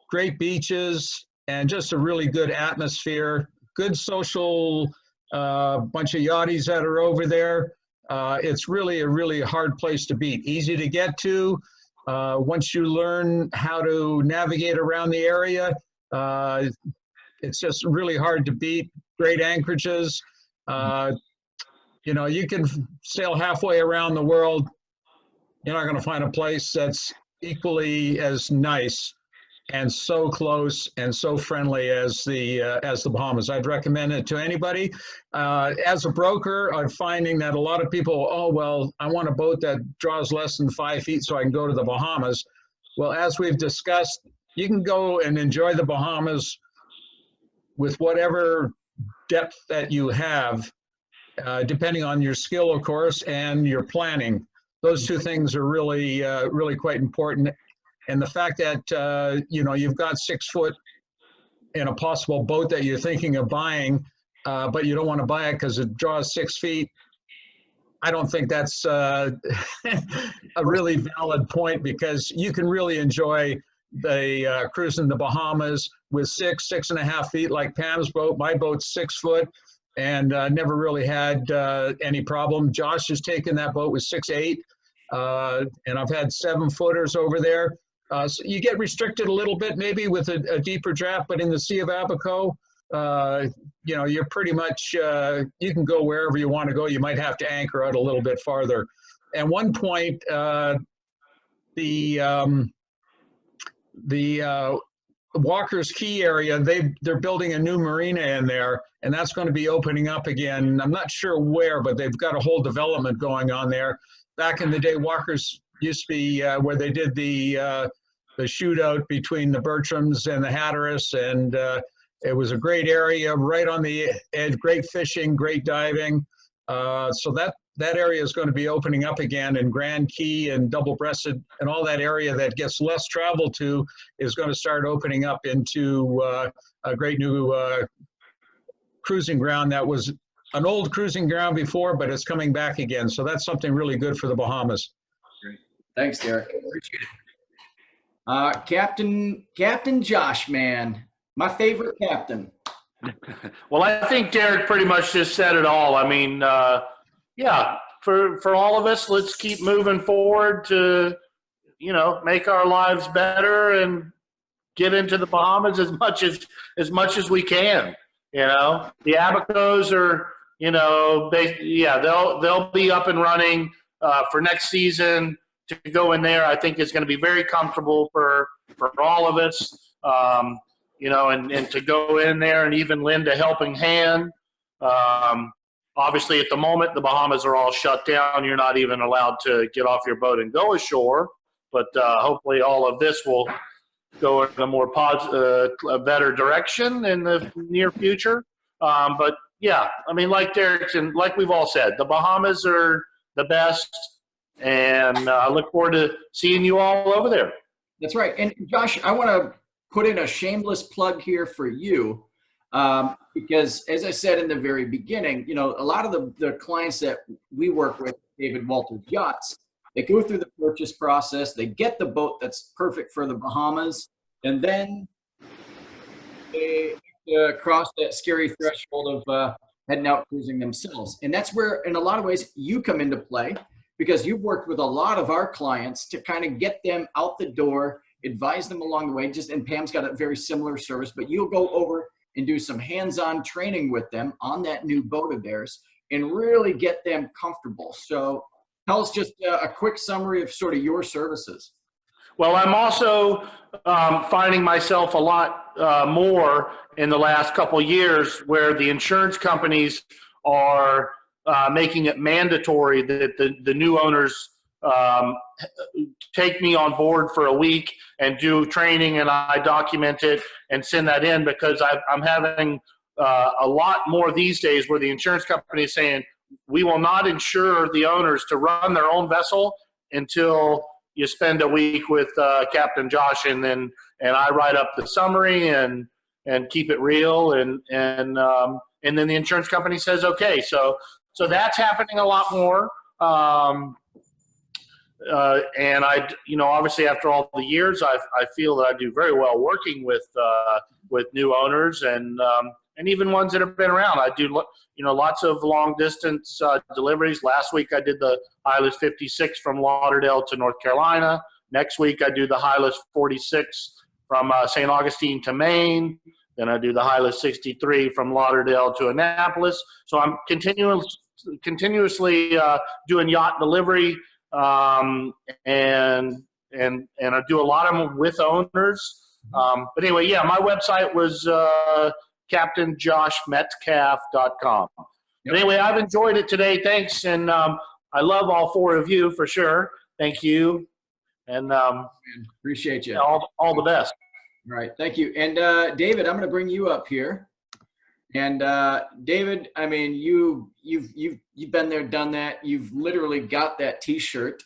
great beaches, and just a really good atmosphere, good social bunch of yachties that are over there. It's really a really hard place to beat. Easy to get to. Once you learn how to navigate around the area, it's just really hard to beat. Great anchorages. You can sail halfway around the world. You're not going to find a place that's equally as nice and so close and so friendly as the Bahamas. I'd recommend it to anybody. As a broker, I'm finding that a lot of people, I want a boat that draws less than 5 feet so I can go to the Bahamas. Well, as we've discussed, you can go and enjoy the Bahamas with whatever depth that you have, depending on your skill, of course, and your planning. Those two things are really, really quite important. And the fact that, you've got 6 foot in a possible boat that you're thinking of buying, but you don't want to buy it because it draws 6 feet, I don't think that's a really valid point, because you can really enjoy the cruise in the Bahamas with 6.5 feet like Pam's boat. My boat's 6 foot and never really had any problem. Josh has taken that boat with 6'8", and I've had 7-footers over there. So you get restricted a little bit maybe with a deeper draft, but in the Sea of Abaco, you're pretty much, you can go wherever you want to go. You might have to anchor out a little bit farther. And one point, the Walker's Key area, they're building a new marina in there, and that's going to be opening up again. I'm not sure where, but they've got a whole development going on there. Back in the day, Walker's used to be where they did the shootout between the Bertrams and the Hatteras, and it was a great area right on the edge, great fishing, great diving. So that area is going to be opening up again, and Grand Key and Double-Breasted and all that area that gets less travel to is going to start opening up into a great new cruising ground that was an old cruising ground before, but it's coming back again. So that's something really good for the Bahamas. Great. Thanks, Derek. Appreciate it. Captain Josh, man, my favorite captain. Well, I think Derek pretty much just said it all. I mean, yeah, for all of us, let's keep moving forward to, make our lives better and get into the Bahamas as much as we can. The Abacos are, they'll be up and running for next season. To go in there, I think is going to be very comfortable for all of us. And to go in there and even lend a helping hand. Obviously, at the moment, the Bahamas are all shut down. You're not even allowed to get off your boat and go ashore. But hopefully all of this will go in a more a better direction in the near future. But, yeah, I mean, like Derek and like we've all said, the Bahamas are the best. And I look forward to seeing you all over there. That's right. And, Josh, I want to put in a shameless plug here for you. Because as I said in the very beginning, a lot of the clients that we work with, David Walters Yachts, they go through the purchase process, they get the boat that's perfect for the Bahamas, and then they cross that scary threshold of heading out cruising themselves. And that's where, in a lot of ways, you come into play, because you've worked with a lot of our clients to kind of get them out the door, advise them along the way. And Pam's got a very similar service, but you'll go over and do some hands-on training with them on that new boat of theirs and really get them comfortable. So tell us just a quick summary of sort of your services. Well, I'm also finding myself a lot more in the last couple of years where the insurance companies are making it mandatory that the new owners take me on board for a week and do training, and I document it and send that in, because I'm having a lot more these days where the insurance company is saying, we will not insure the owners to run their own vessel until you spend a week with Captain Josh, and I write up the summary and keep it real, and then the insurance company says, okay. So that's happening a lot more. And obviously after all the years, I feel that I do very well working with new owners and even ones that have been around. I do, lots of long distance deliveries. Last week I did the Hylas 56 from Lauderdale to North Carolina. Next week I do the Hylas 46 from St. Augustine to Maine. Then I do the Hylas 63 from Lauderdale to Annapolis. So I'm continuously doing yacht delivery. And I do a lot of them with owners. But anyway, yeah, my website was CaptainJoshMetcalf.com. But anyway, I've enjoyed it today. Thanks. And I love all four of you for sure. Thank you. And appreciate you. All the best. All right. Thank you. And David, I'm going to bring you up here. And David, I mean, you've been there, done that. You've literally got that T-shirt.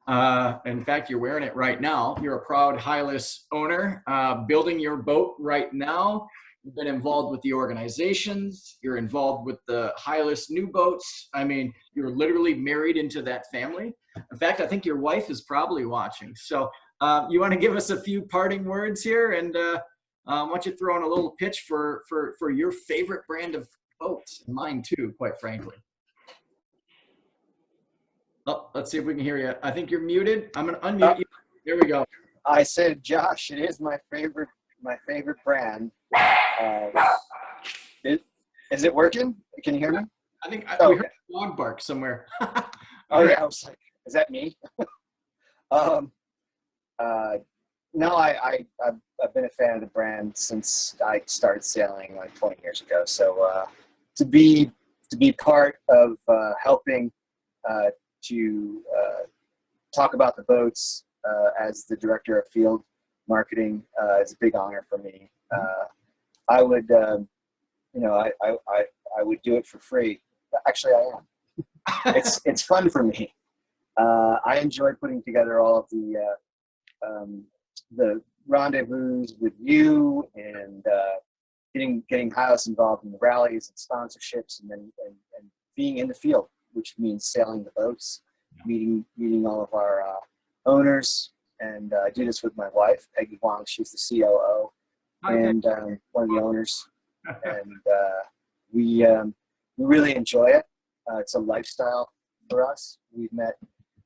In fact, you're wearing it right now. You're a proud Hylas owner, building your boat right now. You've been involved with the organizations. You're involved with the Hylas new boats. I mean, you're literally married into that family. In fact, I think your wife is probably watching. So you want to give us a few parting words here, and why don't you throw in a little pitch for your favorite brand of boats? Mine too, quite frankly. Oh, let's see if we can hear you. I think you're muted. I'm going to unmute you. There we go. I said, Josh, it is my favorite brand. Is it working? Can you hear me? I think we heard a dog bark somewhere. Oh, yeah. I was like, is that me? No, I've been a fan of the brand since I started sailing like 20 years ago. So to be part of helping to talk about the boats as the director of field marketing is a big honor for me. I would, I would do it for free. Actually, I am. It's fun for me. I enjoy putting together all of the rendezvous with you and getting Hylas involved in the rallies and sponsorships, and then and being in the field, which means sailing the boats, meeting all of our owners. And I do this with my wife, Peggy Wong. She's the COO and one of the owners. And we really enjoy it. It's a lifestyle for us. We've met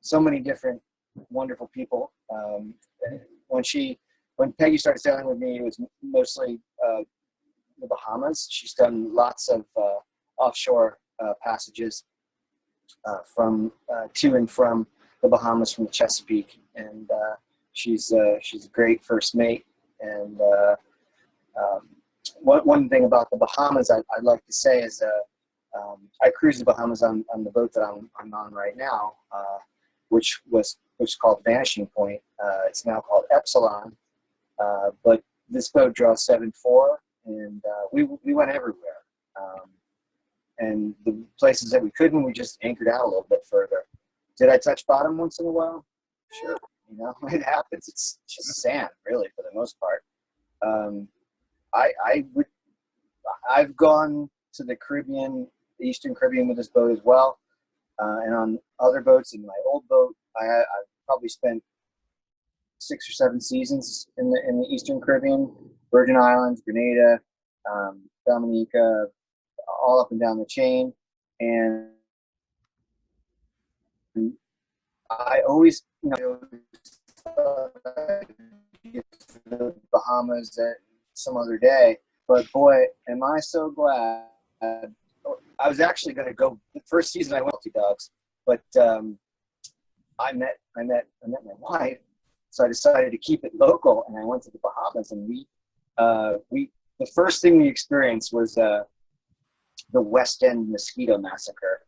so many different wonderful people. When Peggy started sailing with me, it was mostly the Bahamas. She's done lots of offshore passages from to and from the Bahamas, from the Chesapeake, and she's a great first mate. And one thing about the Bahamas I'd like to say is I cruise the Bahamas on the boat that I'm on right now, which was called Vanishing Point. It's now called Epsilon, but this boat draws 7.4, and we went everywhere. And the places that we couldn't, we just anchored out a little bit further. Did I touch bottom once in a while? Sure, it happens. It's just sand, really, for the most part. I've gone to the Caribbean, the Eastern Caribbean with this boat as well, and on other boats. In my old boat, I've probably spent 6 or 7 seasons in the Eastern Caribbean, Virgin Islands, Grenada, Dominica, all up and down the chain. And I always, get to the Bahamas at some other day. But boy, am I so glad. I was actually going to go the first season. I went to Dogs, but I met my wife, so I decided to keep it local, and I went to the Bahamas. And the first thing we experienced was the West End mosquito massacre,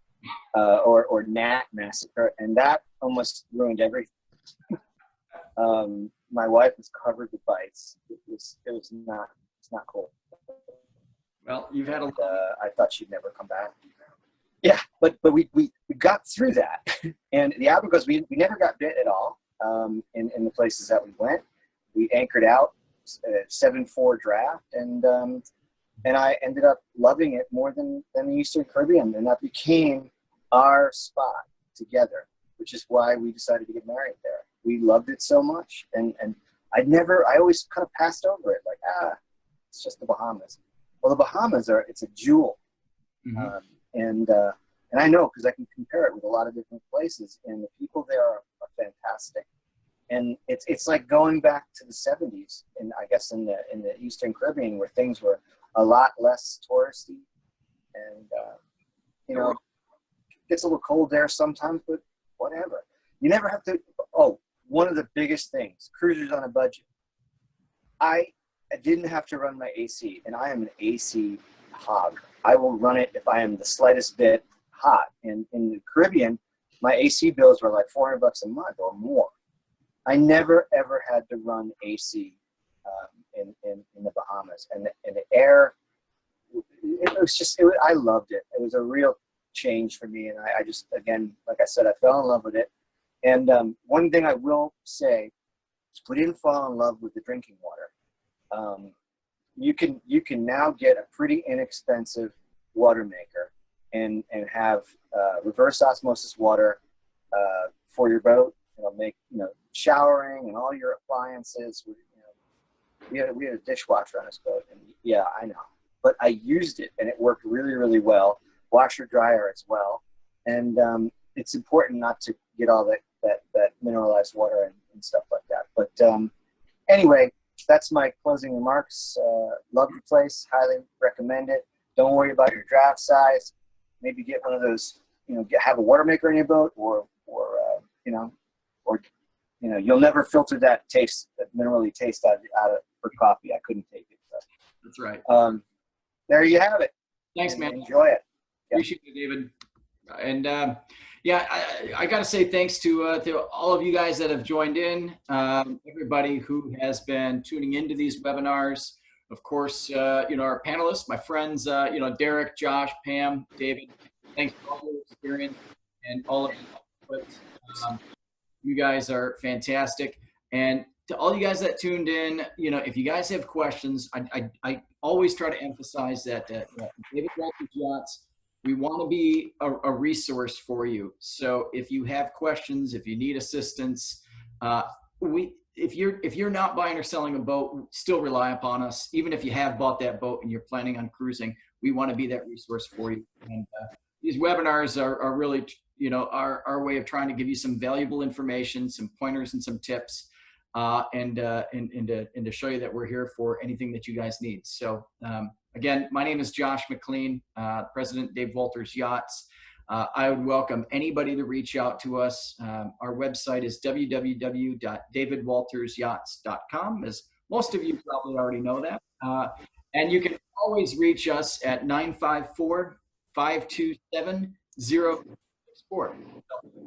or gnat massacre, and that almost ruined everything. My wife was covered with bites. It was not cool. Well, you've had a. I thought she'd never come back. Yeah, but we got through that, and the Albatross, we never got bit at all. In the places that we went, we anchored out 7.4 draft, and I ended up loving it more than the Eastern Caribbean, and that became our spot together, which is why we decided to get married there. We loved it so much, and I always kind of passed over it, like, it's just the Bahamas. Well, the Bahamas it's a jewel. Mm-hmm. And I know, because I can compare it with a lot of different places, and the people there are fantastic. And it's like going back to the 70s, and I guess in the Eastern Caribbean, where things were a lot less touristy, and it gets a little cold there sometimes, but whatever. You never have to. Oh, one of the biggest things: cruisers on a budget. I didn't have to run my AC, and I am an AC hog. I will run it if I am the slightest bit hot. And in the Caribbean, my AC bills were like $400 a month or more. I never ever had to run AC in the Bahamas, and the air. It was just. I loved it. It was a real change for me, and I just, again, like I said, I fell in love with it. And one thing I will say, we didn't fall in love with the drinking water. You can now get a pretty inexpensive water maker and have reverse osmosis water for your boat. It'll make showering and all your appliances. We had a dishwasher on this boat, and yeah, I know, but I used it and it worked really, really well. Washer dryer as well, and it's important not to get all that mineralized water and stuff like that. But anyway, that's my closing remarks. Love the place, highly recommend it. Don't worry about your draft size. Maybe get one of those, have a water maker in your boat, or you'll never filter that taste minerally taste out of for coffee. I couldn't take it. So. That's right. There you have it. Thanks, man. Enjoy it. Yeah. Appreciate it, David. And yeah, I got to say thanks to all of you guys that have joined in, everybody who has been tuning into these webinars. Of course, our panelists, my friends, Derek, Josh, Pam, David. Thanks for all your experience and all of your input. You guys are fantastic. And to all you guys that tuned in, if you guys have questions, I always try to emphasize that David Walters Yachts, we want to be a resource for you. So if you have questions, if you need assistance, if you're not buying or selling a boat, still rely upon us. Even if you have bought that boat and you're planning on cruising, we want to be that resource for you. And these webinars are really, our way of trying to give you some valuable information, some pointers and some tips, and to show you that we're here for anything that you guys need. So again, my name is Josh McLean, President Dave Walters Yachts. I would welcome anybody to reach out to us. Our website is www.davidwaltersyachts.com, as most of you probably already know that. And you can always reach us at 954-527-064. So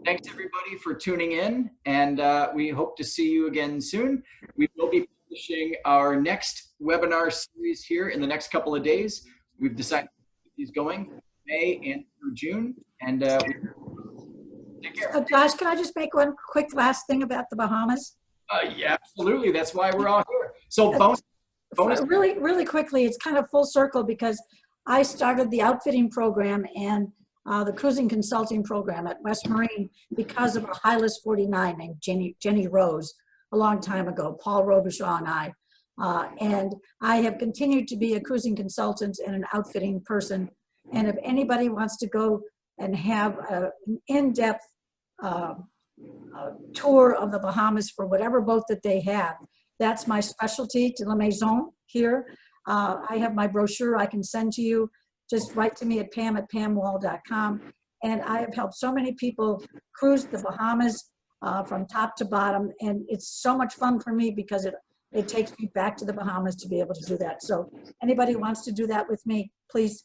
thanks everybody for tuning in, and we hope to see you again soon. We will be publishing our next webinar series here in the next couple of days. We've decided to keep these going May and through June, and take care. Josh, can I just make one quick last thing about the Bahamas? Yeah, absolutely. That's why we're all here. So bonus. Really quickly, it's kind of full circle because I started the outfitting program and the cruising consulting program at West Marine because of a Hylas 49 named Jenny Rose a long time ago, Paul Robichaud and I. And I have continued to be a cruising consultant and an outfitting person. And if anybody wants to go and have an in-depth tour of the Bahamas for whatever boat that they have, that's my specialty to La Maison here. I have my brochure I can send to you. Just write to me at pam@pamwall.com. And I have helped so many people cruise the Bahamas from top to bottom. And it's so much fun for me because it takes me back to the Bahamas to be able to do that. So anybody who wants to do that with me, please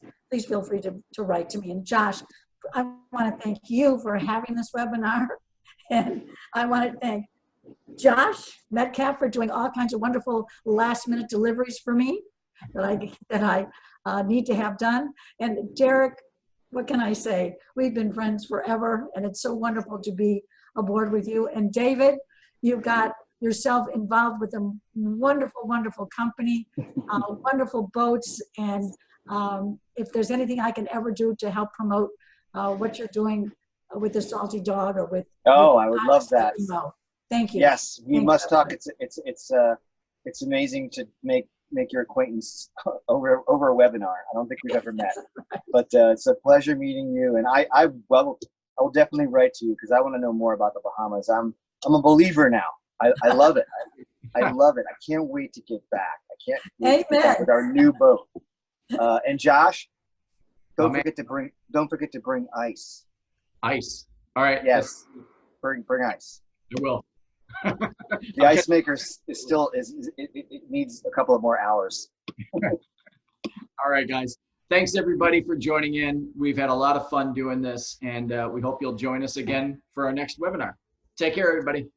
feel free to write to me. And Josh, I want to thank you for having this webinar. And I want to thank Josh Metcalf for doing all kinds of wonderful last minute deliveries for me that I need to have done. And Derek, what can I say? We've been friends forever, and it's so wonderful to be aboard with you. And David, you've got yourself involved with a wonderful, wonderful company, wonderful boats. And if there's anything I can ever do to help promote what you're doing with the Salty Dog or with I would love that. Thank you. Yes, we must talk. It's amazing to make your acquaintance over a webinar. I don't think we've ever met, but it's a pleasure meeting you. And I will definitely write to you because I want to know more about the Bahamas. I'm a believer now. I love it. I love it. I can't wait to get back. I can't wait to get back with our new boat. And Josh, don't forget to bring ice. Ice. All right. Yes. Bring ice. I will. The ice maker it needs a couple of more hours. All right, guys. Thanks everybody for joining in. We've had a lot of fun doing this, and we hope you'll join us again for our next webinar. Take care, everybody.